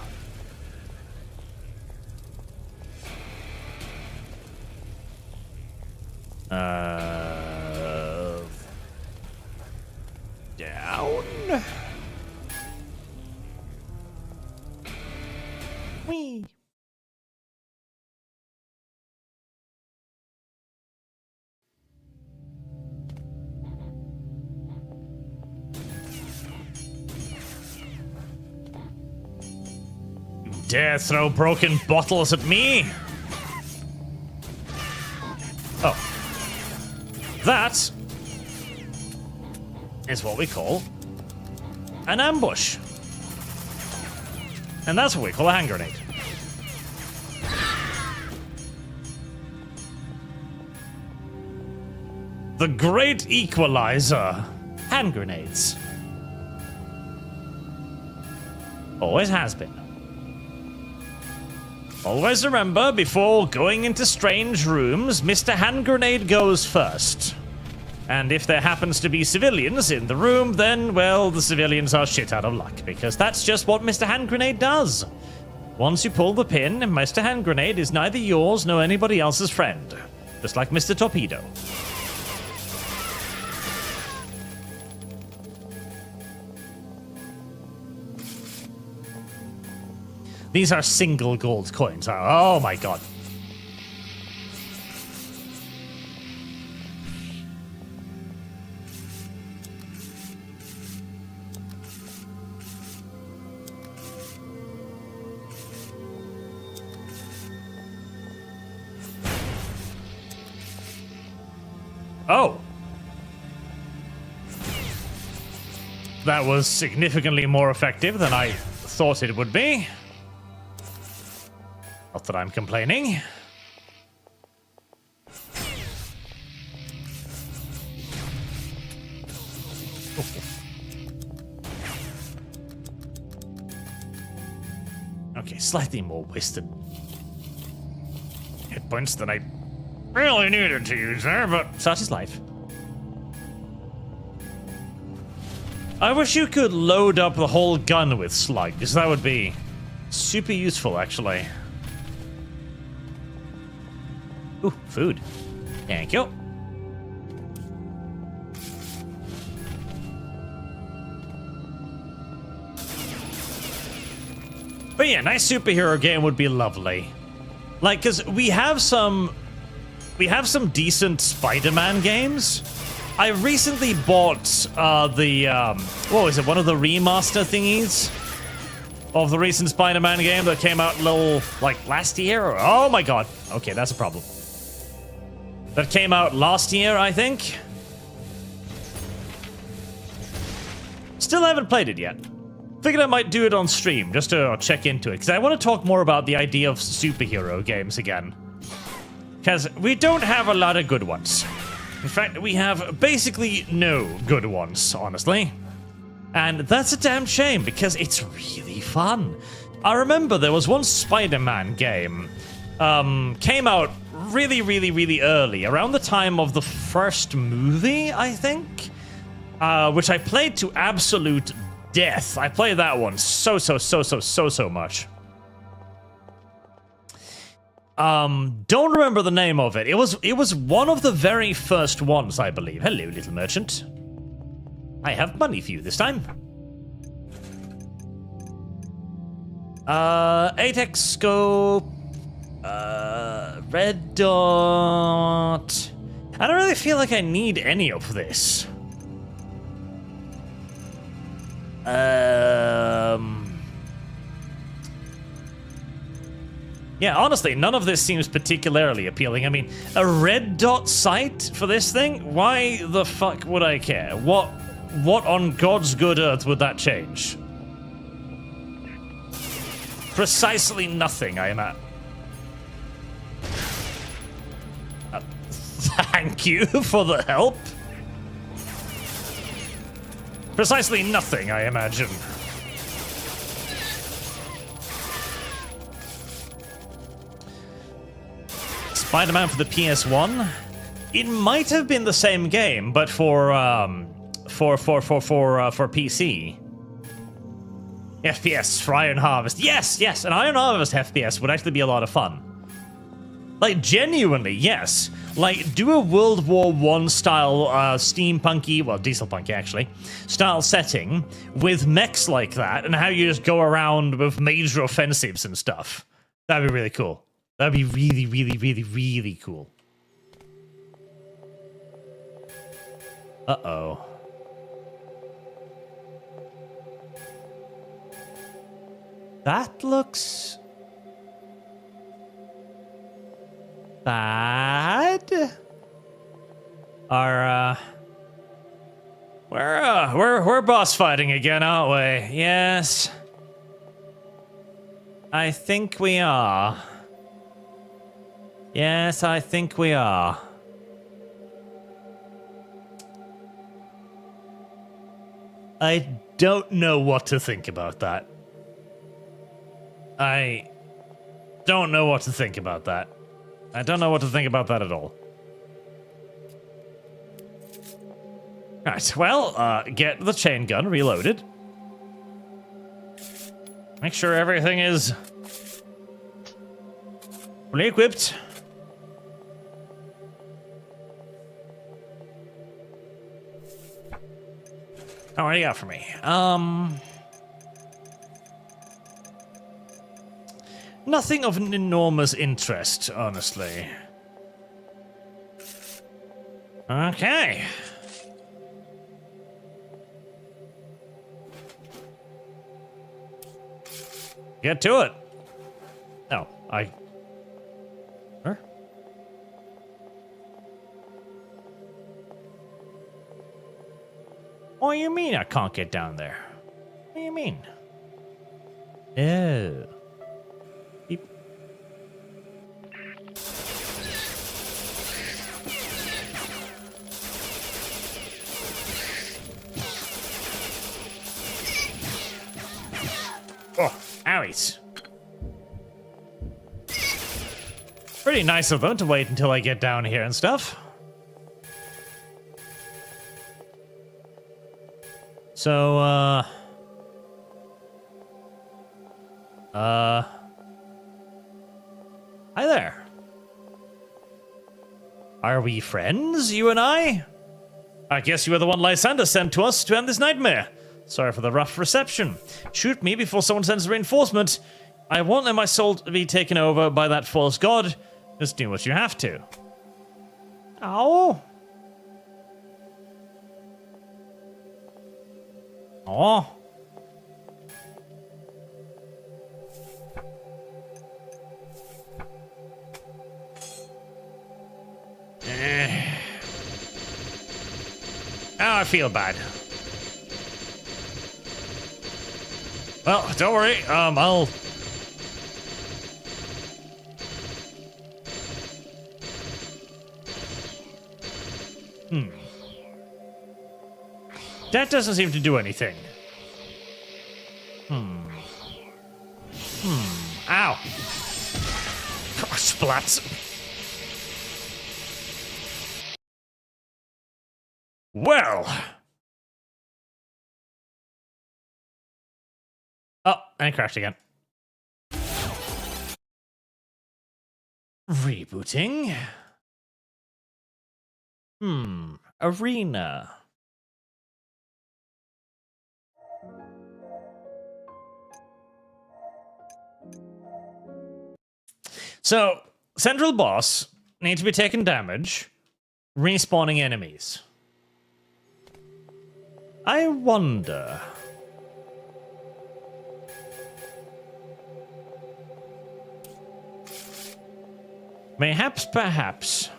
Down. Whee. You dare throw broken bottles at me? Oh. That is what we call an ambush. And that's what we call a hand grenade. The great equalizer. Hand grenades. Always has been. Always remember, before going into strange rooms, Mr. Hand Grenade goes first. And if there happens to be civilians in the room, then, well, the civilians are shit out of luck, because that's just what Mr. Hand Grenade does. Once you pull the pin, Mr. Hand Grenade is neither yours nor anybody else's friend. Just like Mr. Torpedo. These are single gold coins. Oh my god. Oh. That was significantly more effective than I thought it would be. Not that I'm complaining. Okay, slightly more wasted hit points than I really needed to use there, but such is life. I wish you could load up the whole gun with slugs. That would be super useful, actually. Ooh, food. Thank you. But yeah, nice superhero game would be lovely. Like, cause we have some decent Spider-Man games. I recently bought what was it? One of the remaster thingies of the recent Spider-Man game that came out last year. Oh my god. Okay, that's a problem. That came out last year, I think. Still haven't played it yet. Figured I might do it on stream just to check into it, because I want to talk more about the idea of superhero games again. Because we don't have a lot of good ones. In fact, we have basically no good ones, honestly. And that's a damn shame, because it's really fun. I remember there was one Spider-Man game. Came out really, really, really early, around the time of the first movie, I think. Which I played to absolute death. I played that one so much. Don't remember the name of it. It was one of the very first ones, I believe. Hello, little merchant. I have money for you this time. 8x scope. Red dot. I don't really feel like I need any of this. Yeah, honestly, none of this seems particularly appealing. I mean, a red dot sight for this thing? Why the fuck would I care? What on God's good earth would that change? Precisely nothing, I am at. Thank you for the help. Precisely nothing, I imagine. Spider-Man for the PS1. It might have been the same game, but for PC. FPS for Iron Harvest. Yes, an Iron Harvest FPS would actually be a lot of fun. Like, genuinely, yes. Like, do a World War I style steampunky, well, dieselpunky actually, style setting with mechs like that, and how you just go around with major offensives and stuff. That'd be really cool. That'd be really, really, really, really cool. Uh-oh. That looks bad. We're boss fighting again, aren't we? Yes. I think we are. Yes, I think we are. I don't know what to think about that. I don't know what to think about that. I don't know what to think about that at all. Right, well, get the chain gun reloaded. Make sure everything is fully equipped. Oh, what do you got for me? Nothing of an enormous interest, honestly. Okay. Get to it. No, I... Huh? What do you mean I can't get down there? What do you mean? Oh. Beep. Oh, owies. Pretty nice of them to wait until I get down here and stuff. So, hi there. Are we friends, you and I? I guess you were the one Lysander sent to us to end this nightmare. Sorry for the rough reception. Shoot me before someone sends reinforcement. I won't let my soul be taken over by that false god. Just do what you have to. Oh. Oh. Oh, I feel bad. Well, don't worry. I'll... That doesn't seem to do anything. Ow. Splats. Well. Oh, and it crashed again. Rebooting. Arena. So, central boss needs to be taking damage, respawning enemies. I wonder. Mayhaps, perhaps.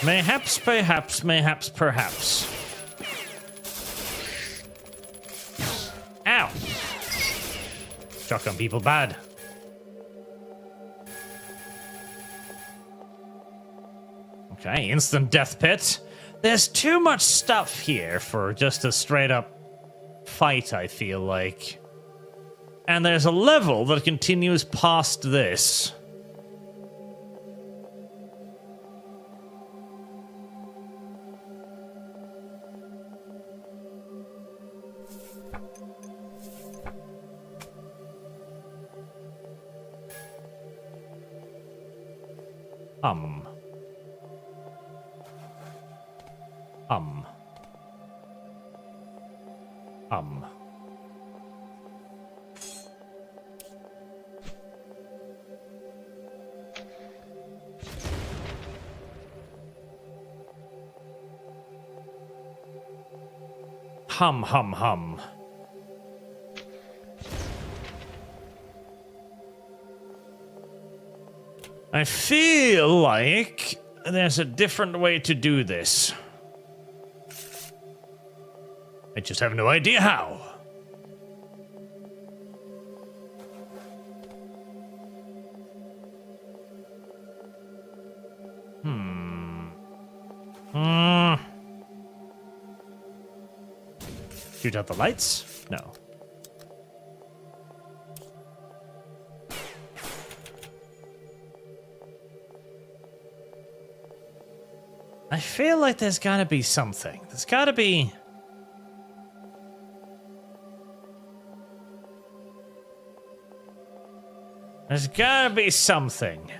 Mayhaps, perhaps, mayhaps, perhaps. Ow! Shotgun people bad. Okay, instant death pit. There's too much stuff here for just a straight up fight, I feel like. And there's a level that continues past this. Hum. Hum, hum, hum. I feel like there's a different way to do this. I just have no idea how. Shoot out the lights? No. I feel like there's gotta be something. There's gotta be... There's gotta be something.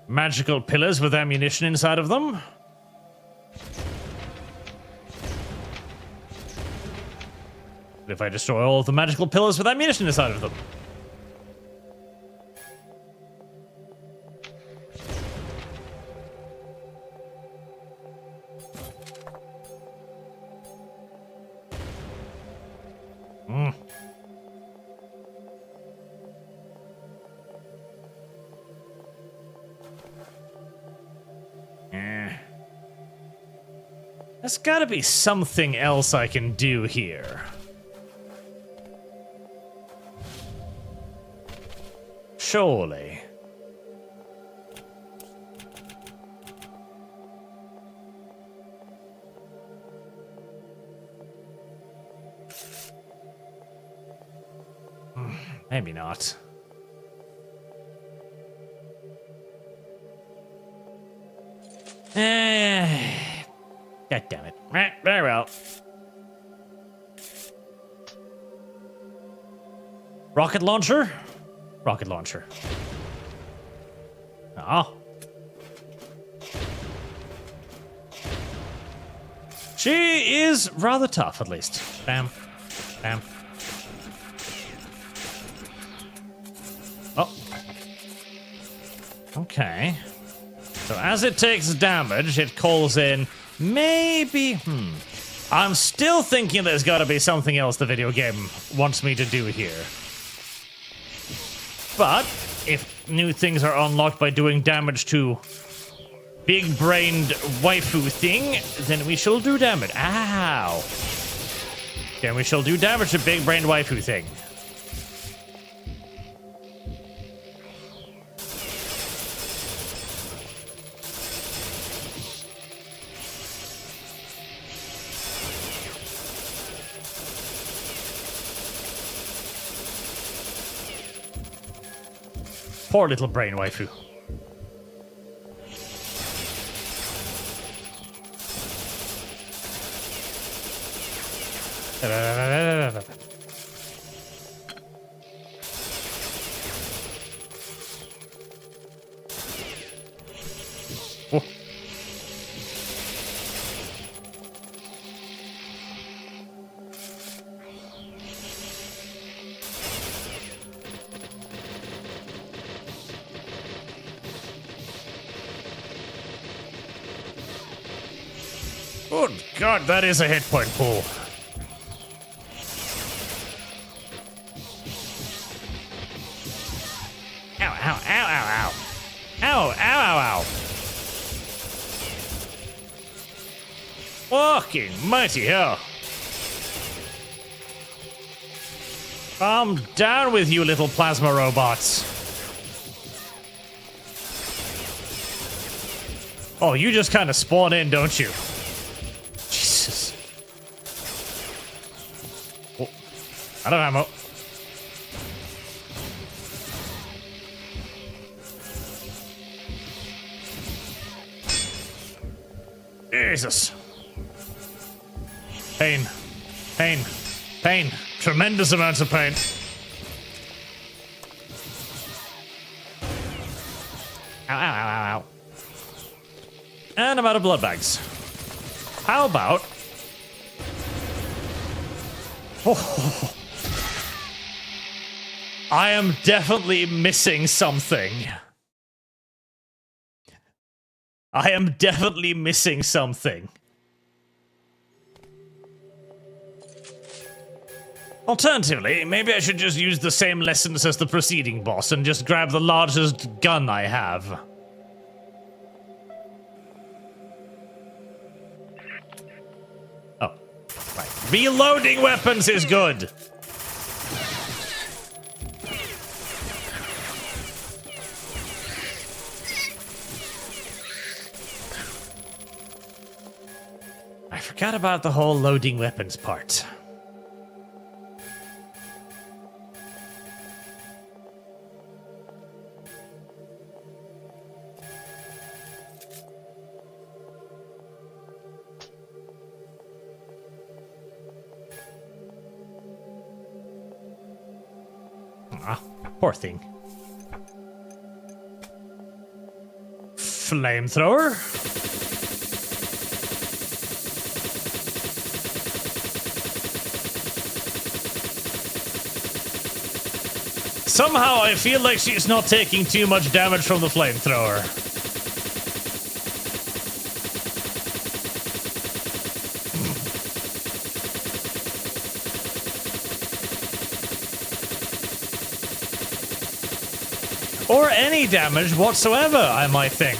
Magical pillars with ammunition inside of them. What if I destroy all of the magical pillars with ammunition inside of them? There's gotta be something else I can do here. Surely. Maybe not. God damn it. Very well. Rocket launcher? Rocket launcher. Oh. She is rather tough, at least. Bam. Bam. Oh. Okay. So as it takes damage, it calls in maybe... I'm still thinking there's gotta be something else the video game wants me to do here. But if new things are unlocked by doing damage to big-brained waifu thing, then we shall do damage. Ow! Then we shall do damage to big-brained waifu thing. Poor little brain waifu. Oh. Good God, that is a hit point pool. Ow, ow, ow, ow, ow. Ow, ow, ow, ow. Fucking mighty hell. I'm down with you, little plasma robots. Oh, you just kind of spawn in, don't you? Jesus. Oh, out of ammo. Jesus. Pain. Pain. Pain. Tremendous amounts of pain. Ow, ow, ow, ow, ow. And I'm out of blood bags. How about... Oh. I am definitely missing something. I am definitely missing something. Alternatively, maybe I should just use the same lessons as the preceding boss and just grab the largest gun I have. Oh, right. Reloading weapons is good. I forgot about the whole loading weapons part. Ah, poor thing. Flamethrower? Somehow I feel like she's not taking too much damage from the flamethrower. Or any damage whatsoever, I might think.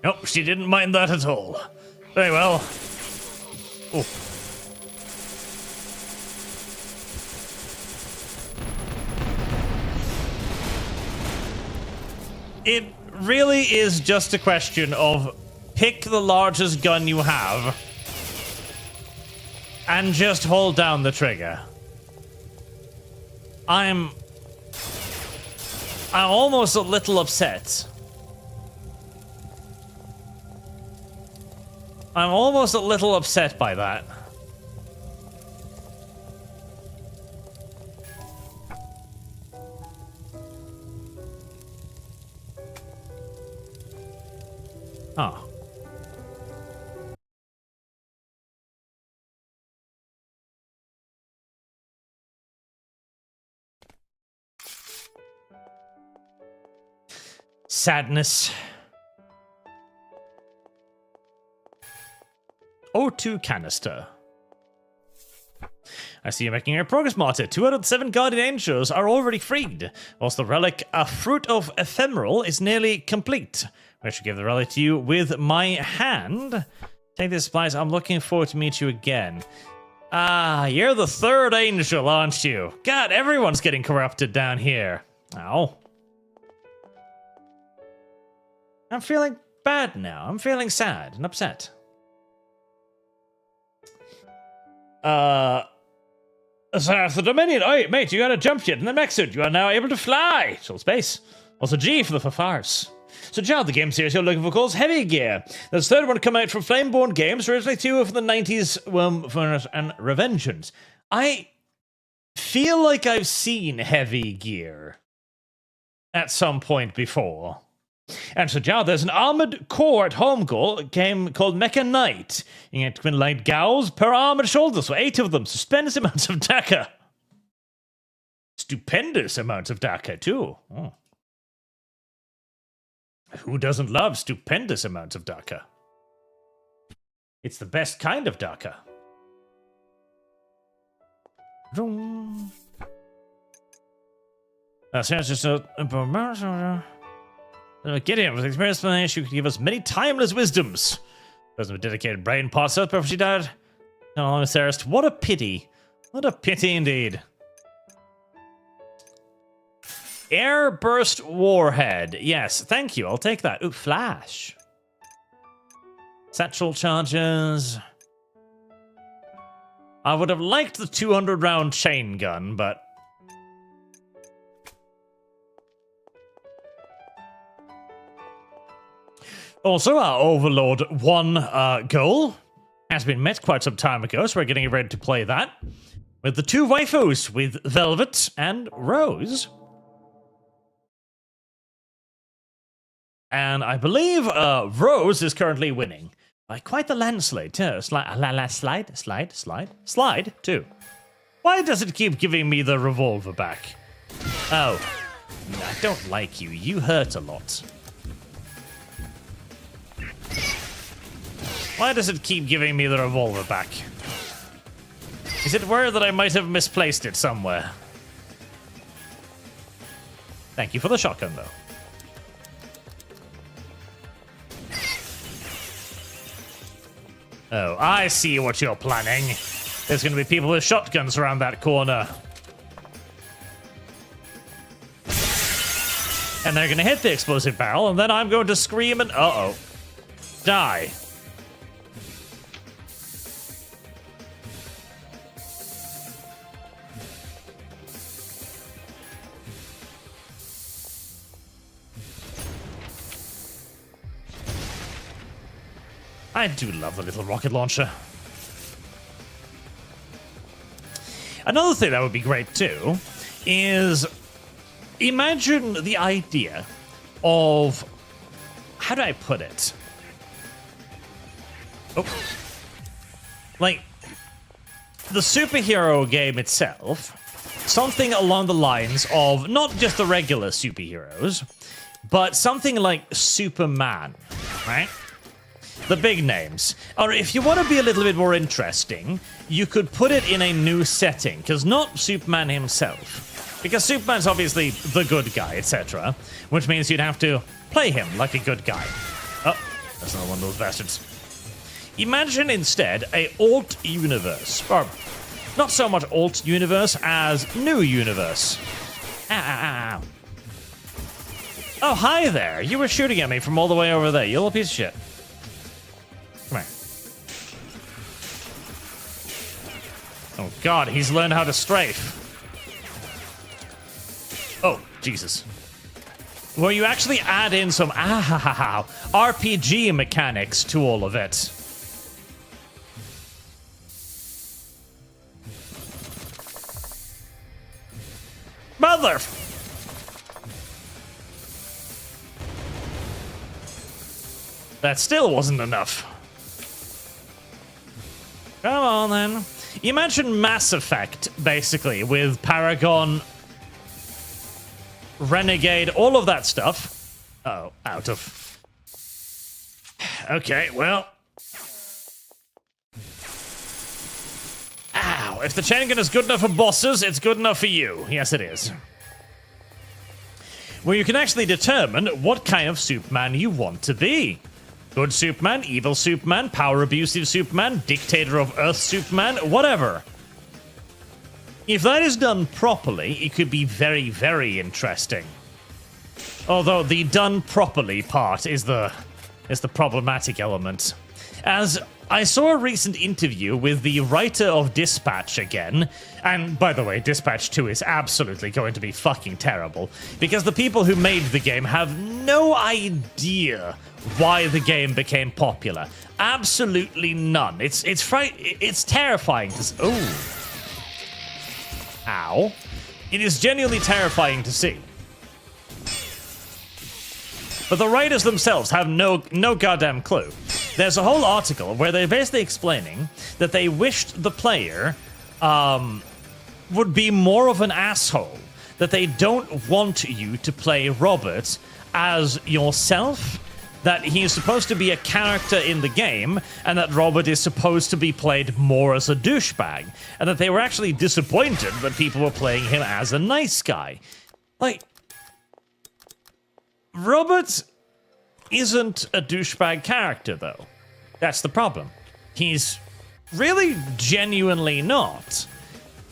Nope, she didn't mind that at all. Very well. Oh. It really is just a question of pick the largest gun you have and just hold down the trigger. I'm almost a little upset. I'm almost a little upset by that. Oh. Sadness. O2 canister. I see you're making your progress, Marta. 2 out of 7 guardian angels are already freed, whilst the relic, a fruit of ephemeral, is nearly complete. I should give the relic to you with my hand. Take the supplies. I'm looking forward to meet you again. Ah, you're the 3rd angel, aren't you? God, everyone's getting corrupted down here. Ow. I'm feeling bad now. I'm feeling sad and upset. The Dominion. Oh, mate, you got a jump jet in the mech suit. You are now able to fly. Shuttle space. Also G for the Fafars. So, John, the game series you're looking for calls Heavy Gear. There's a 3rd one coming out from Flameborn Games, originally 2 from the 90s and Revengeance. I feel like I've seen Heavy Gear at some point before. And so, John, there's an armored core at home game called Mecha Knight. You get twin light gauls per arm and shoulder, so 8 of them. Stupendous amounts of DACA. Stupendous amounts of DACA, too. Oh. Who doesn't love stupendous amounts of DACA? It's the best kind of DACA. Gideon, with experience explanation, you could give us many timeless wisdoms. Person with dedicated brain parts out before she died. No longer Sarist. What a pity. What a pity indeed. Airburst Warhead. Yes, thank you. I'll take that. Ooh, flash. Satchel charges. I would have liked the 200-round chain gun, but... Also, our Overlord 1 goal has been met quite some time ago, so we're getting ready to play that. With the 2 waifus, with Velvet and Rose. And I believe Rose is currently winning by quite the landslide, too. Slide, too. Why does it keep giving me the revolver back? Oh, I don't like you. You hurt a lot. Why does it keep giving me the revolver back? Is it worried that I might have misplaced it somewhere? Thank you for the shotgun, though. Oh, I see what you're planning. There's going to be people with shotguns around that corner. And they're going to hit the explosive barrel, and then I'm going to scream and... Uh-oh. Die. I do love the little rocket launcher. Another thing that would be great too is imagine the idea of, how do I put it? Oh. Like, the superhero game itself, something along the lines of not just the regular superheroes, but something like Superman, right? The big names. Or if you want to be a little bit more interesting, you could put it in a new setting, because not Superman himself, Because Superman's obviously the good guy, etc. Which means you'd have to play him like a good guy. Oh, that's another one of those bastards. Imagine instead a alt universe. Or not so much alt universe as new universe. Ow. Oh, hi there. You were shooting at me from all the way over there. You little piece of shit. Come here. Oh, God. He's learned how to strafe. Oh, Jesus. Where you actually add in some RPG mechanics to all of it. Mother... That still wasn't enough. Come on, then. You mentioned Mass Effect, basically, with Paragon, Renegade, all of that stuff. Oh, out of. Okay, well. Ow. If the chain gun is good enough for bosses, it's good enough for you. Yes, it is. Where you can actually determine what kind of Superman you want to be. Good Superman, evil Superman, power abusive Superman, dictator of Earth Superman, whatever. If that is done properly, it could be very, very interesting. Although the done properly part is the problematic element. As I saw a recent interview with the writer of Dispatch again, and by the way, Dispatch 2 is absolutely going to be fucking terrible, because the people who made the game have no idea why the game became popular. Absolutely none. It's terrifying to see. Oh. Ow. It is genuinely terrifying to see. But the writers themselves have no goddamn clue. There's a whole article where they're basically explaining that they wished the player would be more of an asshole. That they don't want you to play Robert as yourself. That he is supposed to be a character in the game, and that Robert is supposed to be played more as a douchebag. And that they were actually disappointed that people were playing him as a nice guy. Like, Robert isn't a douchebag character, though. That's the problem. He's really genuinely not.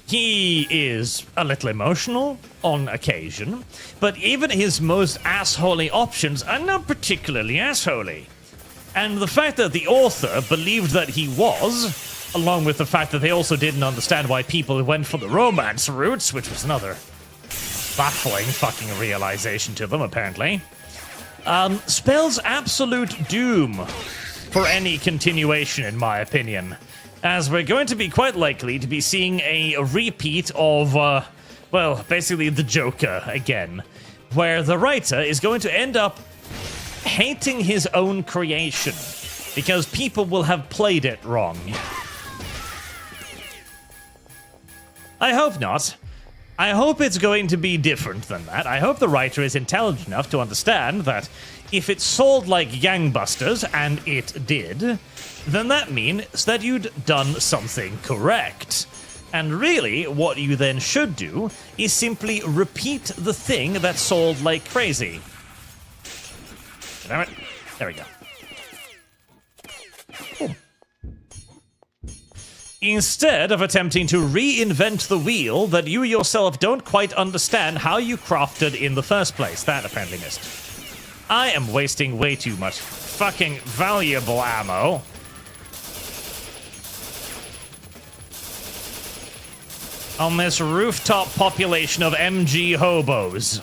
He is a little emotional on occasion, but even his most assholey options are not particularly assholey. And the fact that the author believed that he was, along with the fact that they also didn't understand why people went for the romance routes, which was another baffling fucking realization to them, apparently, spells absolute doom for any continuation, in my opinion. As we're going to be quite likely to be seeing a repeat of, well, basically the Joker again, where the writer is going to end up hating his own creation because people will have played it wrong. I hope not. I hope it's going to be different than that. I hope the writer is intelligent enough to understand that if it sold like gangbusters, and it did, then that means that you'd done something correct. And really, what you then should do is simply repeat the thing that sold like crazy. Damn it. There we go. Boom. Instead of attempting to reinvent the wheel that you yourself don't quite understand how you crafted in the first place. That apparently missed. I am wasting way too much fucking valuable ammo. On this rooftop population of MG hobos.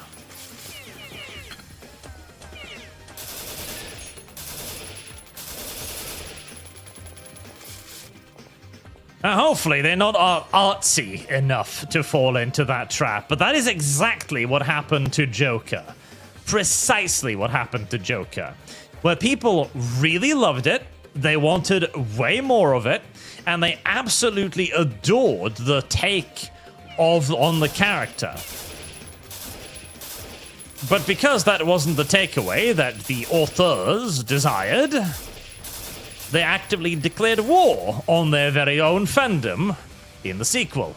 Hopefully they're not artsy enough to fall into that trap, but that is exactly what happened to Joker. Precisely what happened to Joker. Where people really loved it, they wanted way more of it, and they absolutely adored the take on the character. But because that wasn't the takeaway that the authors desired, they actively declared war on their very own fandom in the sequel.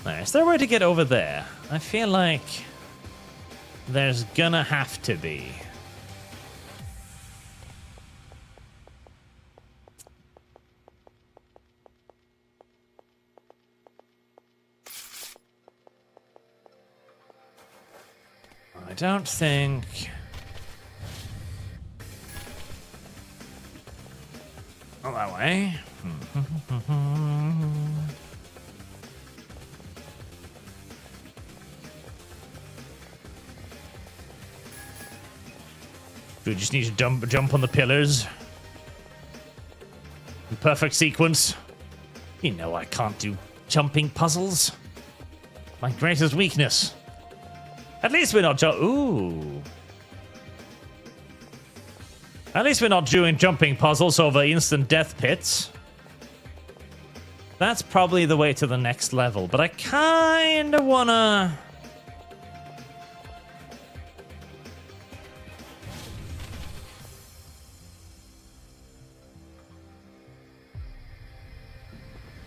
Now, is there a way to get over there? I feel like there's gonna have to be. I don't think... Not that way. We just need to jump on the pillars. In perfect sequence. You know I can't do jumping puzzles. My greatest weakness. At least we're not ooh. At least we're not doing jumping puzzles over instant death pits. That's probably the way to the next level, but I kinda wanna...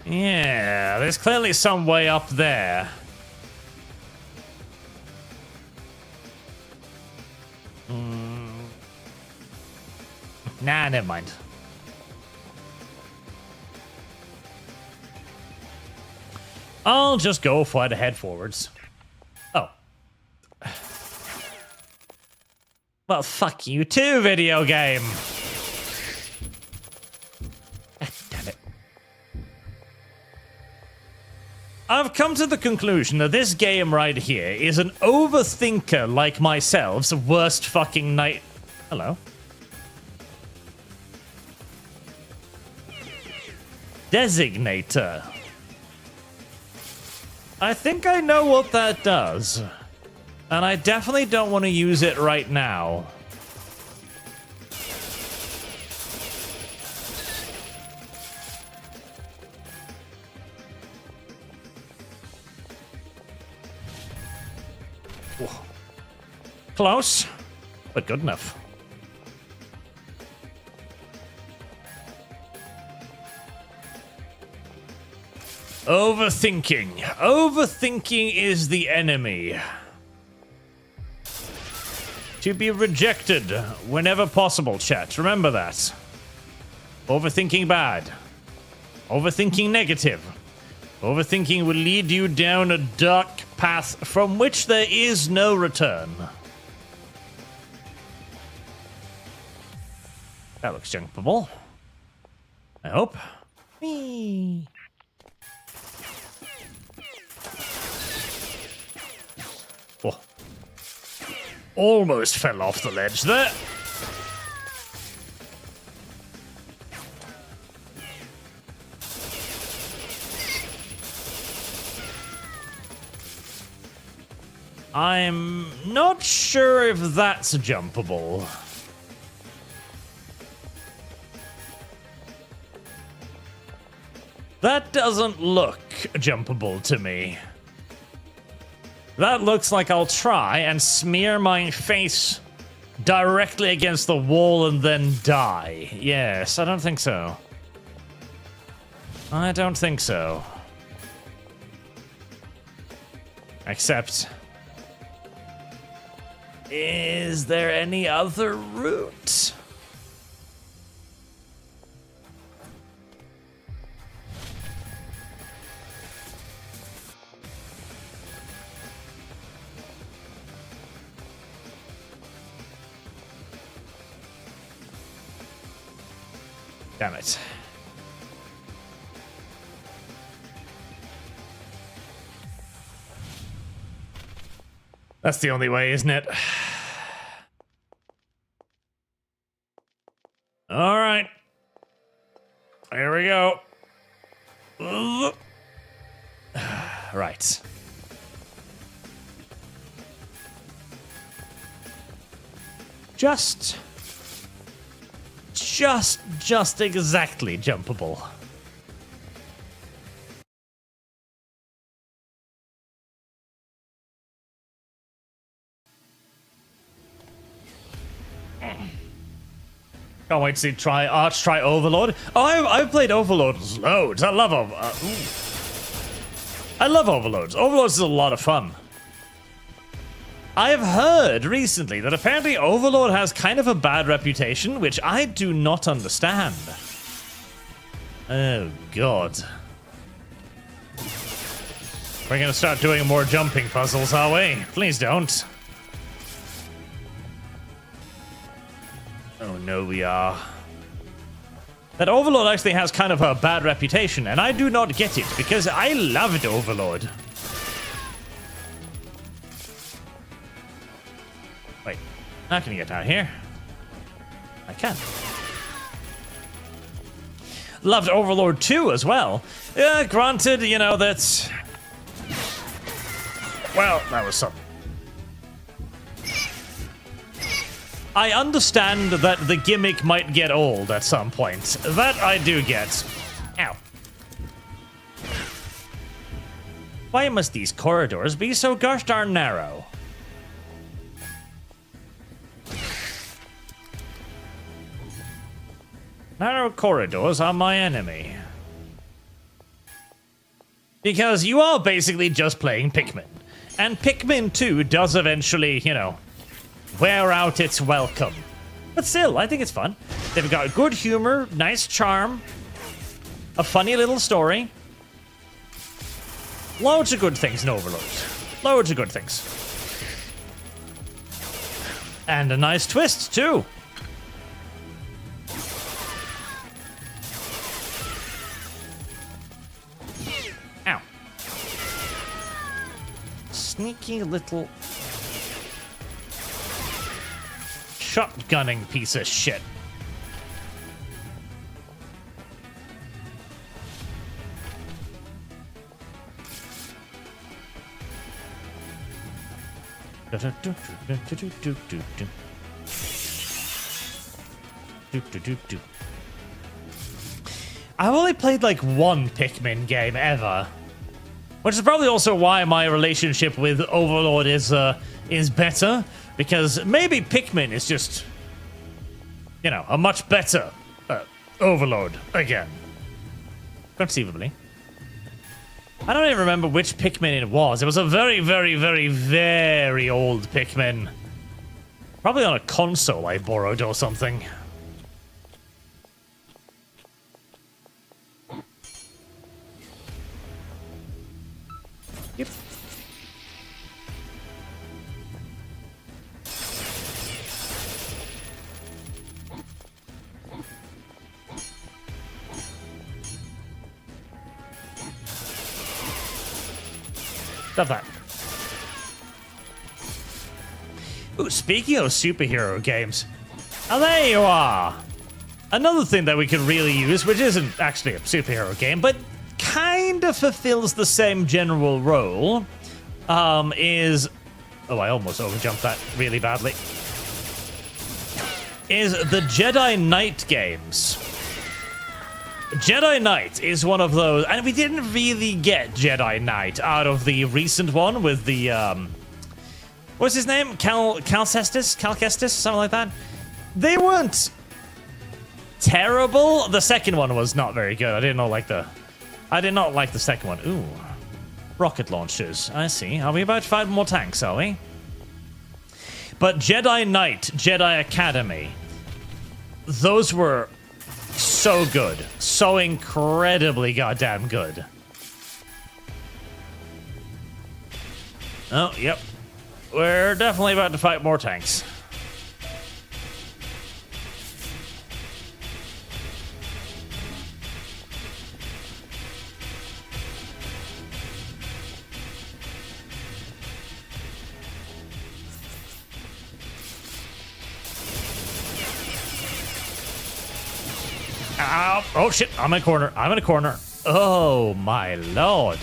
Yeah, there's clearly some way up there. Nah, never mind. I'll just go flight ahead forwards. Oh. Well, fuck you too, video game. Damn it. I've come to the conclusion that this game right here is an overthinker like myself's worst fucking night. Hello. Designator. I think I know what that does. And I definitely don't want to use it right now. Whoa. Close, but good enough. Overthinking. Overthinking is the enemy. To be rejected whenever possible, chat. Remember that. Overthinking bad. Overthinking negative. Overthinking will lead you down a dark path from which there is no return. That looks jumpable. I hope. Whee. Oh. Almost fell off the ledge there. I'm not sure if that's jumpable. That doesn't look jumpable to me. That looks like I'll try and smear my face directly against the wall and then die. Yes, I don't think so. I don't think so. Except... is there any other route? Damn it. That's the only way, isn't it? All right. Here we go. Right. Just exactly jumpable. Can't wait to see try Overlord. Oh, I've played Overlord loads. I love them. I love Overlords. Overlords is a lot of fun. I have heard recently that apparently Overlord has kind of a bad reputation, which I do not understand. Oh, God. We're gonna start doing more jumping puzzles, are we? Please don't. Oh, no, we are. That Overlord actually has kind of a bad reputation, and I do not get it, because I loved Overlord. Wait, how can you get down here? I can. Loved Overlord 2 as well. Yeah, granted, you know, that's... Well, that was something. I understand that the gimmick might get old at some point. That I do get. Ow. Why must these corridors be so gosh darn narrow? Narrow corridors are my enemy. Because you are basically just playing Pikmin. And Pikmin 2 does eventually, you know, wear out its welcome. But still, I think it's fun. They've got good humor, nice charm, a funny little story. Loads of good things in Overlord. Loads of good things. And a nice twist, too. Ow. Sneaky little... shotgunning piece of shit. I've only played like one Pikmin game ever, which is probably also why my relationship with Overlord is better. Because maybe Pikmin is just, you know, a much better Overlord again. Conceivably. I don't even remember which Pikmin it was. It was a very, very, very, very old Pikmin. Probably on a console I borrowed or something. Yep. Love that. Ooh, speaking of superhero games, oh, there you are. Another thing that we could really use, which isn't actually a superhero game, but kind of fulfills the same general role, is... Oh, I almost overjumped that really badly. Is the Jedi Knight games. Jedi Knight is one of those, and we didn't really get Jedi Knight out of the recent one with the, what's his name? Calcestis? Something like that? They weren't terrible. The second one was not very good. I did not like the second one. Ooh. Rocket launchers. I see. Are we about to fight more tanks, are we? But Jedi Knight, Jedi Academy, those were so good. So incredibly goddamn good. Oh, yep. We're definitely about to fight more tanks. Ow. Oh shit, I'm in a corner. I'm in a corner. Oh my lord.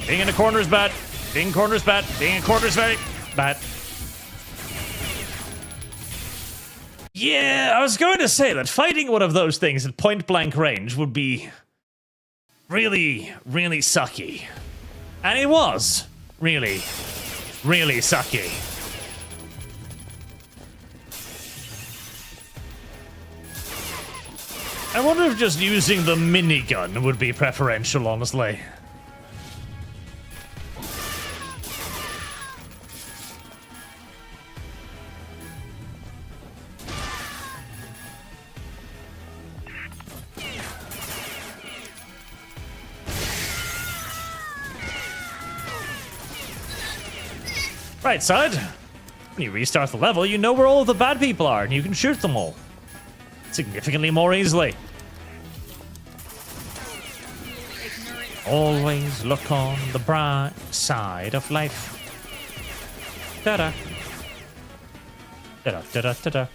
Being in a corner is bad. Being in a corner is bad. Being in a corner is very bad. Yeah, I was going to say that fighting one of those things at point blank range would be really, really sucky. And it was really, really sucky. I wonder if just using the minigun would be preferential, honestly. Right side. When you restart the level, you know where all of the bad people are, and you can shoot them all significantly more easily. Always look on the bright side of life. Ta-da. Ta-da, ta-da, ta-da.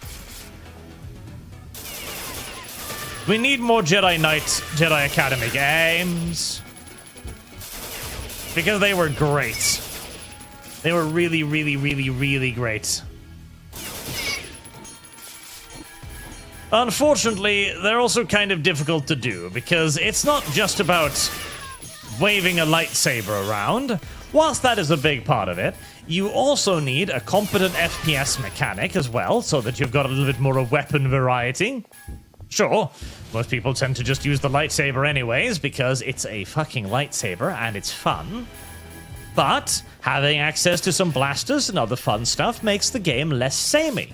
We need more Jedi Knight, Jedi Academy games. Because they were great. They were really, really, really, really great. Unfortunately, they're also kind of difficult to do, because it's not just about waving a lightsaber around. Whilst that is a big part of it, you also need a competent FPS mechanic as well, so that you've got a little bit more of weapon variety. Sure, most people tend to just use the lightsaber anyways, because it's a fucking lightsaber and it's fun. But having access to some blasters and other fun stuff makes the game less samey.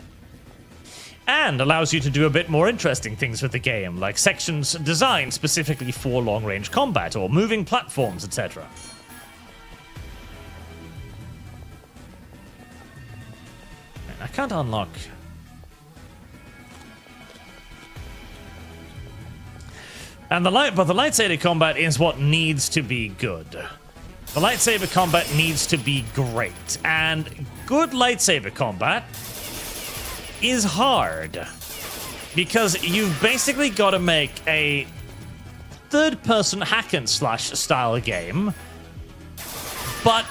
And allows you to do a bit more interesting things with the game, like sections designed specifically for long-range combat or moving platforms, etc. I can't unlock... but the lightsaber combat is what needs to be good. The lightsaber combat needs to be great, and good lightsaber combat is hard, because you've basically got to make a third-person hack-and-slash style game, but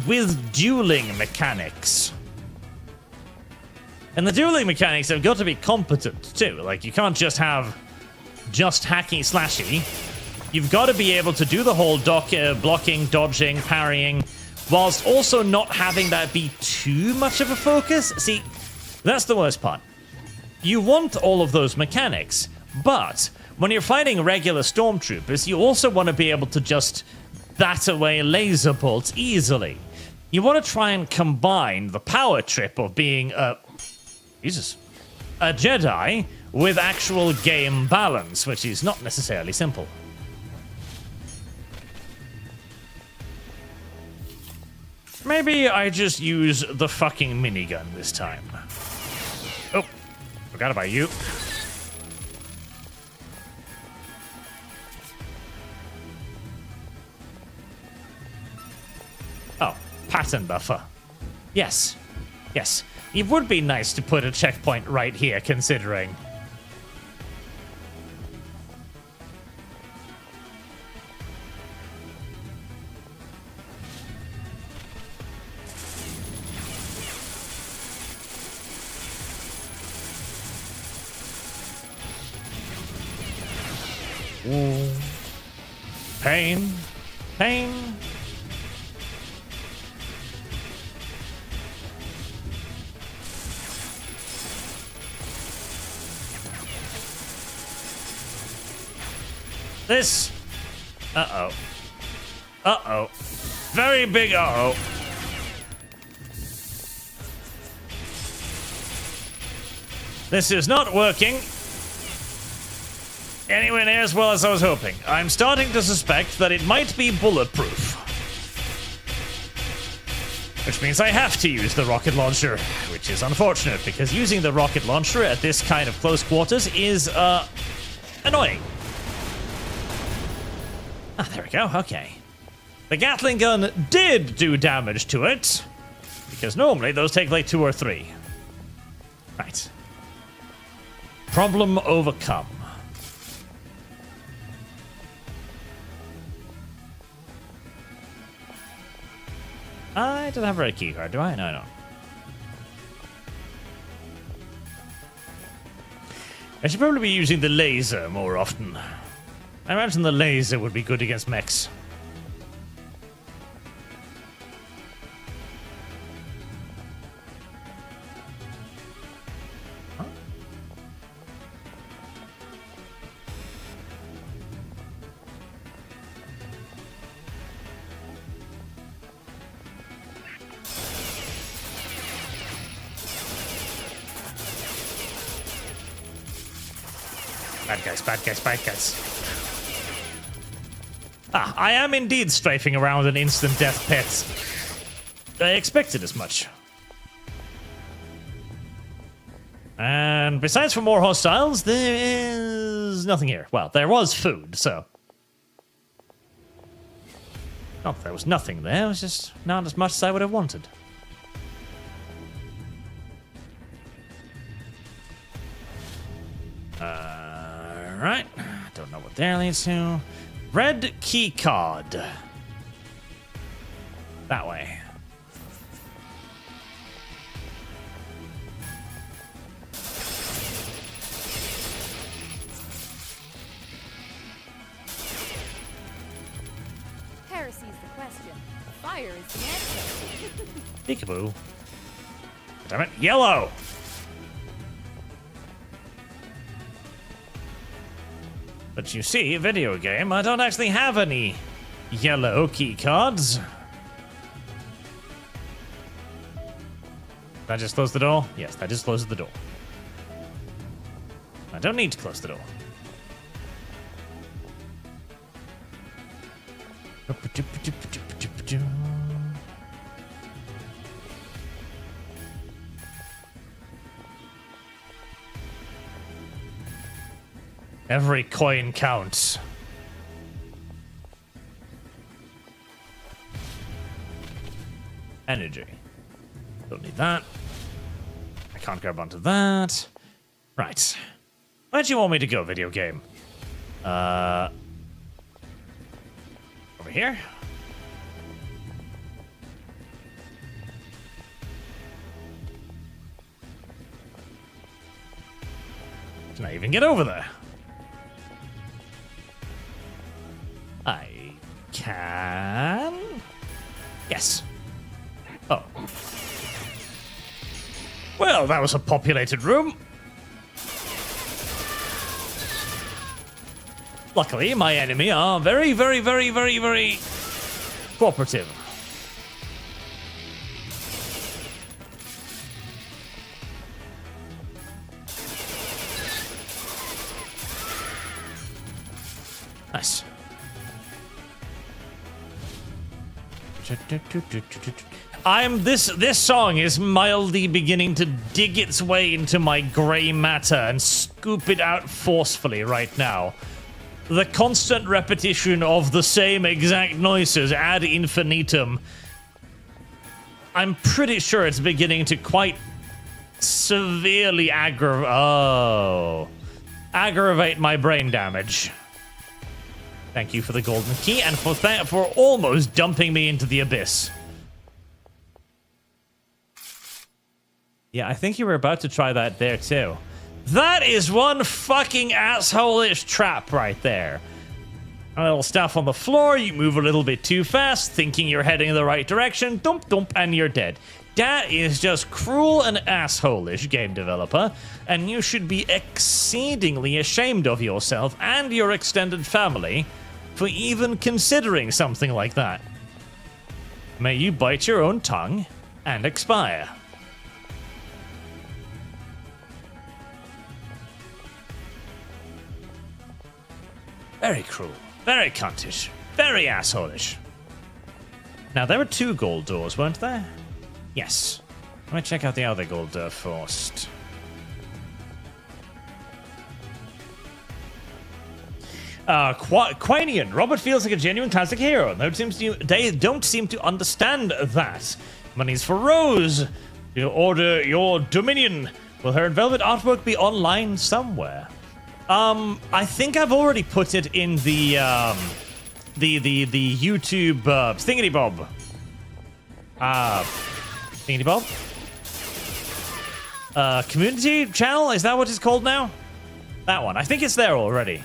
with dueling mechanics. And the dueling mechanics have got to be competent, too. Like, you can't just have just hacky-slashy. You've got to be able to do the whole blocking, dodging, parrying, whilst also not having that be too much of a focus. See, that's the worst part. You want all of those mechanics, but when you're fighting regular stormtroopers, you also want to be able to just bat away laser bolts easily. You want to try and combine the power trip of being a Jedi with actual game balance, which is not necessarily simple. Maybe I just use the fucking minigun this time. Oh, forgot about you. Oh, pattern buffer. Yes. Yes. It would be nice to put a checkpoint right here, considering. Ooh. Pain. Pain. This. Uh-oh. Uh-oh. Very big uh-oh. This is not working anywhere near as well as I was hoping. I'm starting to suspect that it might be bulletproof. Which means I have to use the rocket launcher, which is unfortunate, because using the rocket launcher at this kind of close quarters is, annoying. Ah, there we go, okay. The Gatling gun did do damage to it, because normally those take like 2 or 3. Right. Problem overcome. I don't have a red key card, do I? No, I don't. I should probably be using the laser more often. I imagine the laser would be good against mechs. Huh? Bad guys, bad guys, bad guys. Ah, I am indeed strafing around an instant death pit. I expected as much. And besides for more hostiles, there is nothing here. Well, there was food, so... Not that there was nothing there, it was just not as much as I would have wanted. Alright, don't know what there leads to. Red key card. That way. Heresy's the question. Fire is the answer. Peekaboo. Damn it. Yellow! But you see, video game, I don't actually have any yellow key cards. Did I just close the door? Yes, that just closes the door. I don't need to close the door. Every coin counts. Energy. Don't need that. I can't grab onto that. Right. Where do you want me to go, video game? Over here? Can I even get over there? I can... Yes. Oh. Well, that was a populated room. Luckily, my enemy are very, very, very, very, very cooperative. Nice. This song is mildly beginning to dig its way into my grey matter and scoop it out forcefully right now. The constant repetition of the same exact noises ad infinitum. I'm pretty sure it's beginning to quite severely aggravate my brain damage. Thank you for the golden key and for almost dumping me into the abyss. Yeah, I think you were about to try that there too. That is one fucking asshole-ish trap right there. A little stuff on the floor, you move a little bit too fast, thinking you're heading in the right direction, dump, dump, and you're dead. That is just cruel and asshole-ish, game developer, and you should be exceedingly ashamed of yourself and your extended family for even considering something like that. May you bite your own tongue and expire. Very cruel, very cuntish, very asshole-ish. Now, there were 2 gold doors, weren't there? Yes. Let me check out the other gold door first. Quinian. Robert feels like a genuine classic hero. They don't seem to understand that. Money's for Rose. You order your Dominion. Will her velvet artwork be online somewhere? I think I've already put it in the YouTube thingy bob. Thingy bob? Community channel? Is that what it's called now? That one. I think it's there already.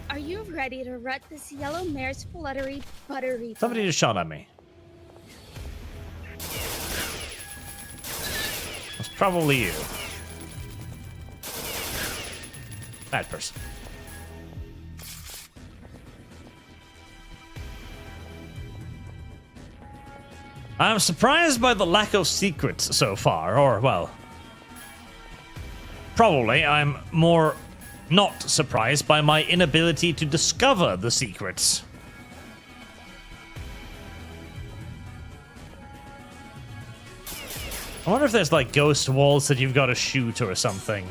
Are you ready to rut this yellow mare's fluttery buttery? Somebody just shot at me. It's probably you. Bad person. I'm surprised by the lack of secrets so far, or, well... Probably I'm more not surprised by my inability to discover the secrets. I wonder if there's like ghost walls that you've got to shoot or something.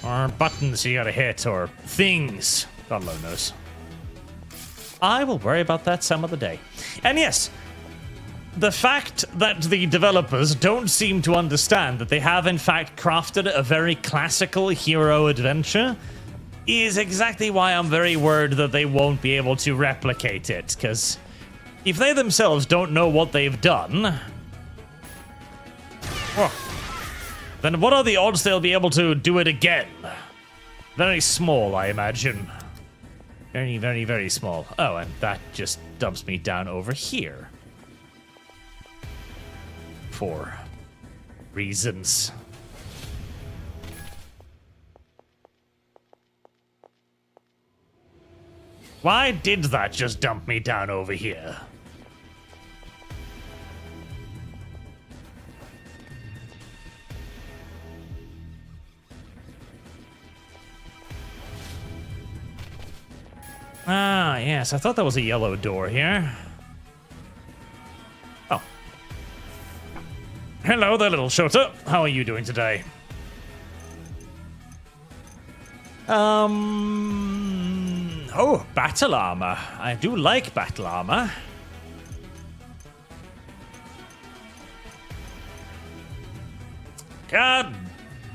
Or buttons you gotta hit, or things. God alone knows. I will worry about that some other day. And yes, the fact that the developers don't seem to understand that they have in fact crafted a very classical hero adventure is exactly why I'm very worried that they won't be able to replicate it, because if they themselves don't know what they've done, then what are the odds they'll be able to do it again? Very small, I imagine. Very, very, very small. Oh, and that just dumps me down over here. For reasons. Why did that just dump me down over here? Ah, yes, I thought that was a yellow door here. Oh. Hello there, little Shota. How are you doing today? Oh, battle armor. I do like battle armor. God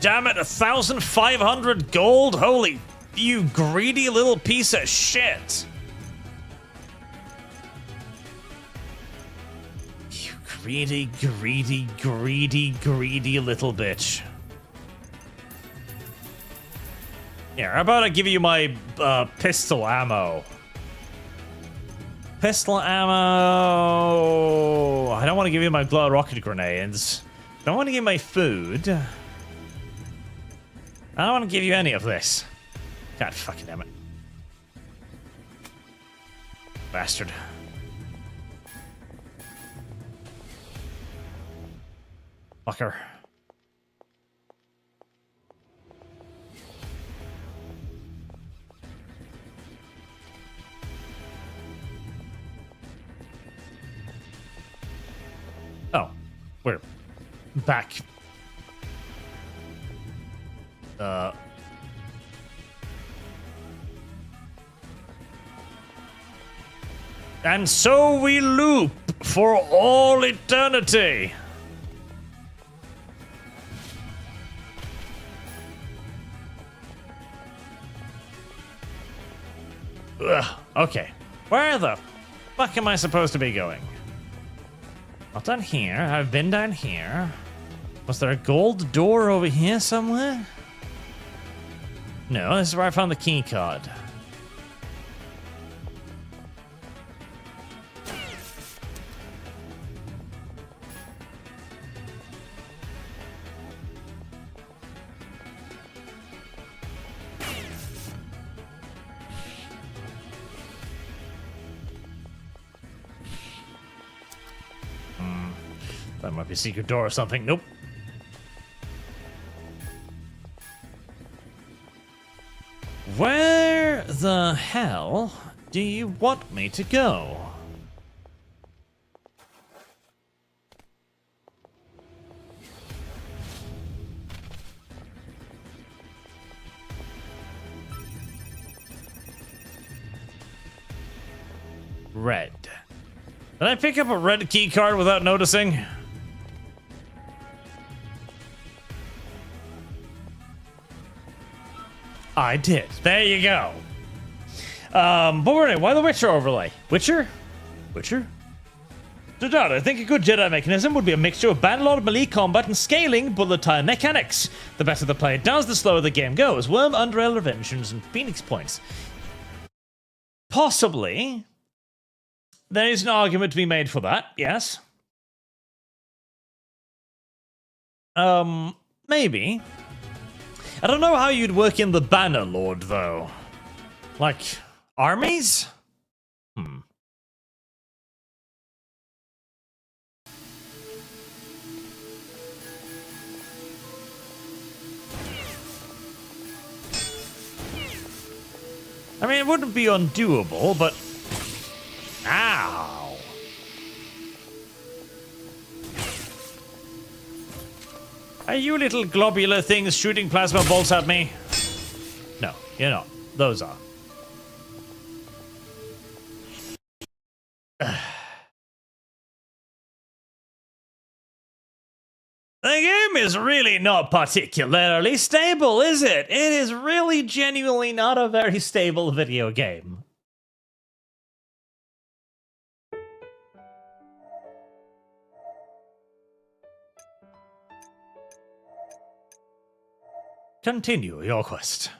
damn it, 1,500 gold? Holy, you greedy little piece of shit. You greedy, greedy, greedy, greedy little bitch. Here, how about I give you my pistol ammo? Pistol ammo. I don't want to give you my blood rocket grenades. I don't want to give you my food. I don't want to give you any of this. God fucking damn it. Bastard. Fucker. Oh, we're back. And so we loop for all eternity. Ugh, okay. Where the fuck am I supposed to be going? Not down here. I've been down here. Was there a gold door over here somewhere? No, this is where I found the key card. That might be a secret door or something. Nope. Where the hell do you want me to go? Red. Did I pick up a red key card without noticing? I did. There you go. But why the Witcher overlay? Witcher? Witcher? Dad, I think a good Jedi mechanism would be a mixture of Bannerlord melee combat and scaling bullet time mechanics. The better the player does, the slower the game goes. Worm, Underrail, Revengeance, and Phoenix points. Possibly. There is an argument to be made for that, yes. Maybe. I don't know how you'd work in the Bannerlord, though. Like, armies? I mean, it wouldn't be undoable, but... Ow! Are you little globular things shooting plasma bolts at me? No, you're not. Those are. The game is really not particularly stable, is it? It is really genuinely not a very stable video game. Continue your quest.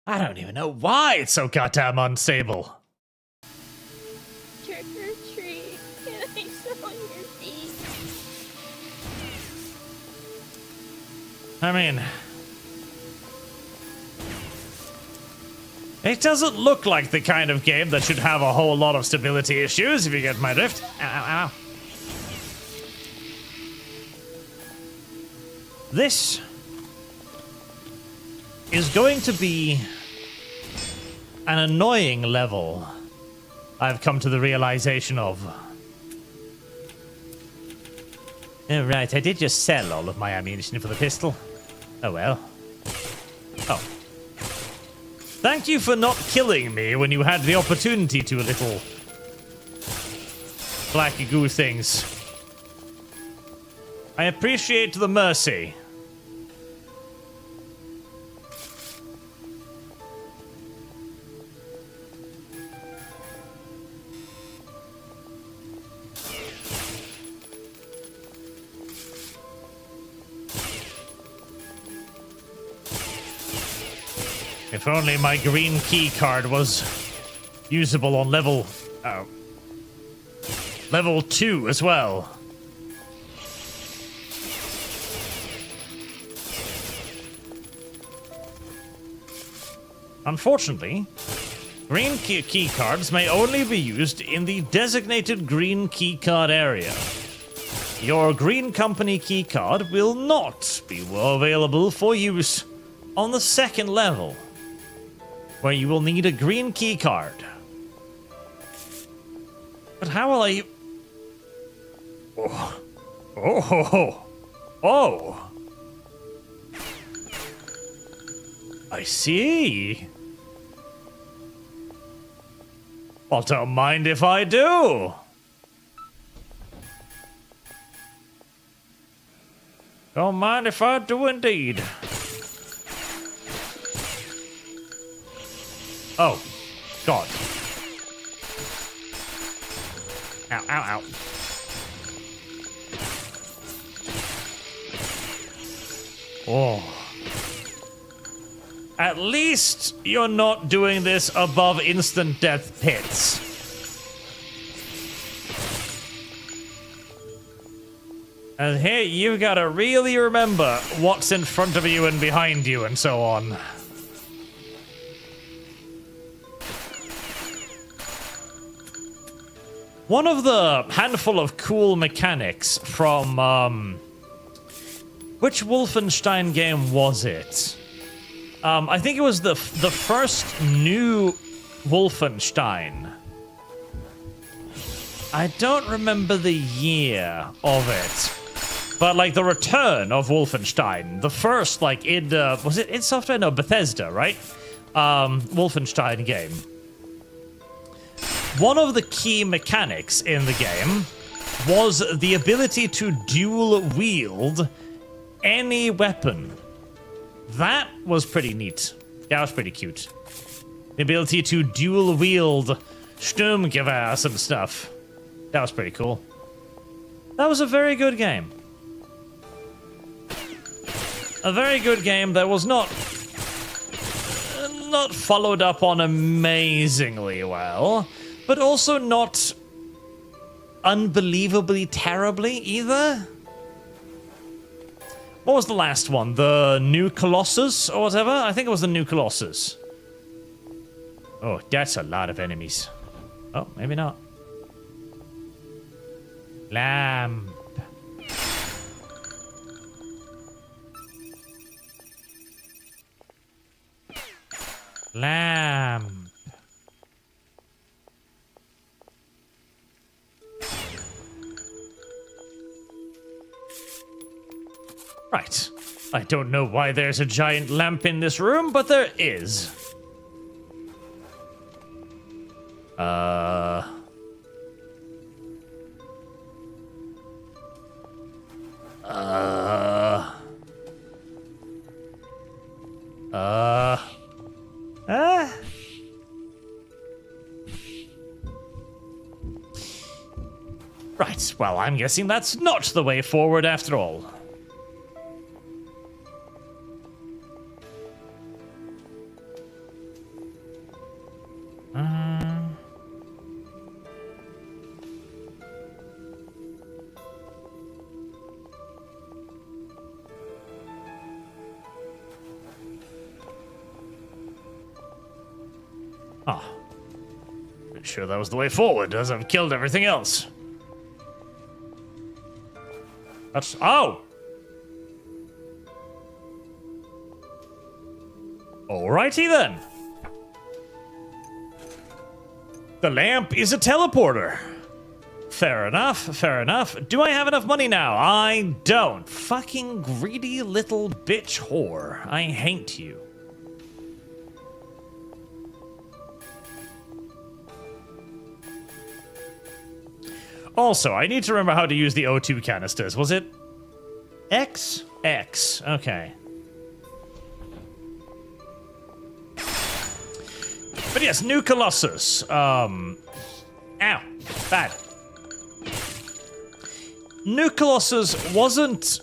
I don't even know why it's so goddamn unstable. Trick or treat. Can I sell your feet? I mean... It doesn't look like the kind of game that should have a whole lot of stability issues, if you get my drift. Ow, ow, ow. This is going to be an annoying level, I've come to the realization of. Oh, right, I did just sell all of my ammunition for the pistol. Oh well. Oh. Thank you for not killing me when you had the opportunity to, little black goo things. I appreciate the mercy. If only my green key card was usable on level 2 as well. Unfortunately, green key cards may only be used in the designated green key card area. Your green company key card will not be available for use on the second level, where you will need a green key card. But how will I... Oh. Oh. Oh. I see. Well, don't mind if I do. Don't mind if I do indeed. Oh, God. Ow, ow, ow. Oh. At least you're not doing this above instant death pits. And here you've got to really remember what's in front of you and behind you and so on. One of the handful of cool mechanics from, which Wolfenstein game was it? I think it was the first new Wolfenstein. I don't remember the year of it, but like the return of Wolfenstein, the first like id was it id Software? No, Bethesda, right? Wolfenstein game. One of the key mechanics in the game was the ability to dual wield any weapon. That was pretty neat. That was pretty cute. The ability to dual wield Sturmgewehrs and stuff. That was pretty cool. That was a very good game. A very good game that was not followed up on amazingly well, but also not unbelievably terribly either. What was the last one? The New Colossus or whatever? I think it was the New Colossus. Oh, that's a lot of enemies. Oh, maybe not. Lamp. Lamp. Right. I don't know why there's a giant lamp in this room, but there is. Uh... Right, well, I'm guessing that's not the way forward after all. Pretty sure that was the way forward, as I've killed everything else. That's... Oh! Alrighty then. The lamp is a teleporter. Fair enough, fair enough. Do I have enough money now? I don't. Fucking greedy little bitch whore. I hate you. Also, I need to remember how to use the O2 canisters. Was it X? X. Okay. But yes, New Colossus. Ow. Bad. New Colossus wasn't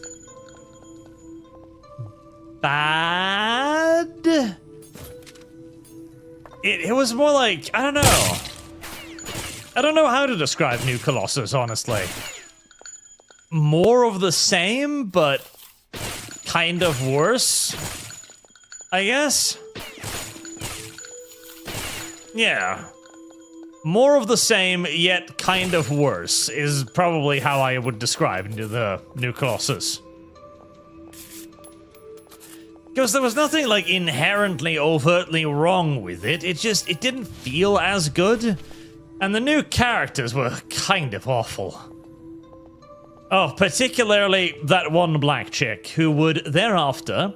bad. It was more like, I don't know. I don't know how to describe New Colossus, honestly. More of the same, but kind of worse, I guess. Yeah. More of the same, yet kind of worse, is probably how I would describe the New Colossus. Because there was nothing, like, inherently, overtly wrong with it. It didn't feel as good. And the new characters were kind of awful. Oh, particularly that one black chick, who would thereafter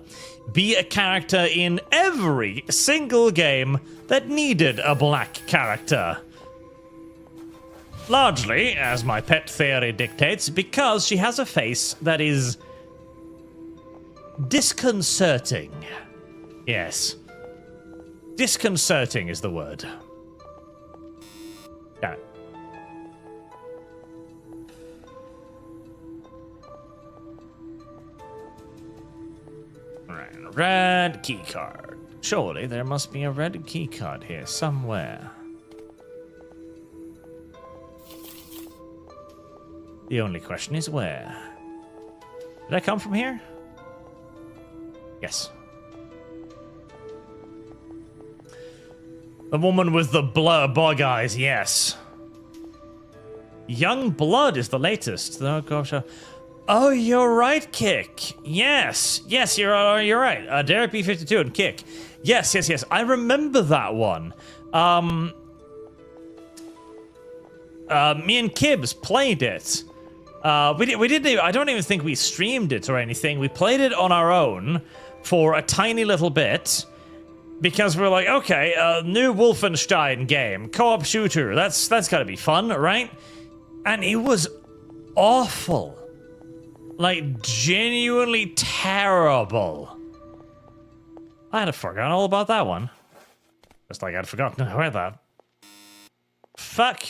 be a character in every single game that needed a black character. Largely, as my pet theory dictates, because she has a face that is disconcerting. Yes. Disconcerting is the word. Damn it. Alright, red keycard. Surely there must be a red keycard here somewhere. The only question is where? Did I come from here? Yes. The woman with the bug eyes, yes. Young Blood is the latest. Oh, gosh. Oh, you're right, Kick. Yes. Yes, you're right. Derek B52 and Kick. Yes. I remember that one. Me and Kibbs played it. We didn't. I don't even think we streamed it or anything. We played it on our own for a tiny little bit. Because we're like, okay, a new Wolfenstein game, co-op shooter, that's gotta be fun, right? And it was awful. Like, genuinely terrible. I had forgotten all about that one. Just like I'd forgotten where that. Fuck.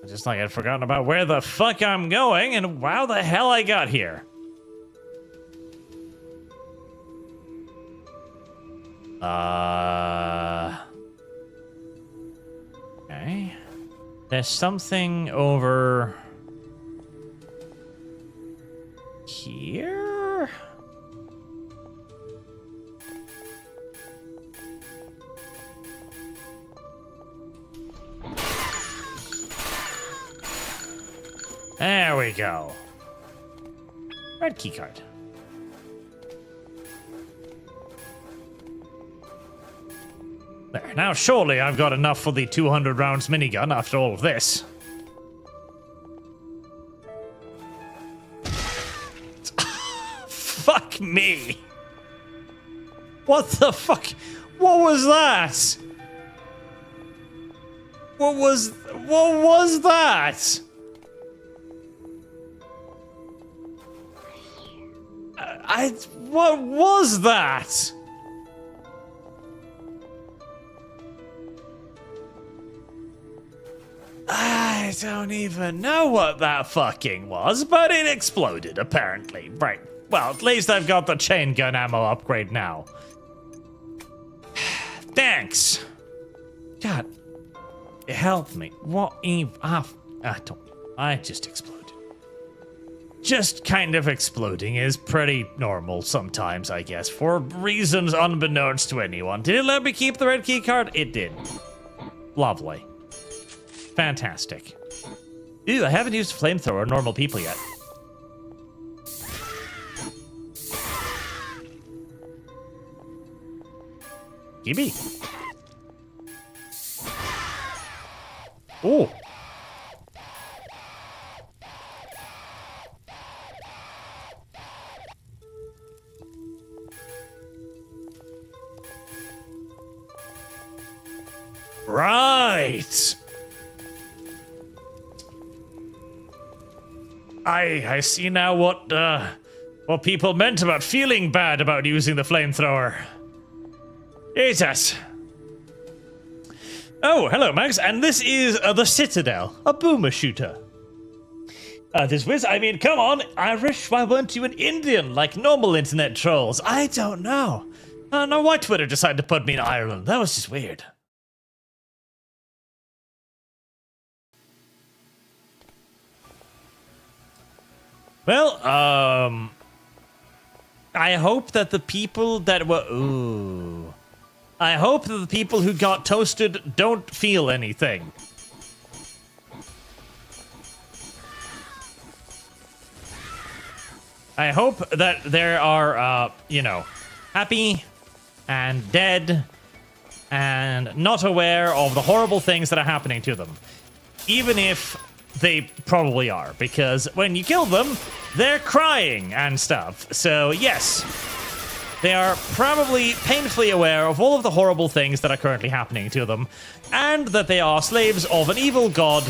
Just like I'd forgotten about where the fuck I'm going and how the hell I got here. Okay. There's something over here? There we go. Red keycard. There. Now, surely I've got enough for the 200 rounds minigun after all of this. Fuck me. What the fuck? What was that? What was that? What was that? I don't even know what that fucking was, but it exploded, apparently. Right. Well, at least I've got the chain gun ammo upgrade now. Thanks. God. It helped me. What even? I just exploded. Just kind of exploding is pretty normal sometimes, I guess, for reasons unbeknownst to anyone. Did it let me keep the red key card? It did. Lovely. Fantastic. Ew, I haven't used flamethrower on normal people yet. Gibby. Oh. Right. I see now what people meant about feeling bad about using the flamethrower. Jesus. Oh, hello, Max, and this is the Citadel, a boomer shooter. Come on, Irish, why weren't you an Indian like normal internet trolls? I don't know. I don't know why Twitter decided to put me in Ireland. That was just weird. Well, I hope that the people that were... Ooh. I hope that the people who got toasted don't feel anything. I hope that there are, happy and dead and not aware of the horrible things that are happening to them. Even if they probably are, because when you kill them, they're crying and stuff. So, yes, they are probably painfully aware of all of the horrible things that are currently happening to them, and that they are slaves of an evil god,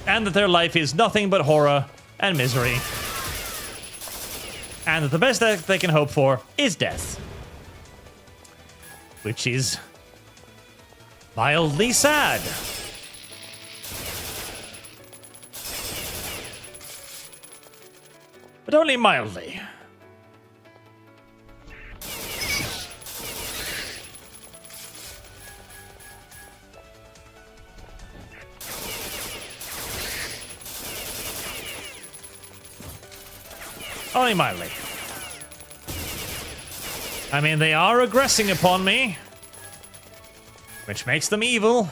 and that their life is nothing but horror and misery, and that the best that they can hope for is death. Which is mildly sad. But only mildly. Only mildly. I mean, they are aggressing upon me, which makes them evil.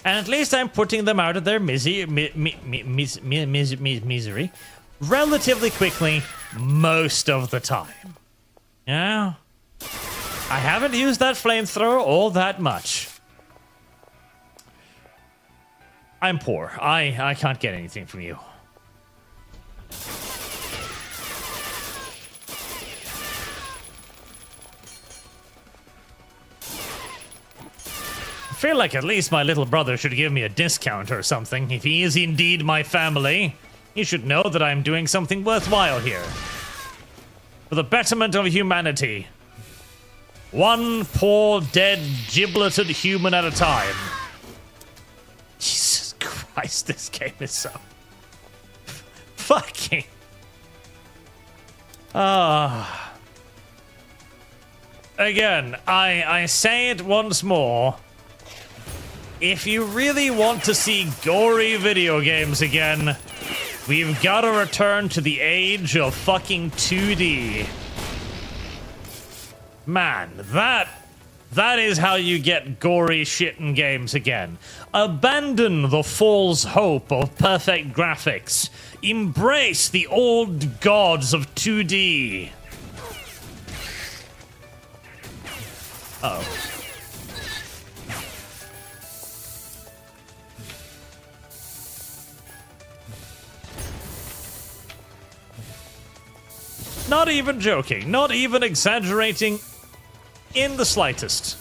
And at least I'm putting them out of their misery relatively quickly most of the time. Yeah. I haven't used that flamethrower all that much. I'm poor. I can't get anything from you. I feel like at least my little brother should give me a discount or something. If he is indeed my family, he should know that I'm doing something worthwhile here. For the betterment of humanity. One poor, dead, gibleted human at a time. Jesus Christ, this game is so... fucking... Again, I say it once more. If you really want to see gory video games again, we've got to return to the age of fucking 2D. Man, That is how you get gory shit in games again. Abandon the false hope of perfect graphics. Embrace the old gods of 2D. Uh-oh. Not even joking, not even exaggerating in the slightest.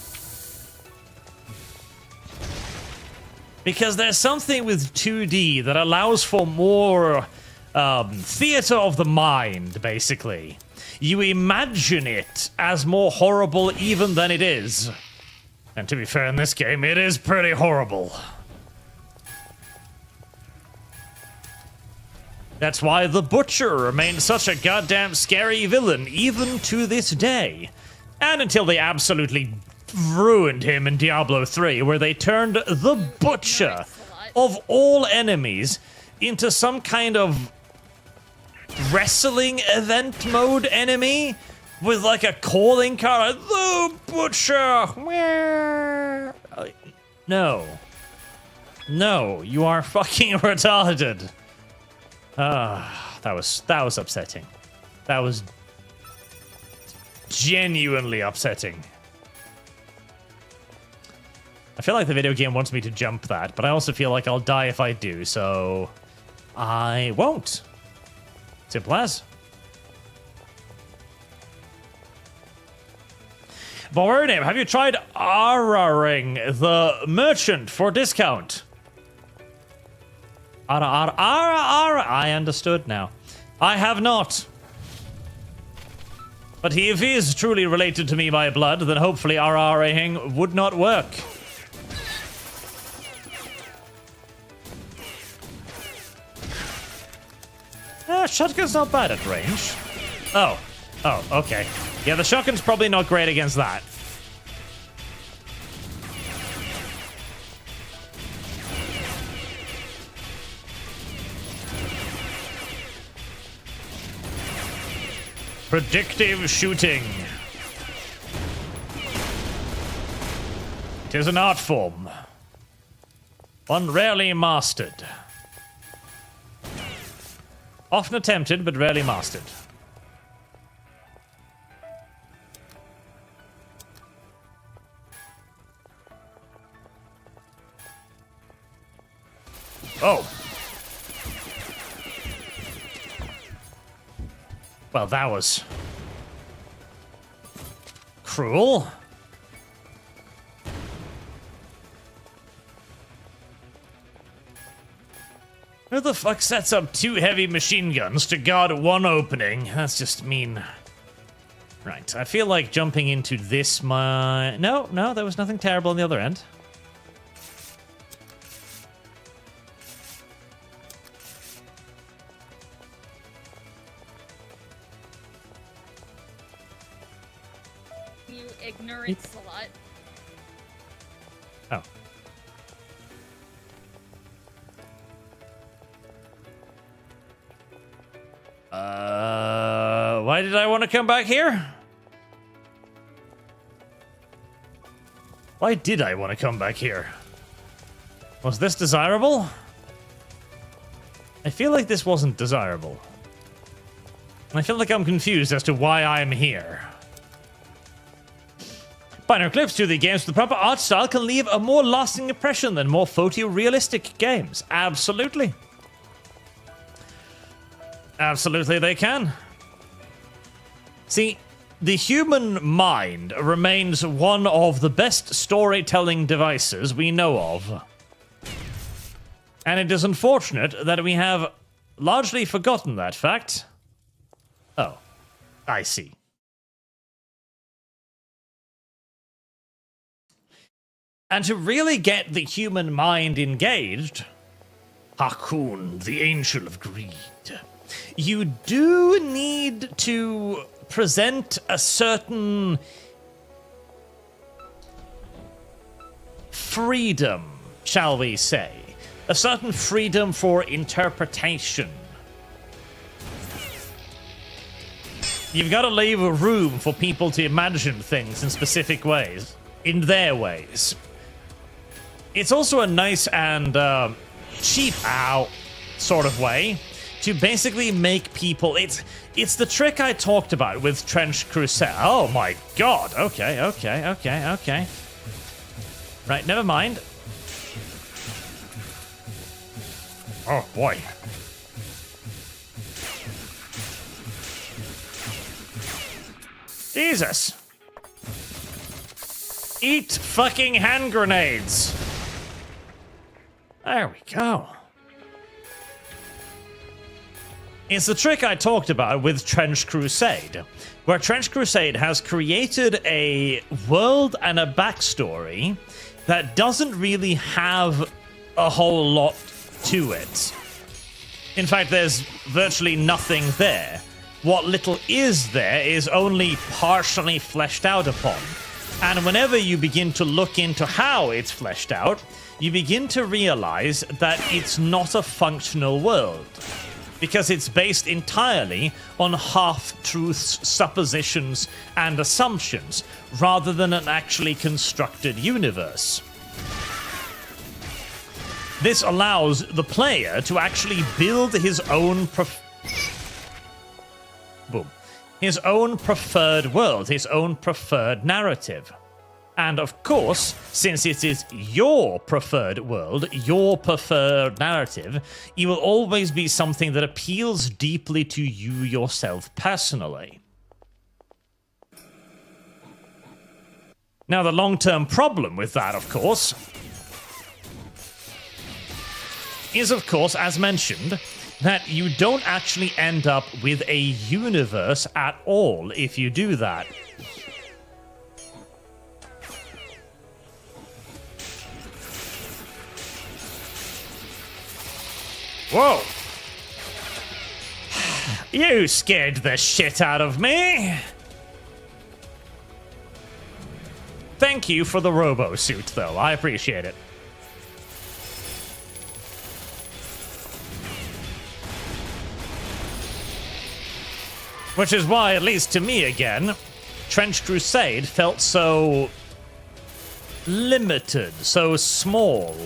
Because there's something with 2D that allows for more theater of the mind, basically. You imagine it as more horrible even than it is. And to be fair, in this game, it is pretty horrible. That's why the Butcher remains such a goddamn scary villain, even to this day. And until they absolutely ruined him in Diablo 3, where they turned the Butcher, of all enemies, into some kind of wrestling event mode enemy, with like a calling card, the Butcher! Where? No. No, you are fucking retarded. That was upsetting. That was genuinely upsetting. I feel like the video game wants me to jump that, but I also feel like I'll die if I do, so I won't. Simple as. Boredom, have you tried RRing the merchant for discount? I understood now. I have not. But if he is truly related to me by blood, then hopefully RRing would not work. Shotgun's not bad at range. Oh, okay. Yeah, the shotgun's probably not great against that. Predictive shooting. It is an art form. One rarely mastered. Often attempted, but rarely mastered. Oh. Well, that was cruel. Who the fuck sets up 2 heavy machine guns to guard one opening? That's just mean. Right, I feel like jumping into this No, there was nothing terrible on the other end. You ignorant slut. Oh. Why did I want to come back here? Why did I want to come back here? Was this desirable? I feel like this wasn't desirable. I feel like I'm confused as to why I'm here. Binary clips to the games with the proper art style can leave a more lasting impression than more photorealistic games. Absolutely. Absolutely they can. See, the human mind remains one of the best storytelling devices we know of. And it is unfortunate that we have largely forgotten that fact. Oh, I see. And to really get the human mind engaged, Hakun, the Angel of Greed, you do need to present a certain freedom, shall we say. A certain freedom for interpretation. You've got to leave room for people to imagine things in specific ways. in their ways. It's also a nice and cheap sort of way to basically make people... It's the trick I talked about with Trench Crusade. Oh my god. Okay. Right, never mind. Oh boy. Jesus. Eat fucking hand grenades. There we go. It's the trick I talked about with Trench Crusade, where Trench Crusade has created a world and a backstory that doesn't really have a whole lot to it. In fact, there's virtually nothing there. What little is there is only partially fleshed out upon. And whenever you begin to look into how it's fleshed out, you begin to realize that it's not a functional world. Because it's based entirely on half-truths, suppositions, and assumptions, rather than an actually constructed universe. This allows the player to actually build his own his own preferred world, his own preferred narrative. And of course, since it is your preferred world, your preferred narrative, it will always be something that appeals deeply to you yourself personally. Now, the long-term problem with that, of course, is, of course, as mentioned, that you don't actually end up with a universe at all if you do that. Whoa! You scared the shit out of me! Thank you for the robo-suit, though. I appreciate it. Which is why, at least to me again, Trench Crusade felt so limited, so small.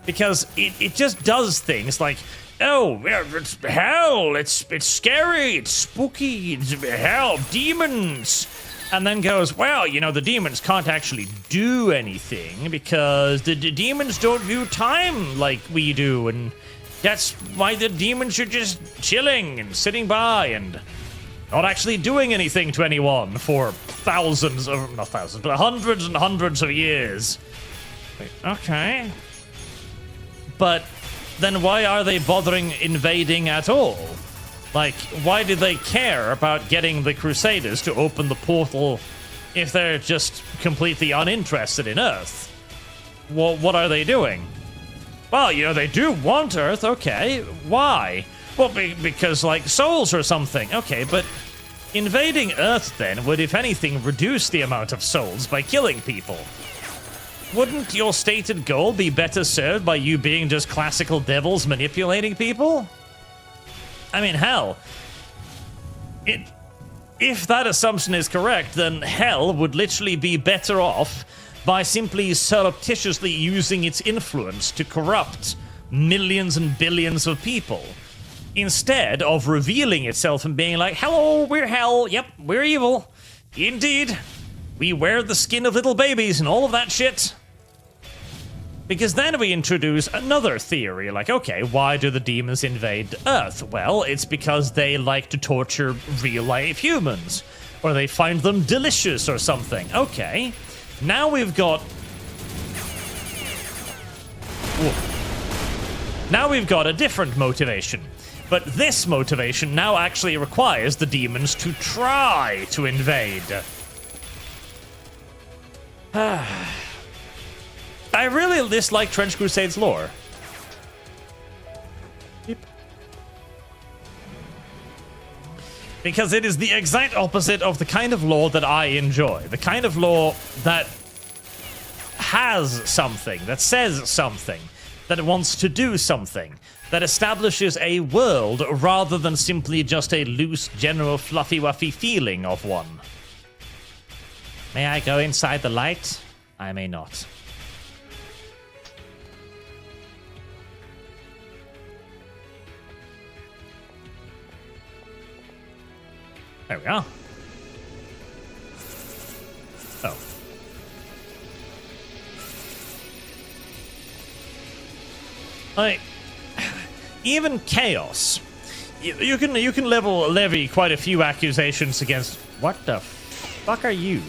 Because it just does things like, oh, it's hell, it's scary, it's spooky, it's hell, demons. And then goes, well, you know, the demons can't actually do anything because the demons don't view time like we do. And that's why the demons are just chilling and sitting by and not actually doing anything to anyone for thousands of, not thousands, but hundreds and hundreds of years. Okay. But then why are they bothering invading at all? Like, why do they care about getting the Crusaders to open the portal if they're just completely uninterested in Earth? Well, what are they doing? Well, you know, they do want Earth, okay. Why? Well, because, like, souls or something. Okay, but invading Earth, then, would, if anything, reduce the amount of souls by killing people. Wouldn't your stated goal be better served by you being just classical devils manipulating people? I mean, hell, if that assumption is correct, then hell would literally be better off by simply surreptitiously using its influence to corrupt millions and billions of people, instead of revealing itself and being like, hello, we're hell, yep, we're evil, indeed, we wear the skin of little babies and all of that shit. Because then we introduce another theory, like, okay, why do the demons invade Earth? Well, it's because they like to torture real-life humans, or they find them delicious or something. Okay, now we've got... Now we've got a different motivation. But this motivation now actually requires the demons to try to invade. I really dislike Trench Crusade's lore. Yep. Because it is the exact opposite of the kind of lore that I enjoy. The kind of lore that has something, that says something, that wants to do something, that establishes a world rather than simply just a loose, general, fluffy-wuffy feeling of one. May I go inside the light? I may not. There we are. Oh. Even Chaos. You can levy quite a few accusations against. What the fuck are you?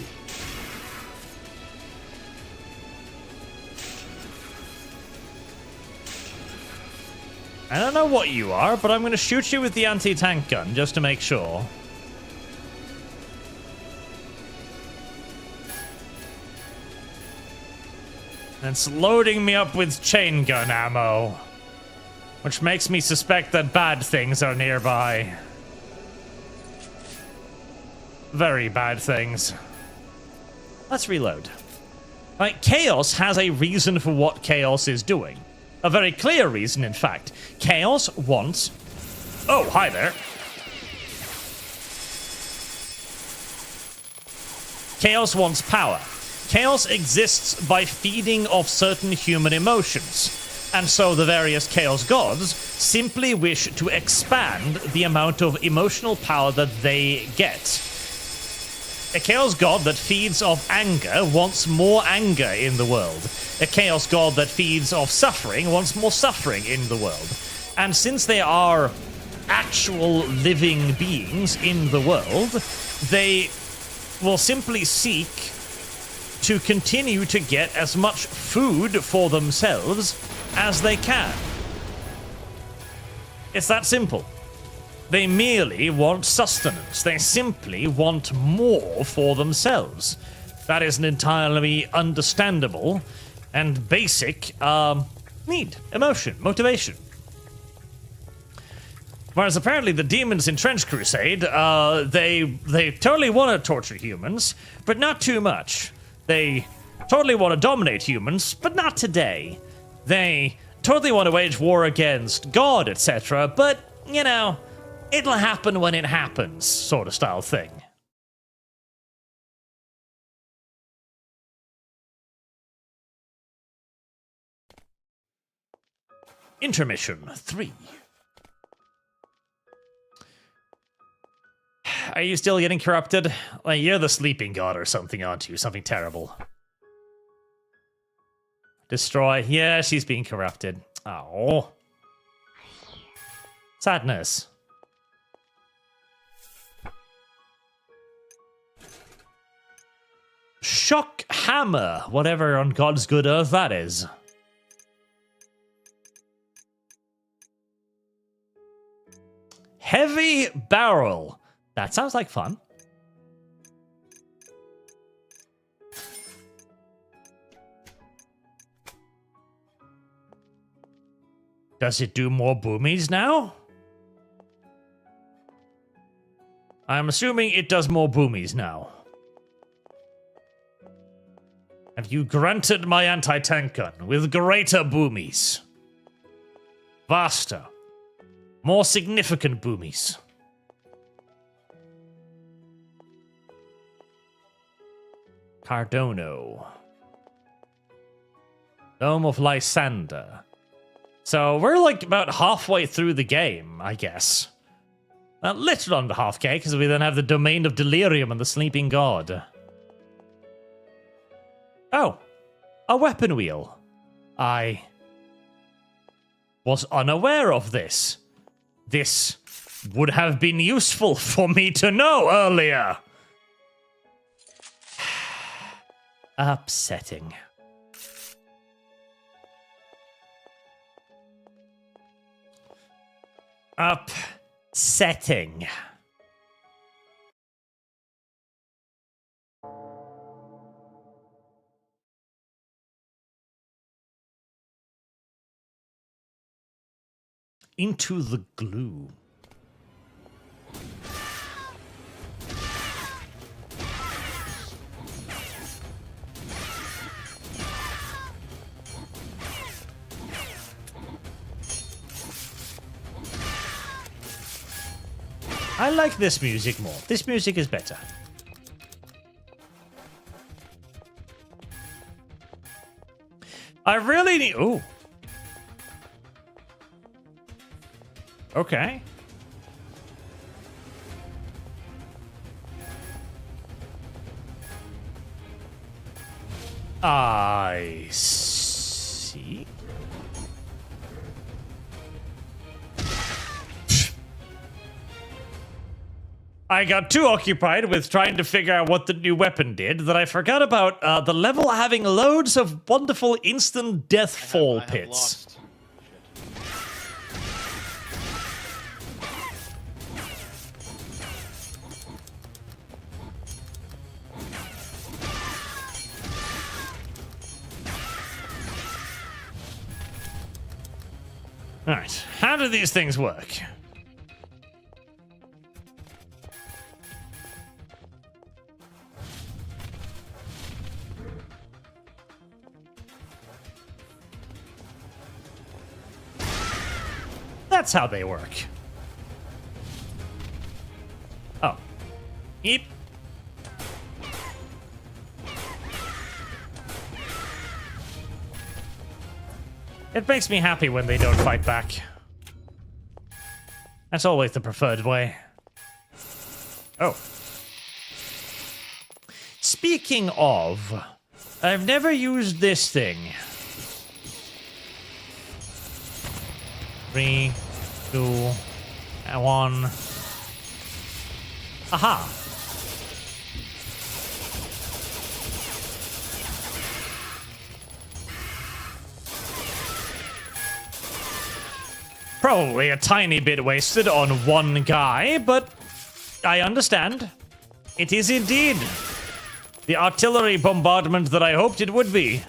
I don't know what you are, but I'm going to shoot you with the anti-tank gun just to make sure. And it's loading me up with chain gun ammo, which makes me suspect that bad things are nearby. Very bad things. Let's reload. Right, Chaos has a reason for what Chaos is doing. A very clear reason, in fact. Chaos wants... Oh, hi there. Chaos wants power. Chaos exists by feeding off certain human emotions. And so the various Chaos gods simply wish to expand the amount of emotional power that they get. A Chaos god that feeds off anger wants more anger in the world. A Chaos god that feeds off suffering wants more suffering in the world. And since they are actual living beings in the world, they will simply seek to continue to get as much food for themselves as they can. It's that simple. They merely want sustenance. They simply want more for themselves. That is an entirely understandable and basic need, emotion, motivation. Whereas apparently the demons in Trench Crusade, they totally want to torture humans, but not too much. They totally want to dominate humans, but not today. They totally want to wage war against God, etc., but, you know, it'll happen when it happens, sort of style thing. Intermission 3. Are you still getting corrupted? Like, you're the sleeping god or something, aren't you? Something terrible. Destroy. Yeah, she's being corrupted. Oh. Sadness. Shock hammer. Whatever on God's good earth that is. Heavy barrel. That sounds like fun. Does it do more boomies now? I'm assuming it does more boomies now. Have you granted my anti-tank gun with greater boomies? Vaster. More significant boomies. Cardono. Dome of Lysander. So we're like about halfway through the game, I guess. A little under half-K, because we then have the Domain of Delirium and the Sleeping God. Oh, a weapon wheel. I was unaware of this. This would have been useful for me to know earlier. Upsetting. Upsetting. Into the glue. I like this music more. This music is better. I really need... Ooh. Okay. I see. I got too occupied with trying to figure out what the new weapon did that I forgot about the level having loads of wonderful instant death fall I have pits. lost. Alright, how do these things work? That's how they work. Oh. Eep. It makes me happy when they don't fight back. That's always the preferred way. Oh. Speaking of, I've never used this thing. 3, 2, 1. Aha. Probably a tiny bit wasted on one guy, but I understand. It is indeed the artillery bombardment that I hoped it would be,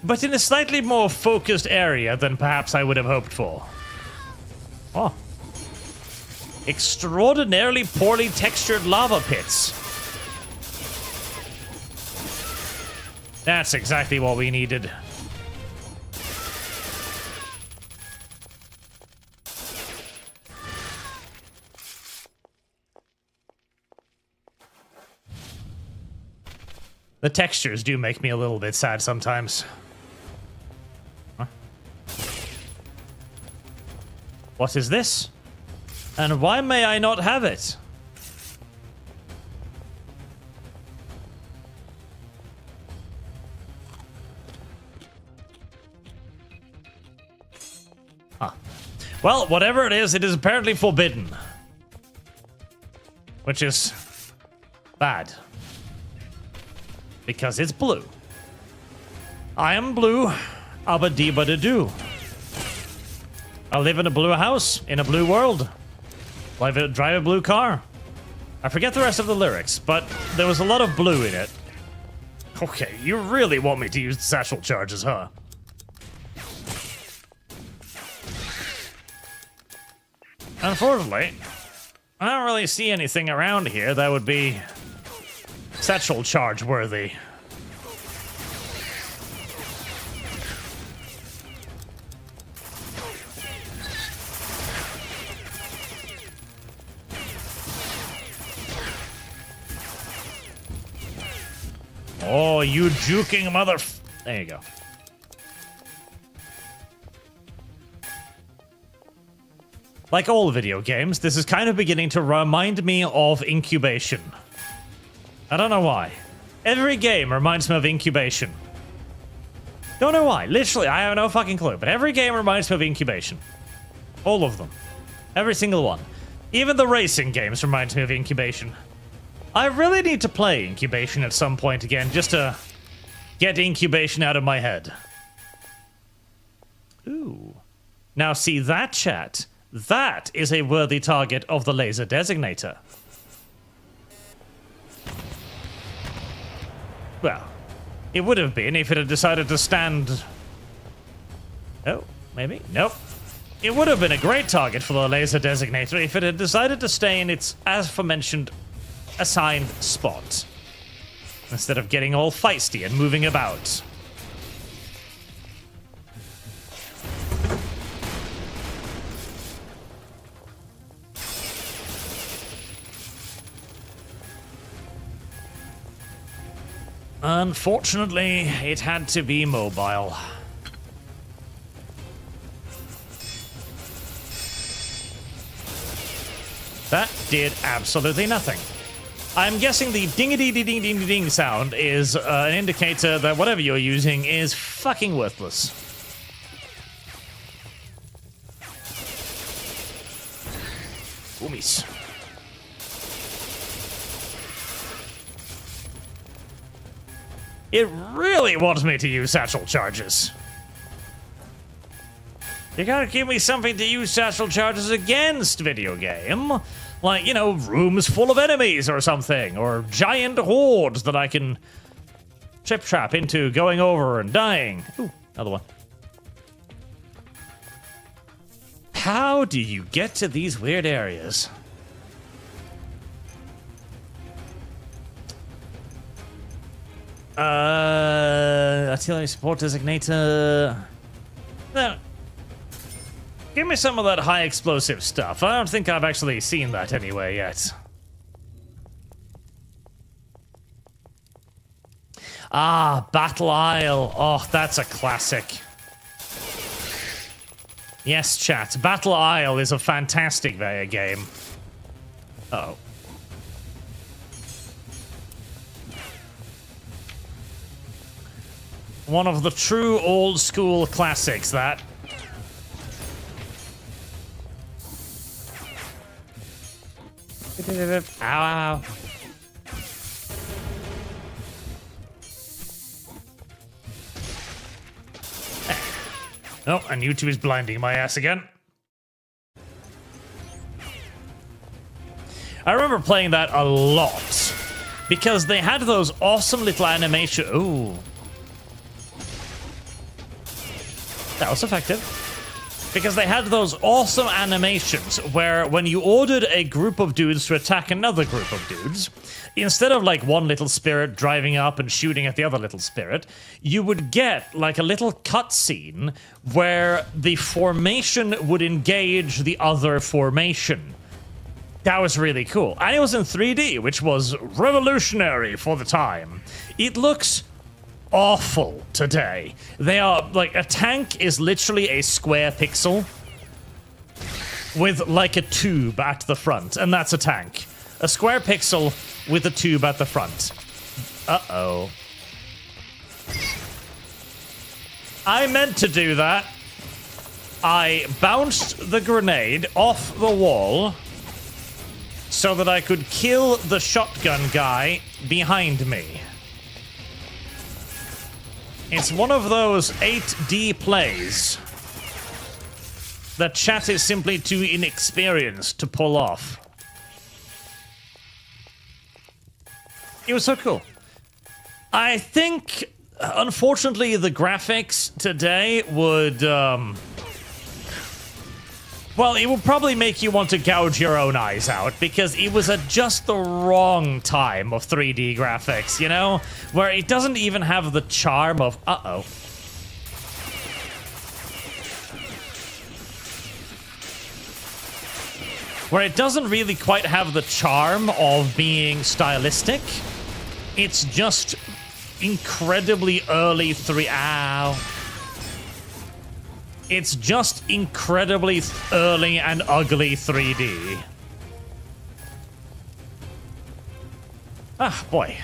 but in a slightly more focused area than perhaps I would have hoped for. Oh. Extraordinarily poorly textured lava pits. That's exactly what we needed. The textures do make me a little bit sad sometimes. Huh? What is this? And why may I not have it? Huh. Well, whatever it is apparently forbidden. Which is bad. Because it's blue. I am blue. Abba dee ba da doo. I live in a blue house, in a blue world. Drive a blue car. I forget the rest of the lyrics, but there was a lot of blue in it. Okay, you really want me to use satchel charges, huh? Unfortunately, I don't really see anything around here that would be satchel charge worthy. Oh, you juking mother... There you go. Like all video games, this is kind of beginning to remind me of incubation. I don't know why. Every game reminds me of incubation. Don't know why. Literally, I have no fucking clue. But every game reminds me of incubation. All of them. Every single one. Even the racing games reminds me of incubation. I really need to play incubation at some point again, just to get incubation out of my head. Ooh. Now see that, chat? That is a worthy target of the laser designator. Well, it would have been if it had decided to stand... Oh, maybe? Nope. It would have been a great target for the laser designator if it had decided to stay in its, as aforementioned, assigned spot, instead of getting all feisty and moving about. Unfortunately, it had to be mobile. That did absolutely nothing. I'm guessing the ding-a-ding-ding-ding-ding sound is an indicator that whatever you're using is fucking worthless. Boomies. It really wants me to use satchel charges. You gotta give me something to use satchel charges against, video game. Like, you know, rooms full of enemies or something. Or giant hordes that I can trip-trap into going over and dying. Ooh, another one. How do you get to these weird areas? Artillery support designator. No. Give me some of that high explosive stuff. I don't think I've actually seen that anywhere yet. Ah, Battle Isle. Oh, that's a classic. Yes, chat. Battle Isle is a fantastic game. Uh-oh. One of the true old school classics, that. Ow, ow, ow. Oh, and YouTube is blinding my ass again. I remember playing that a lot because they had those awesome little animations. Ooh. That was effective. Because they had those awesome animations where when you ordered a group of dudes to attack another group of dudes, instead of like one little spirit driving up and shooting at the other little spirit, you would get like a little cutscene where the formation would engage the other formation. That was really cool. And it was in 3D, which was revolutionary for the time. It looks awful today. They are like, a tank is literally a square pixel with like a tube at the front, and that's a tank. A square pixel with a tube at the front. Uh-oh. I meant to do that. I bounced the grenade off the wall so that I could kill the shotgun guy behind me. It's one of those 8D plays that chat is simply too inexperienced to pull off. It was so cool. I think, unfortunately, the graphics today would, well, it will probably make you want to gouge your own eyes out, because it was at just the wrong time of 3D graphics, you know? Where it doesn't even have the charm of, uh-oh. Where it doesn't really quite have the charm of being stylistic. It's just incredibly early ow. It's just incredibly early and ugly 3D. Ah, boy.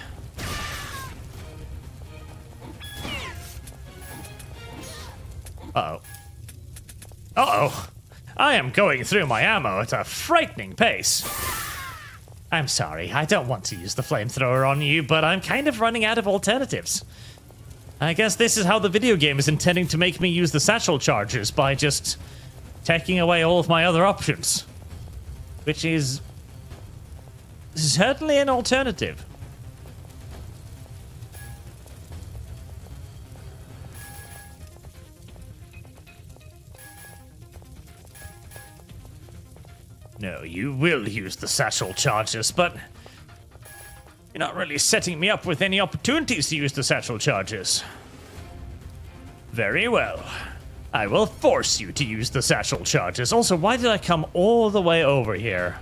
Uh-oh. Uh-oh. I am going through my ammo at a frightening pace. I'm sorry, I don't want to use the flamethrower on you, but I'm kind of running out of alternatives. I guess this is how the video game is intending to make me use the satchel charges, by just taking away all of my other options. Which is certainly an alternative. No, you will use the satchel charges, but you're not really setting me up with any opportunities to use the satchel charges. Very well. I will force you to use the satchel charges. Also, why did I come all the way over here?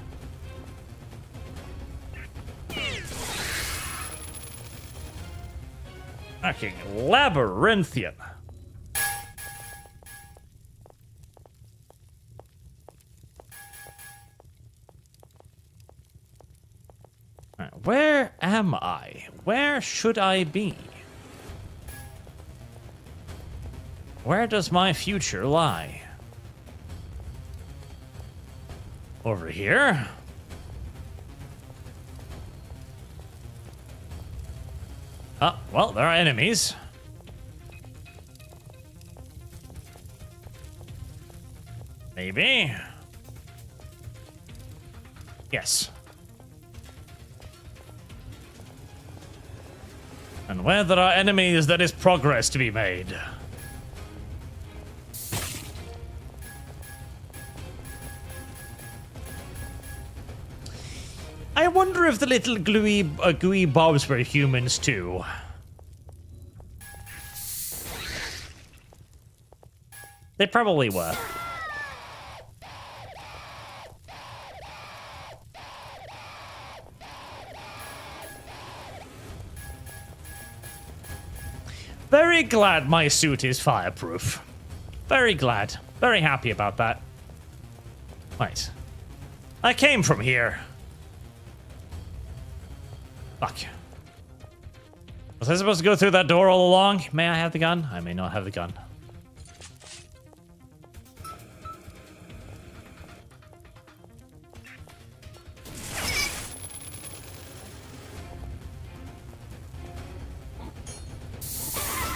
Fucking labyrinthian. where am I? Where should I be? Where does my future lie? Over here? Oh, well, there are enemies. Maybe. Yes. And where there are enemies, there is progress to be made. I wonder if the little gooey bobs were humans too. They probably were. Very glad my suit is fireproof. Very glad. Very happy about that. Right. I came from here. Fuck. Was I supposed to go through that door all along? May I have the gun? I may not have the gun.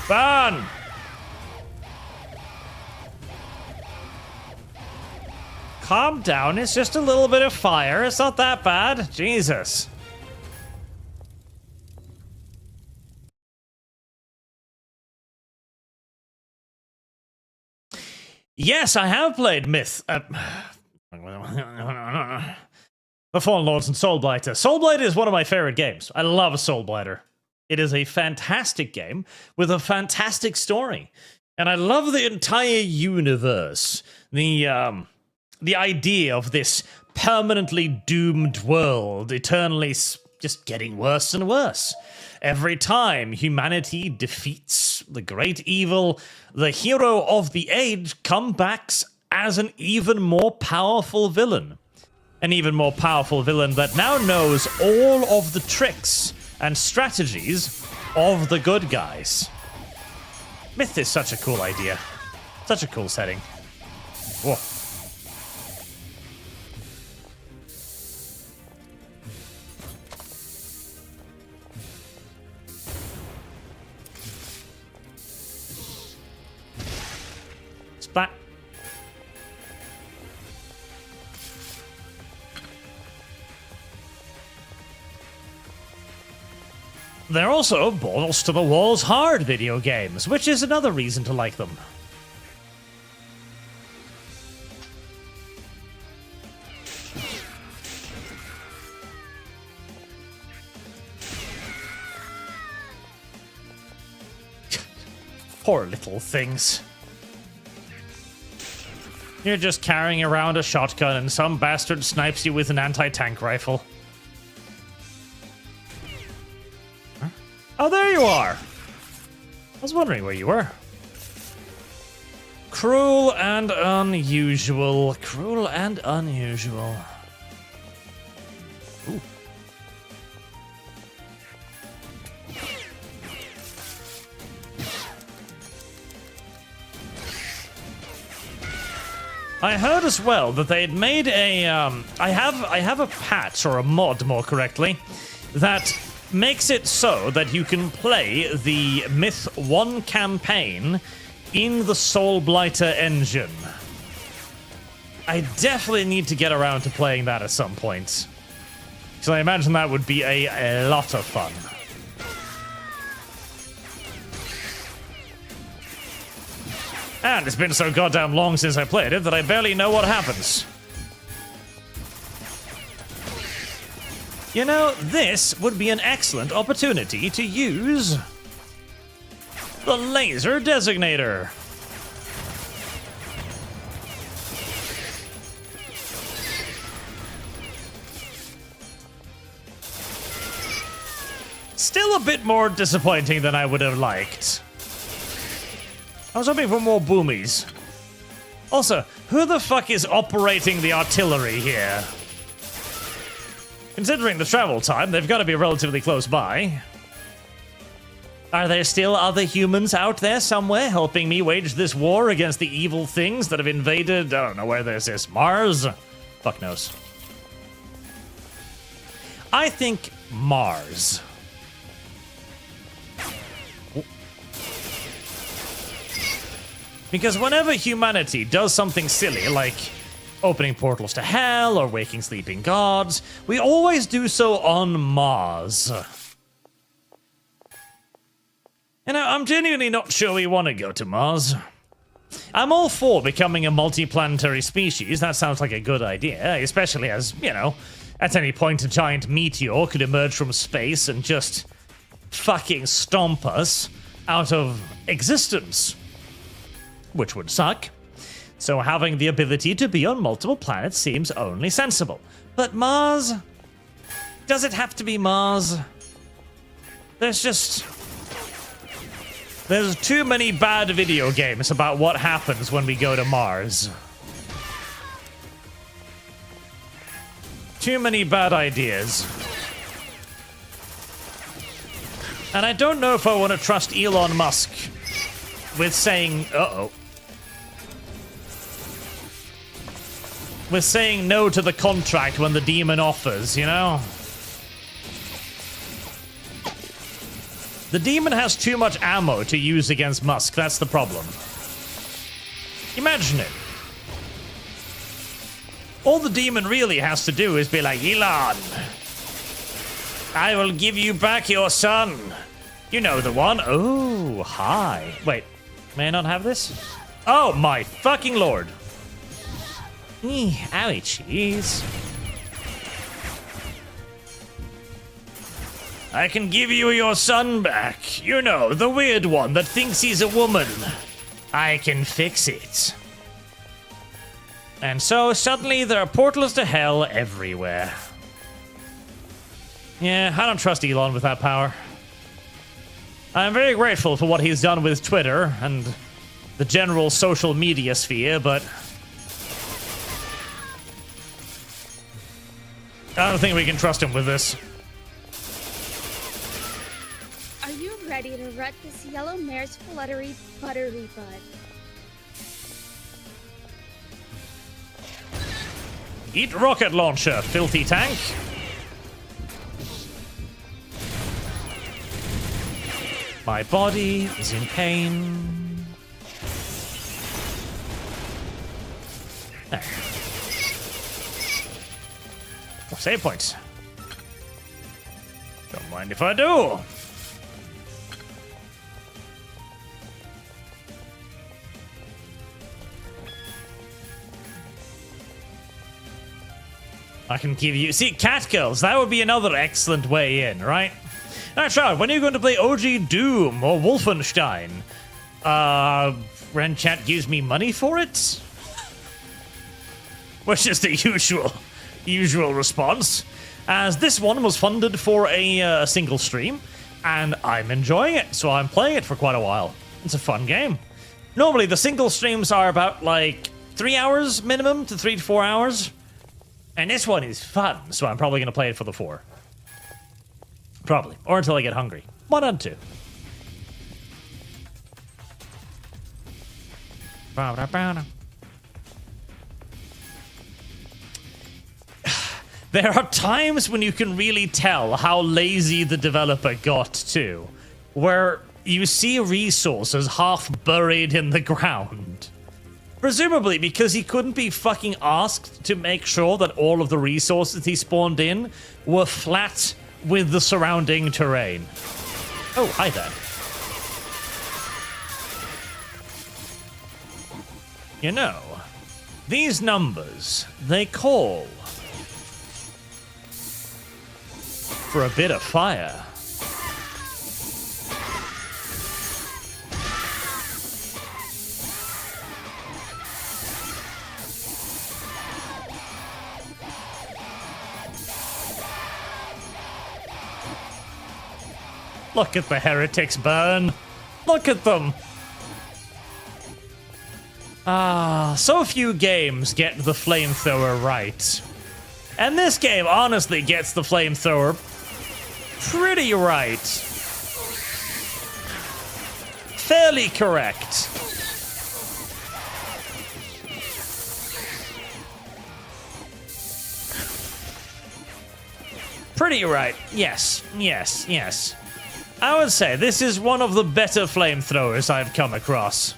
Burn! Calm down, it's just a little bit of fire. It's not that bad. Jesus. Yes, I have played Myth. The Fallen Lords and Soulblighter. Soulblighter is one of my favorite games. I love Soulblighter. It is a fantastic game with a fantastic story. And I love the entire universe. The idea of this permanently doomed world, eternally just getting worse and worse. Every time humanity defeats the great evil, the hero of the age comes back as an even more powerful villain. An even more powerful villain that now knows all of the tricks and strategies of the good guys. Myth is such a cool idea. Such a cool setting. Whoa. Splat. They're also balls to the walls hard video games, which is another reason to like them. Poor little things. You're just carrying around a shotgun and some bastard snipes you with an anti-tank rifle. Huh? Oh, there you are! I was wondering where you were. Cruel and unusual. Cruel and unusual. Ooh. I heard as well that they'd made a I have a patch, or a mod more correctly, that makes it so that you can play the Myth 1 campaign in the Soulblighter engine. I definitely need to get around to playing that at some point. So I imagine that would be a lot of fun. And it's been so goddamn long since I played it that I barely know what happens. You know, this would be an excellent opportunity to use the laser designator. Still a bit more disappointing than I would have liked. I was hoping for more boomies. Also, who the fuck is operating the artillery here? Considering the travel time, they've got to be relatively close by. Are there still other humans out there somewhere helping me wage this war against the evil things that have invaded, I don't know where this is, Mars? Fuck knows. I think Mars. Because whenever humanity does something silly, like opening portals to hell or waking sleeping gods, we always do so on Mars. You know, I'm genuinely not sure we want to go to Mars. I'm all for becoming a multiplanetary species. That sounds like a good idea, especially as, you know, at any point a giant meteor could emerge from space and just fucking stomp us out of existence. Which would suck. So having the ability to be on multiple planets seems only sensible. But Mars? Does it have to be Mars? There's too many bad video games about what happens when we go to Mars. Too many bad ideas. And I don't know if I want to trust Elon Musk with saying, with saying no to the contract when the demon offers, you know? The demon has too much ammo to use against Musk, that's the problem. Imagine it. All the demon really has to do is be like, Elon, I will give you back your son. You know the one. Oh, hi. Wait, may I not have this? Oh, my fucking lord. Owie cheese. I can give you your son back. You know, the weird one that thinks he's a woman. I can fix it. And so, suddenly, there are portals to hell everywhere. Yeah, I don't trust Elon with that power. I'm very grateful for what he's done with Twitter and the general social media sphere, but I don't think we can trust him with this. Are you ready to rut this yellow mare's fluttery buttery bud? Eat rocket launcher, filthy tank. My body is in pain. There. Save points. Don't mind if I do. I can give you... See, Catgirls, that would be another excellent way in, right? Now, Charlotte, when are you going to play OG Doom or Wolfenstein? Renchat gives me money for it? Which is the usual response. As this one was funded for a single stream, and I'm enjoying it, so I'm playing it for quite a while. It's a fun game. Normally, the single streams are about, like, 3 hours minimum to 3 to 4 hours. And this one is fun, so I'm probably going to play it for the 4. Probably. Or until I get hungry. 1 and 2. There are times when you can really tell how lazy the developer got to, where you see resources half buried in the ground. Presumably because he couldn't be fucking asked to make sure that all of the resources he spawned in were flat with the surrounding terrain. Oh, hi there. You know, these numbers, they call for a bit of fire. Look at the heretics burn. Look at them. So few games get the flamethrower right. And this game honestly gets the flamethrower pretty right. Fairly correct. Pretty right. Yes, yes, yes. I would say this is one of the better flamethrowers I've come across.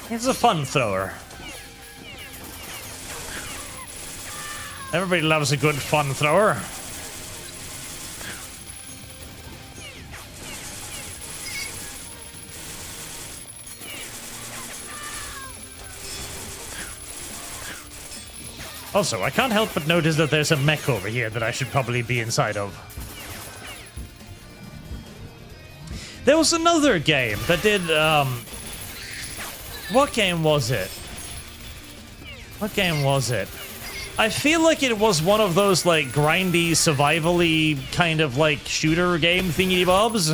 It's a fun thrower. Everybody loves a good fun thrower. Also, I can't help but notice that there's a mech over here that I should probably be inside of. There was another game that did, what game was it? What game was it? I feel like it was one of those, like, grindy, survival-y kind of, like, shooter game thingy-bobs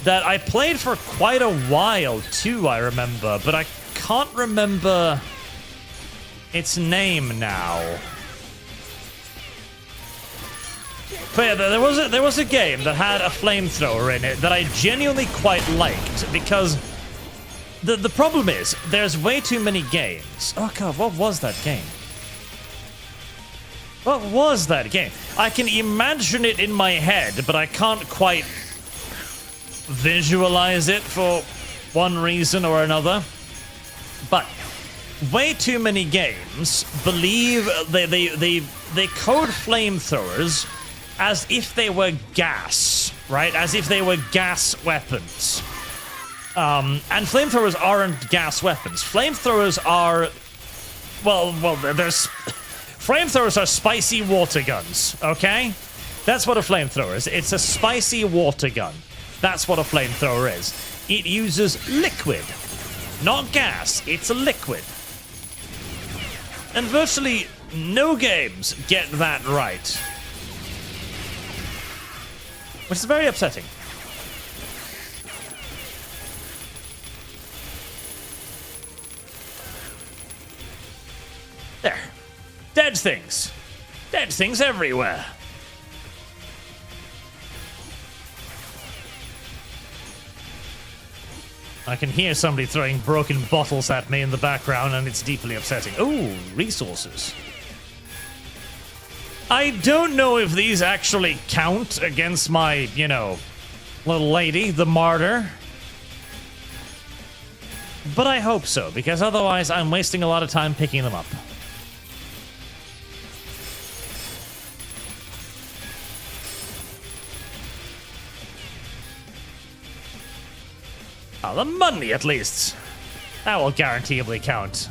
that I played for quite a while, too, I remember, but I can't remember its name now. But yeah, there was a game that had a flamethrower in it that I genuinely quite liked, because the problem is, there's way too many games. Oh god, what was that game? What was that game? I can imagine it in my head, but I can't quite visualize it for one reason or another. But way too many games believe they code flamethrowers as if they were gas, right? As if they were gas weapons. And flamethrowers aren't gas weapons. Flamethrowers are, well, there's flamethrowers are spicy water guns, okay? That's what a flamethrower is. It's a spicy water gun. That's what a flamethrower is. It uses liquid, not gas. It's a liquid. And virtually no games get that right. Which is very upsetting. There. Dead things. Dead things everywhere. I can hear somebody throwing broken bottles at me in the background, and it's deeply upsetting. Ooh, resources. I don't know if these actually count against my, you know, little lady, the martyr. But I hope so, because otherwise I'm wasting a lot of time picking them up. Oh, the money, at least. That will guaranteeably count.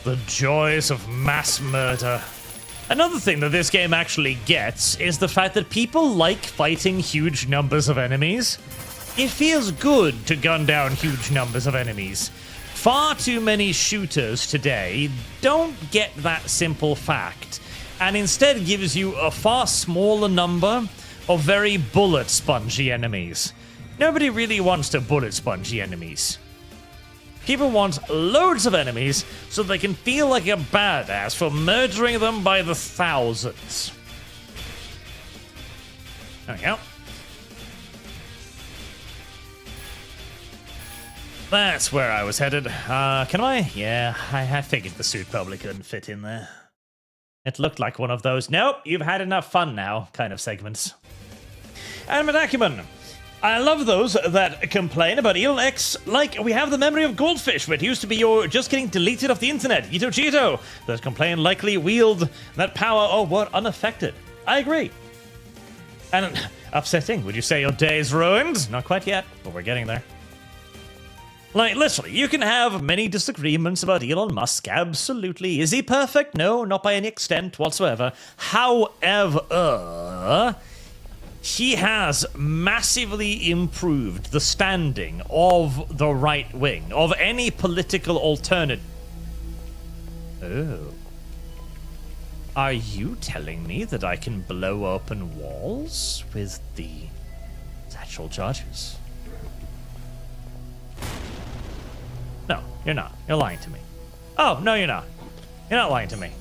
The joys of mass murder. Another thing that this game actually gets is the fact that people like fighting huge numbers of enemies. It feels good to gun down huge numbers of enemies. Far too many shooters today don't get that simple fact, and instead gives you a far smaller number of very bullet spongy enemies. Nobody really wants to bullet spongy enemies. People want loads of enemies so they can feel like a badass for murdering them by the thousands. There we go. That's where I was headed. Can I? Yeah, I figured the suit probably couldn't fit in there. It looked like one of those, nope, you've had enough fun now, kind of segments. And Madacumen, I love those that complain about Elon X like we have the memory of Goldfish, where it used to be you're just getting deleted off the internet. Ito Cheeto, those complain likely wield that power or were unaffected. I agree. And upsetting, would you say your day's ruined? Not quite yet, but we're getting there. Like, literally, you can have many disagreements about Elon Musk, absolutely. Is he perfect? No, not by any extent whatsoever. However, he has massively improved the standing of the right wing, of any political alternative. Oh. Are you telling me that I can blow open walls with the satchel charges? No, you're not. You're lying to me. Oh, no, you're not. You're not lying to me.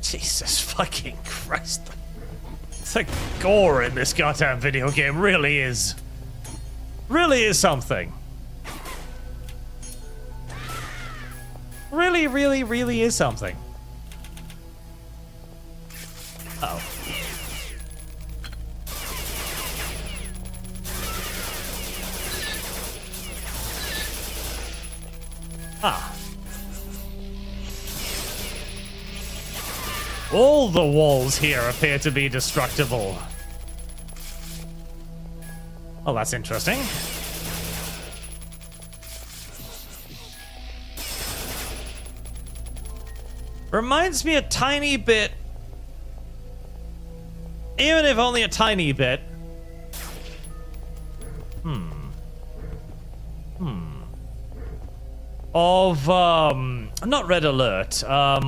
Jesus fucking Christ. The gore in this goddamn video game really is something. Really is something. Uh-oh. Ah. All the walls here appear to be destructible. Oh, that's interesting. Reminds me a tiny bit, even if only a tiny bit. Of, not Red Alert, God,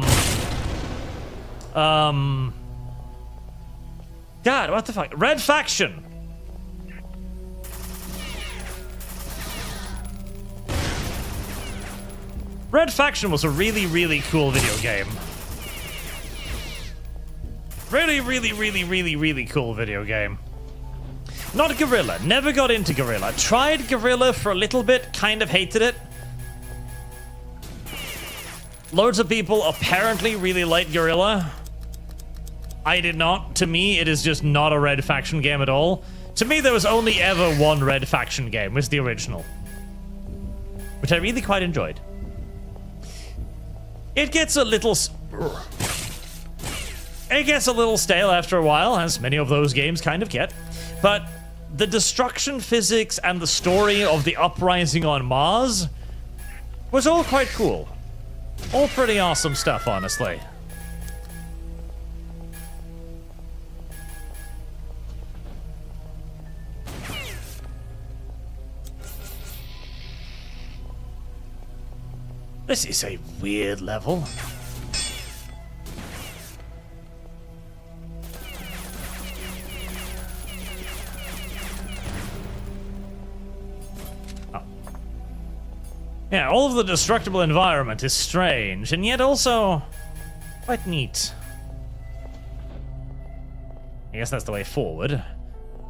what the fuck? Red Faction! Red Faction was a really cool video game. Really cool video game. Not Guerrilla. Never got into Guerrilla. Tried Guerrilla for a little bit, kind of hated it. Loads of people apparently really like Guerrilla. I did not. To me, it is just not a Red Faction game at all. To me, there was only ever one Red Faction game, was the original. Which I really quite enjoyed. It gets a little stale after a while, as many of those games kind of get. But the destruction physics and the story of the uprising on Mars was all quite cool. All pretty awesome stuff, honestly. This is a weird level. Oh. Yeah, all of the destructible environment is strange, and yet also quite neat. I guess that's the way forward.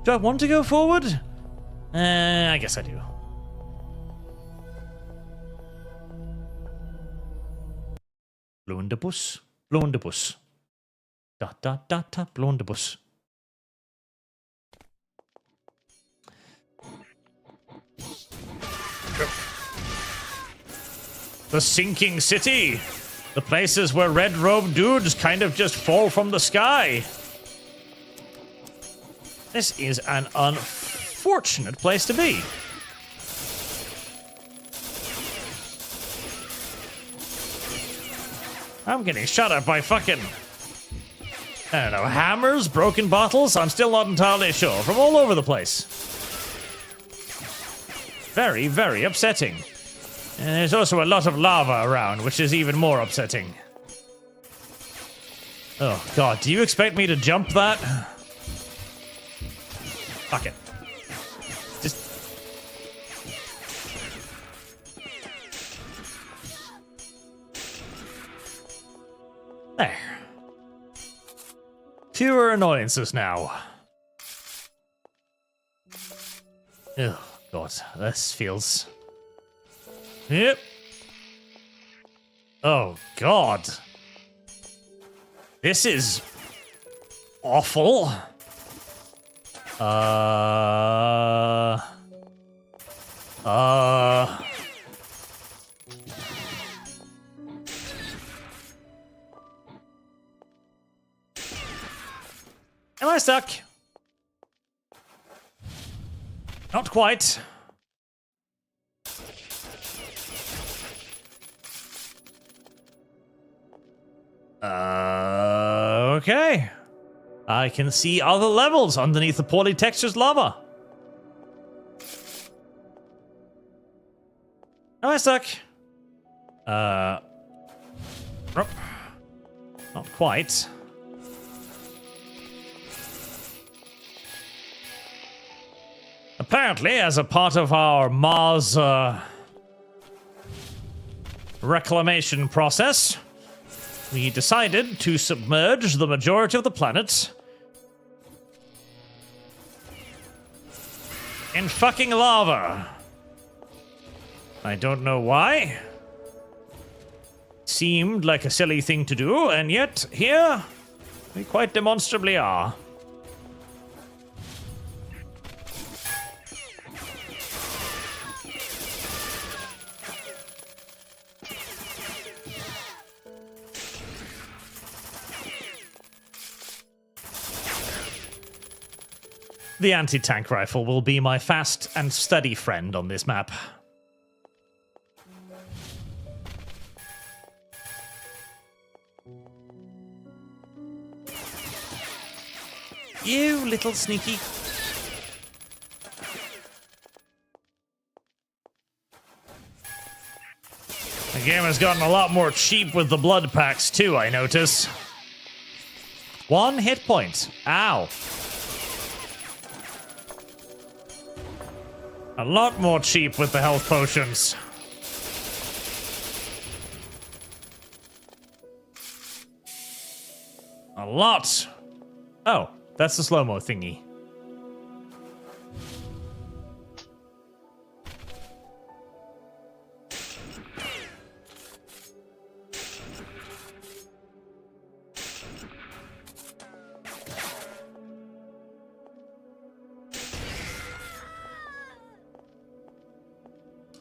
Do I want to go forward? I guess I do. Blondebus, blondebus. Dot dot dot dot blondebus. The sinking city. The places where red-robed dudes kind of just fall from the sky. This is an unfortunate place to be. I'm getting shot at by fucking, I don't know, hammers, broken bottles? I'm still not entirely sure. From all over the place. Very upsetting. And there's also a lot of lava around, which is even more upsetting. Oh god, do you expect me to jump that? Fuck it. Just... There. Fewer annoyances now. Oh god, this feels... Yep. Oh god. This is awful. Am I stuck? Not quite. Okay. I can see other levels underneath the poorly textured lava. Am I stuck? Nope. Not quite. Apparently, as a part of our Mars reclamation process, we decided to submerge the majority of the planet in fucking lava. I don't know why. Seemed like a silly thing to do, and yet here we quite demonstrably are. The anti-tank rifle will be my fast and steady friend on this map. You little sneaky. The game has gotten a lot more cheap with the blood packs too, I notice. 1 hit point. Ow. A lot more cheap with the health potions. A lot. Oh, that's the slow-mo thingy.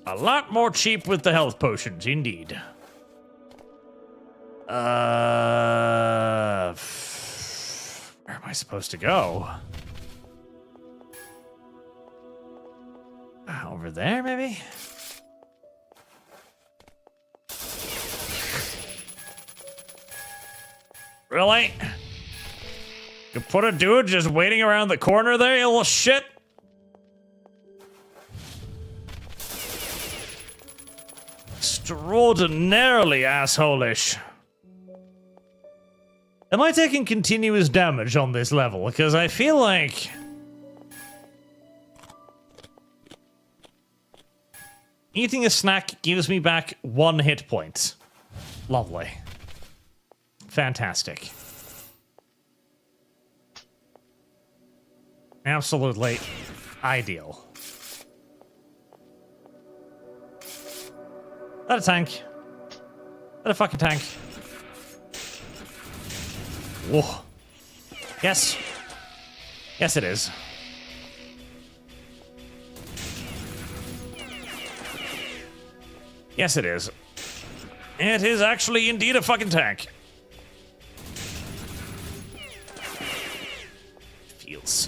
A lot more cheap with the health potions, indeed. Where am I supposed to go? Over there, maybe? Really? You put a dude just waiting around the corner there, you little shit? Extraordinarily asshole-ish. Am I taking continuous damage on this level? Because I feel like... eating a snack gives me back 1 hit point. Lovely. Fantastic. Absolutely ideal. That a tank. That a fucking tank. Whoa. Yes. Yes, it is. Yes, it is. It is actually indeed a fucking tank. Feels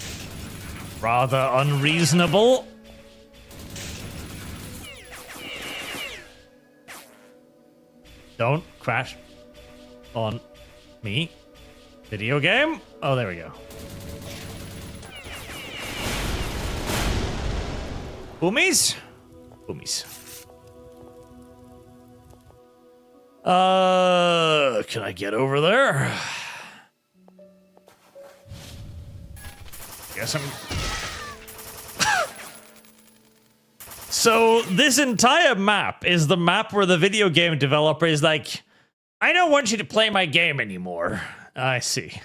rather unreasonable. Don't crash on me. Video game? Oh, there we go. Boomies? Boomies. Can I get over there? Guess I'm... So, this entire map is the map where the video game developer is like, I don't want you to play my game anymore. I see.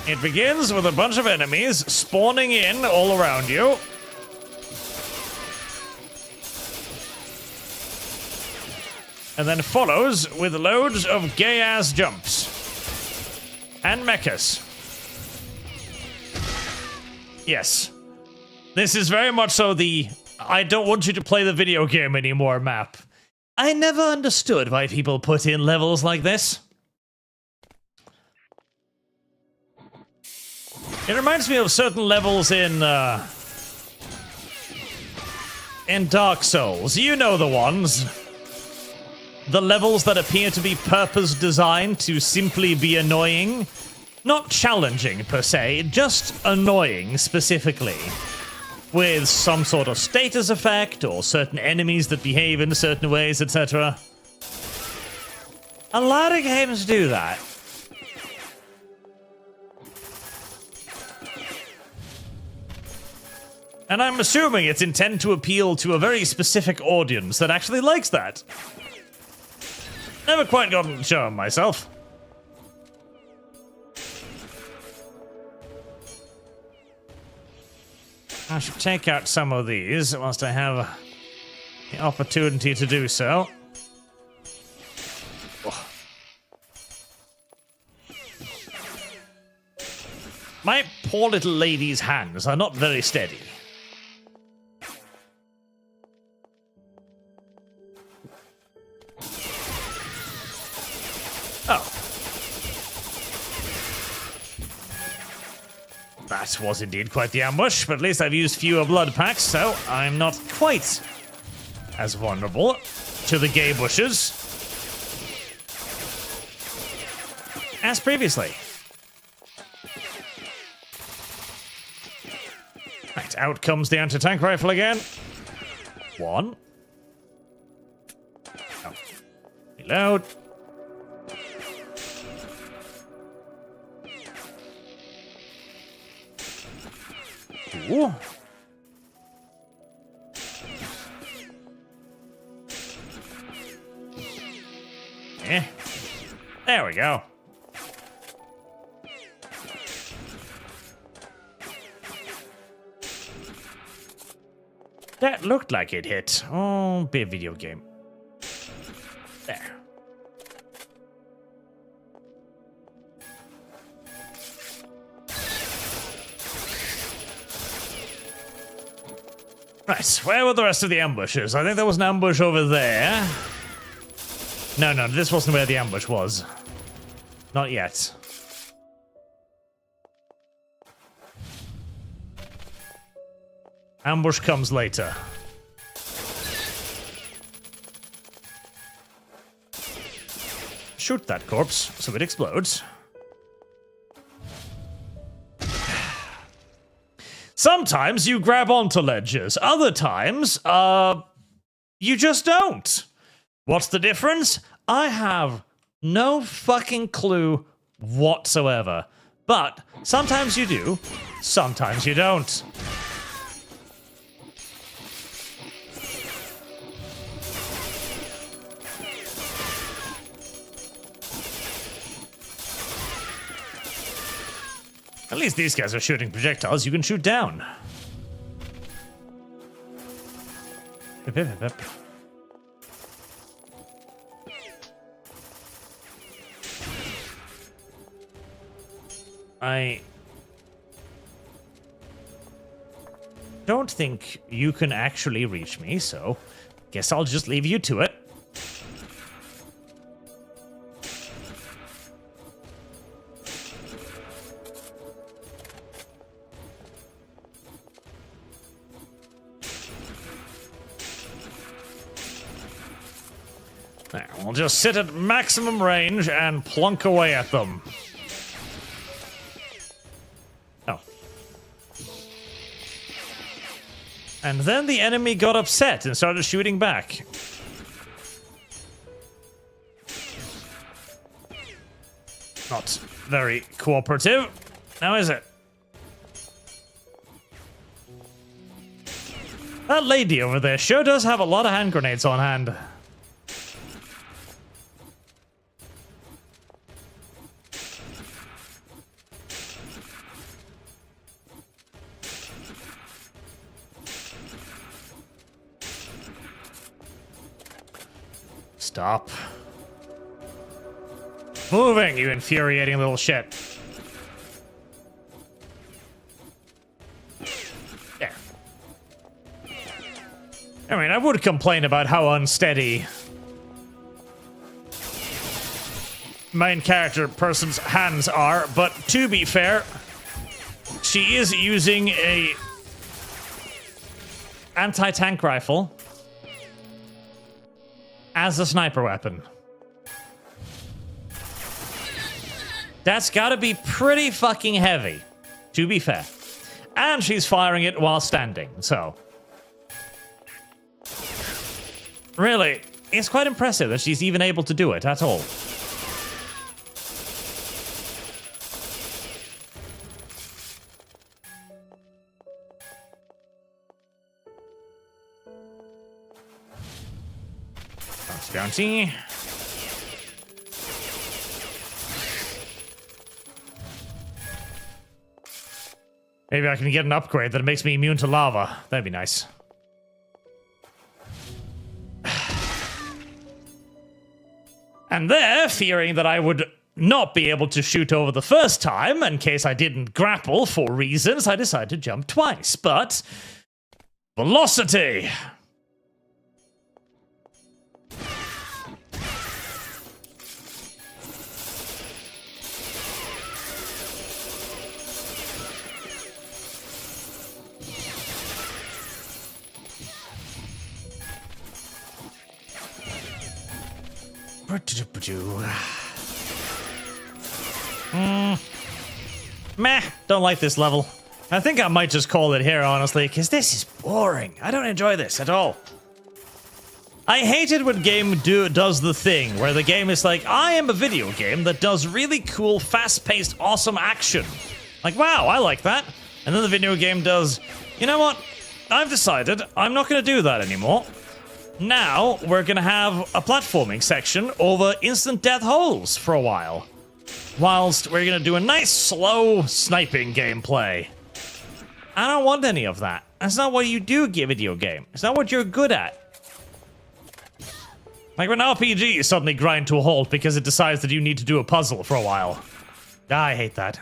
It begins with a bunch of enemies spawning in all around you. And then follows with loads of gay-ass jumps. And mechas. Yes. This is very much so the I don't want you to play the video game anymore map. I never understood why people put in levels like this. It reminds me of certain levels in Dark Souls. You know the ones. The levels that appear to be purpose designed to simply be annoying. Not challenging per se, just annoying specifically. With some sort of status effect or certain enemies that behave in certain ways, etc. A lot of games do that. And I'm assuming it's intended to appeal to a very specific audience that actually likes that. Never quite gotten to show 'em myself. I should take out some of these whilst I have the opportunity to do so. Oh. My poor little lady's hands are not very steady. Oh. That was indeed quite the ambush, but at least I've used fewer blood packs, so I'm not quite as vulnerable to the gay bushes as previously. Right, out comes the anti-tank rifle again. One. Oh. Reload. Ooh. Yeah. There we go. That looked like it hit. Oh, be a video game. There. Right, where were the rest of the ambushes? I think there was an ambush over there. No, this wasn't where the ambush was. Not yet. Ambush comes later. Shoot that corpse so it explodes. Sometimes you grab onto ledges. Other times, you just don't. What's the difference? I have no fucking clue whatsoever. But sometimes you do, sometimes you don't. At least these guys are shooting projectiles you can shoot down. Hip, hip, hip, hip. I don't think you can actually reach me, so guess I'll just leave you to it. There, we'll just sit at maximum range and plunk away at them. Oh. And then the enemy got upset and started shooting back. Not very cooperative. Now is it? That lady over there sure does have a lot of hand grenades on hand. Stop. Moving, you infuriating little shit. There. I mean, I would complain about how unsteady main character person's hands are, but to be fair, she is using a anti-tank rifle as a sniper weapon. That's gotta be pretty fucking heavy, to be fair. And she's firing it while standing, so... Really, it's quite impressive that she's even able to do it at all. Bounty. Maybe I can get an upgrade that makes me immune to lava. That'd be nice. And there, fearing that I would not be able to shoot over the first time, in case I didn't grapple for reasons, I decided to jump twice. But... velocity! Meh, don't like this level. I think I might just call it here, honestly, because this is boring. I don't enjoy this at all. I hate it when game does the thing where the game is like, I am a video game that does really cool, fast-paced, awesome action. Like, wow, I like that. And then the video game does, you know what? I've decided I'm not going to do that anymore. Now, we're going to have a platforming section over instant death holes for a while. Whilst we're going to do a nice, slow sniping gameplay. I don't want any of that. That's not what you do, video game. It's not what you're good at. Like when RPG suddenly grind to a halt because it decides that you need to do a puzzle for a while. I hate that.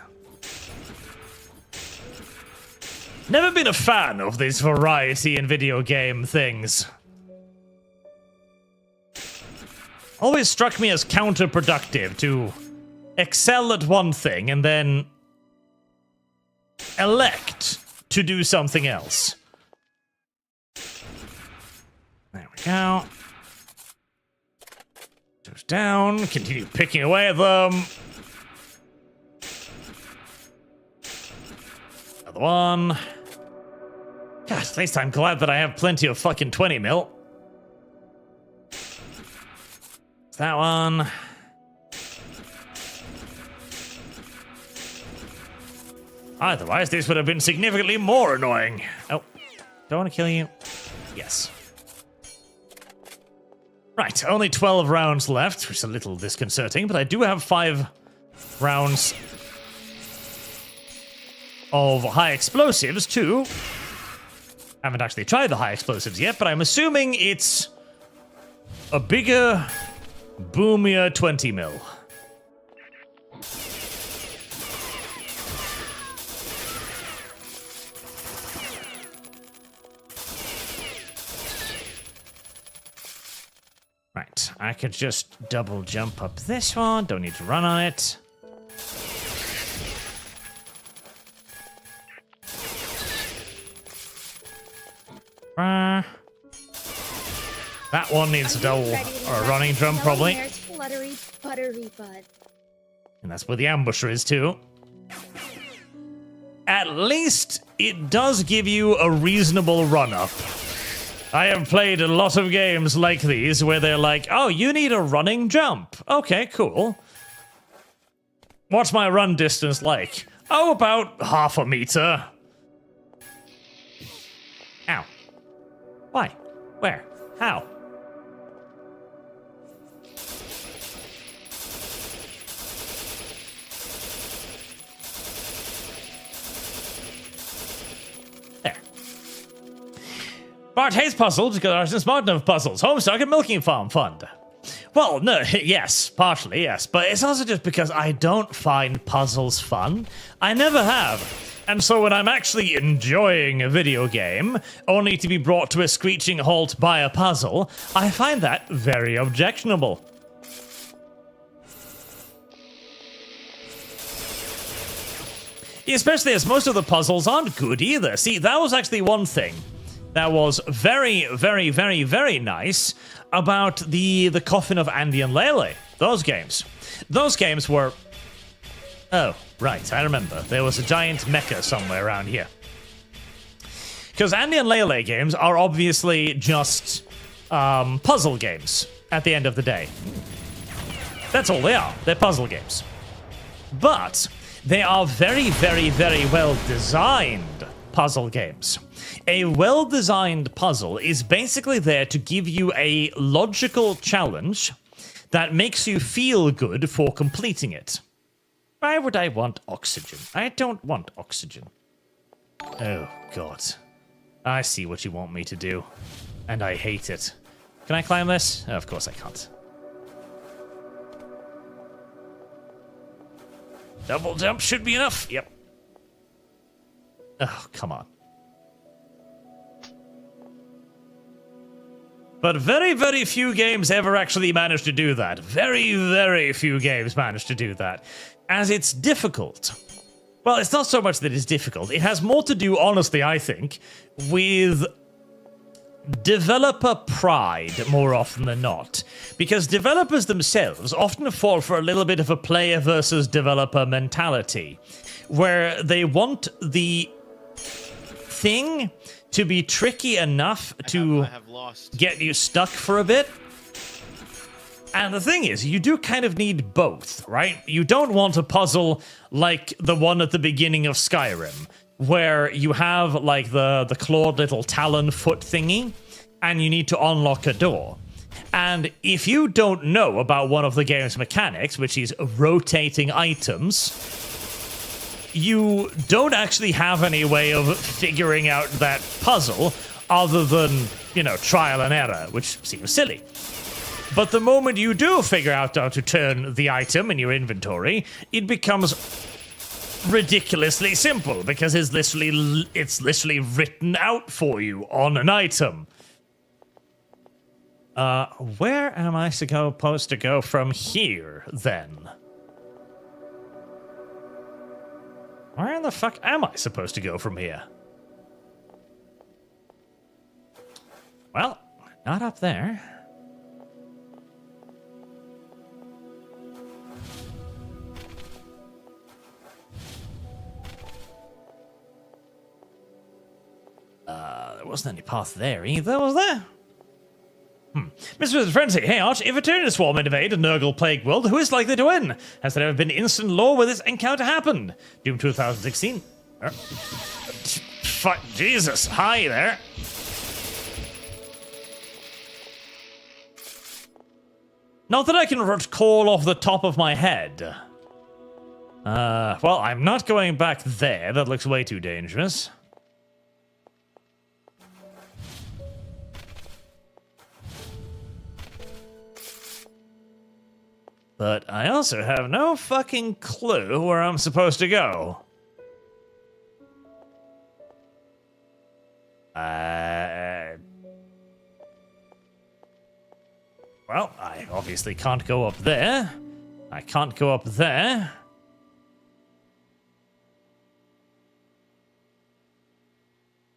Never been a fan of this variety in video game things. Always struck me as counterproductive to excel at one thing and then elect to do something else. There we go. Goes down, continue picking away at them. Another one. God, at least I'm glad that I have plenty of fucking 20 mil. That one. Otherwise, this would have been significantly more annoying. Oh, don't want to kill you. Yes. Right, only 12 rounds left, which is a little disconcerting, but I do have 5 rounds of high explosives, too. I haven't actually tried the high explosives yet, but I'm assuming it's a bigger... boomier 20 mil. Right, I could just double jump up this one. Don't need to run on it. That one needs a double or a running jump, probably. And that's where the ambusher is, too. At least it does give you a reasonable run-up. I have played a lot of games like these where they're like, oh, you need a running jump. Okay, cool. What's my run distance like? Oh, about half a meter. Ow. Why? Where? How? There. Bart hates puzzles because Bart is smart enough puzzles. Homestuck and Milking Farm Fund. Well, no, yes, partially, yes. But it's also just because I don't find puzzles fun. I never have. And so when I'm actually enjoying a video game, only to be brought to a screeching halt by a puzzle, I find that very objectionable. Especially as most of the puzzles aren't good either. See, that was actually one thing that was very, very, very, very nice about the Coffin of Andy and Lele. Those games. Those games were Oh, right, I remember. There was a giant mecha somewhere around here. Because Andy and Lele games are obviously just puzzle games at the end of the day. That's all they are. They're puzzle games. But they are very, very, very well designed puzzle games. A well-designed puzzle is basically there to give you a logical challenge that makes you feel good for completing it. Why would I want oxygen? I don't want oxygen. Oh, God. I see what you want me to do, and I hate it. Can I climb this? Oh, of course I can't. Double jump should be enough. Yep. Oh, come on. But very, very few games ever actually manage to do that. Very, very few games manage to do that. As it's difficult. Well, it's not so much that it's difficult. It has more to do, honestly, I think, with developer pride more often than not. Because developers themselves often fall for a little bit of a player versus developer mentality, where they want the thing to be tricky enough to get you stuck for a bit. And the thing is, you do kind of need both, right? You don't want a puzzle like the one at the beginning of Skyrim, where you have like the clawed little talon foot thingy, and you need to unlock a door. And if you don't know about one of the game's mechanics, which is rotating items, you don't actually have any way of figuring out that puzzle other than, you know, trial and error, which seems silly. But the moment you do figure out how to turn the item in your inventory, it becomes ridiculously simple because it's literally written out for you on an item. Where am I supposed to go from here, then? Where the fuck am I supposed to go from here? Well, not up there. There wasn't any path there either, was there? Mr. Frenzy, hey Arch, if a Tyranid swarm invade a Nurgle-plagued world, who is likely to win? Has there ever been instant lore where this encounter happened? Doom 2016. Fuck, Jesus, hi there. Not that I can recall off the top of my head. Well, I'm not going back there. That looks way too dangerous. But I also have no fucking clue where I'm supposed to go. Well, I obviously can't go up there. I can't go up there.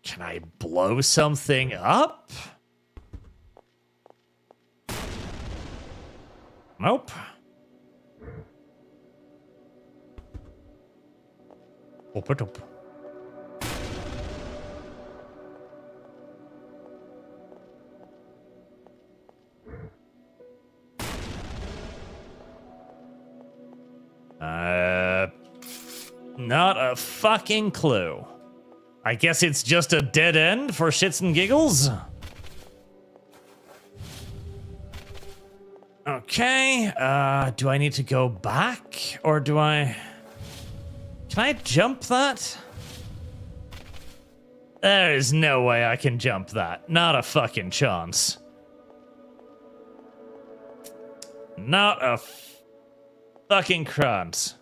Can I blow something up? Nope. Open up. Not a fucking clue. I guess it's just a dead end for shits and giggles. Okay, do I need to go back or do I... Can I jump that? There is no way I can jump that. Not a fucking chance. Not a fucking chance.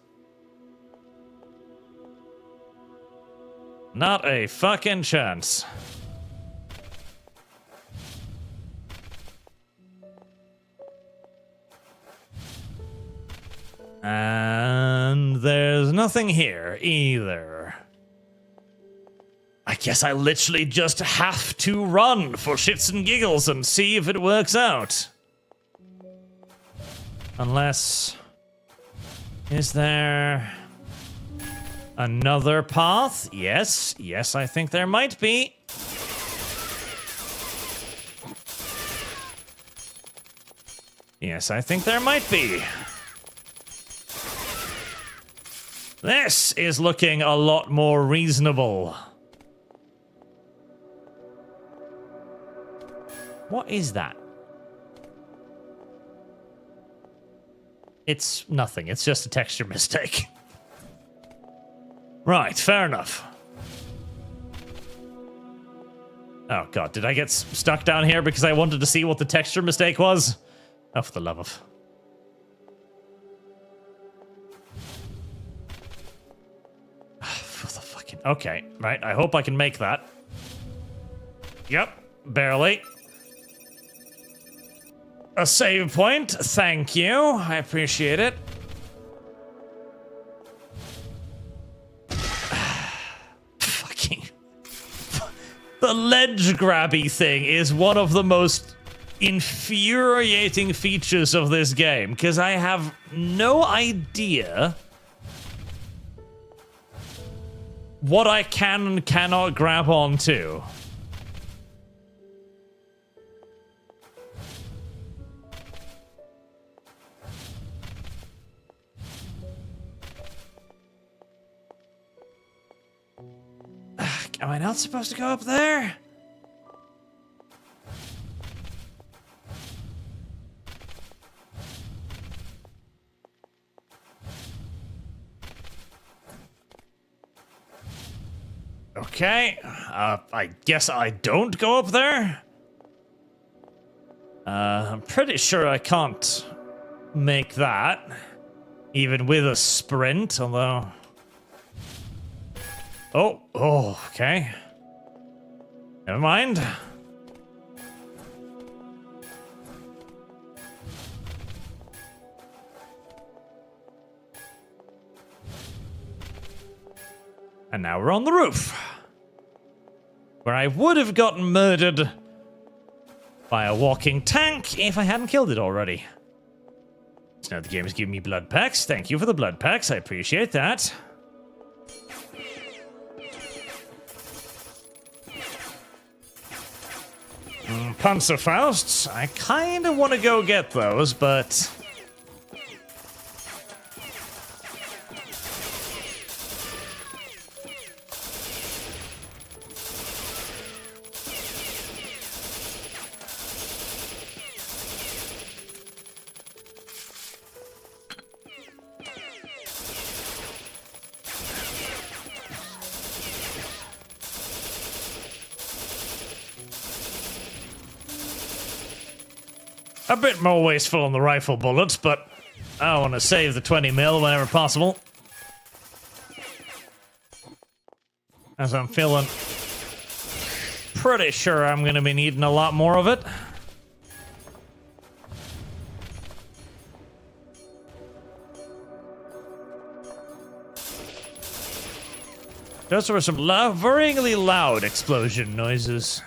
Not a fucking chance. And there's nothing here either. I guess I literally just have to run for shits and giggles and see if it works out. Unless... Is there... Another path? Yes. Yes, I think there might be. Yes, I think there might be. This is looking a lot more reasonable. What is that? It's nothing. It's just a texture mistake. Right, fair enough. Oh god, did I get stuck down here because I wanted to see what the texture mistake was? Oh, for the love of... For the fucking... Okay, right, I hope I can make that. Yep, barely. A save point, thank you. I appreciate it. Fucking... The ledge grabby thing is one of the most infuriating features of this game, because I have no idea what I can and cannot grab onto. Am I not supposed to go up there? Okay, I guess I don't go up there. I'm pretty sure I can't make that, even with a sprint, although... Oh, okay. Never mind. And now we're on the roof, where I would have gotten murdered by a walking tank if I hadn't killed it already. So now the game is giving me blood packs. Thank you for the blood packs. I appreciate that. Panzerfausts. I kind of want to go get those, but... a bit more wasteful on the rifle bullets, but I want to save the 20 mil whenever possible. As I'm feeling pretty sure I'm going to be needing a lot more of it. Those were some worryingly loud explosion noises.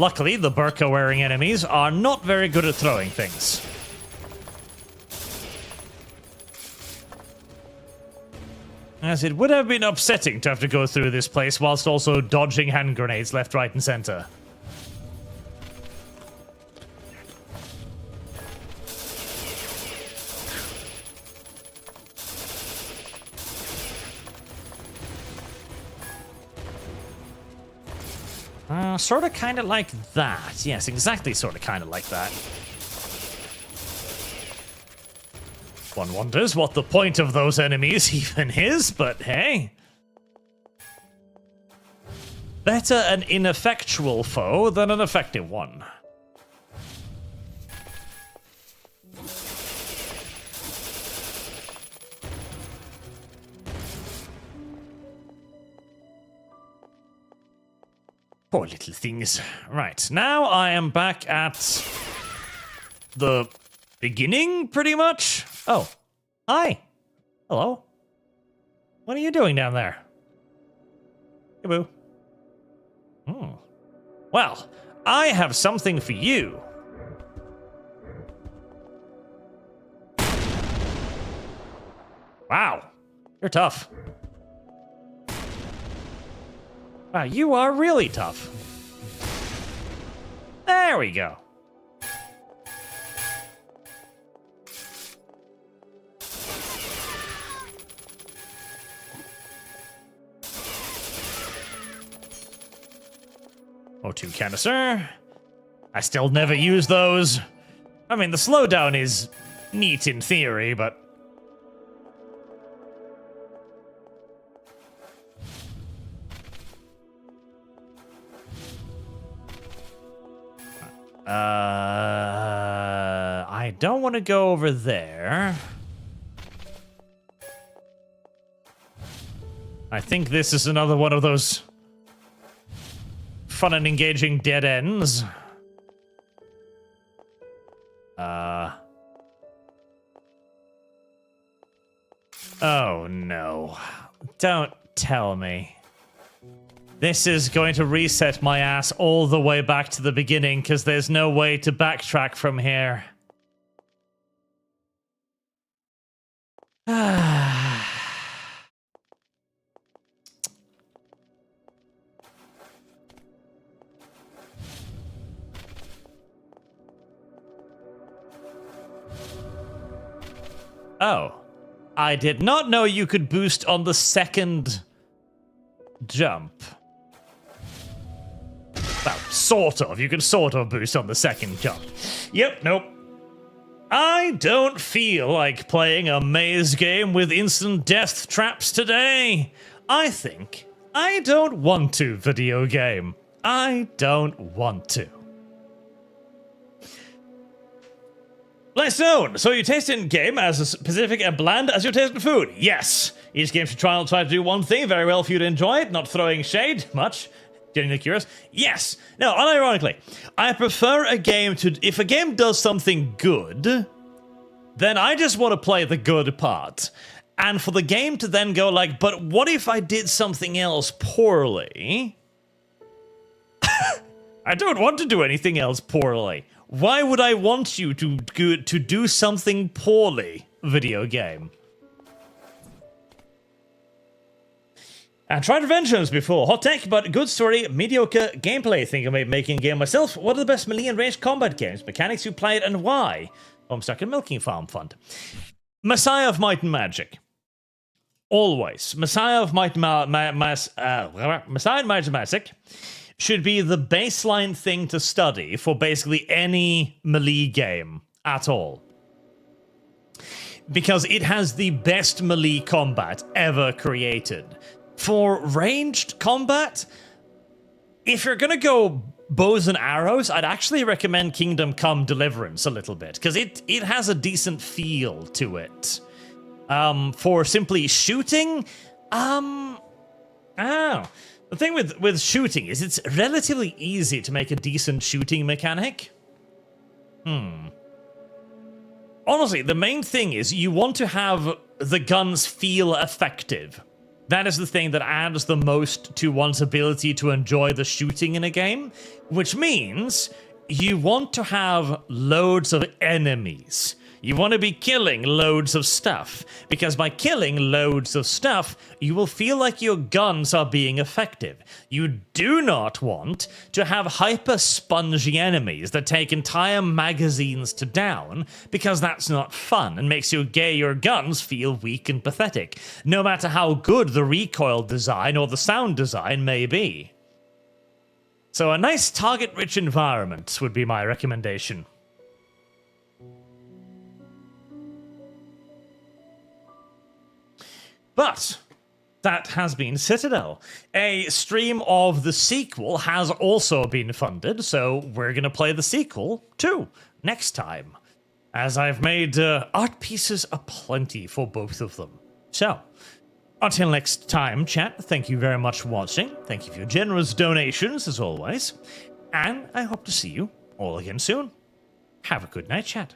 Luckily, the burqa-wearing enemies are not very good at throwing things. As it would have been upsetting to have to go through this place whilst also dodging hand grenades left, right, and center. Sort of kind of like that. Yes, exactly sort of kind of like that. One wonders what the point of those enemies even is, but hey. Better an ineffectual foe than an effective one. Poor little things. Right, now I am back at the beginning, pretty much. Oh, hi. Hello. What are you doing down there? Hey, boo. Well, I have something for you. Wow, you're tough. Wow, you are really tough. There we go. O2 canister. I still never use those. I mean, the slowdown is neat in theory, but... I don't want to go over there. I think this is another one of those fun and engaging dead ends. Oh no. Don't tell me. This is going to reset my ass all the way back to the beginning because there's no way to backtrack from here. Oh. I did not know you could boost on the second jump. Well, sort of. You can sort of boost on the second jump. Yep, nope. I don't feel like playing a maze game with instant death traps today. I think I don't want to, video game. I don't want to. Less known. So you taste in game as specific and bland as your taste in food. Yes. Each game should try to do one thing very well for you to enjoy it, not throwing shade much. Genuinely curious. Yes. No, unironically, I prefer a game to... If a game does something good, then I just want to play the good part. And for the game to then go like, but what if I did something else poorly? I don't want to do anything else poorly. Why would I want you to do something poorly, video game? I tried Revengeance before. Hot take, but good story, mediocre gameplay. Think I may be making a game myself. What are the best melee and ranged combat games? Mechanics you played and why? Homestuck and Milking Farm Fund. Messiah of Might and Magic. Always. Messiah of Might and Magic should be the baseline thing to study for basically any melee game at all. Because it has the best melee combat ever created. For ranged combat, if you're going to go bows and arrows, I'd actually recommend Kingdom Come Deliverance a little bit, because it has a decent feel to it. For simply shooting, the thing with shooting is it's relatively easy to make a decent shooting mechanic. Honestly, the main thing is you want to have the guns feel effective. That is the thing that adds the most to one's ability to enjoy the shooting in a game, which means you want to have loads of enemies. You want to be killing loads of stuff, because by killing loads of stuff, you will feel like your guns are being effective. You do not want to have hyper-spongy enemies that take entire magazines to down, because that's not fun and makes your guns feel weak and pathetic, no matter how good the recoil design or the sound design may be. So a nice target-rich environment would be my recommendation. But that has been Citadel. A stream of the sequel has also been funded, so we're going to play the sequel too next time, as I've made art pieces aplenty for both of them. So, until next time, chat, thank you very much for watching. Thank you for your generous donations, as always. And I hope to see you all again soon. Have a good night, chat.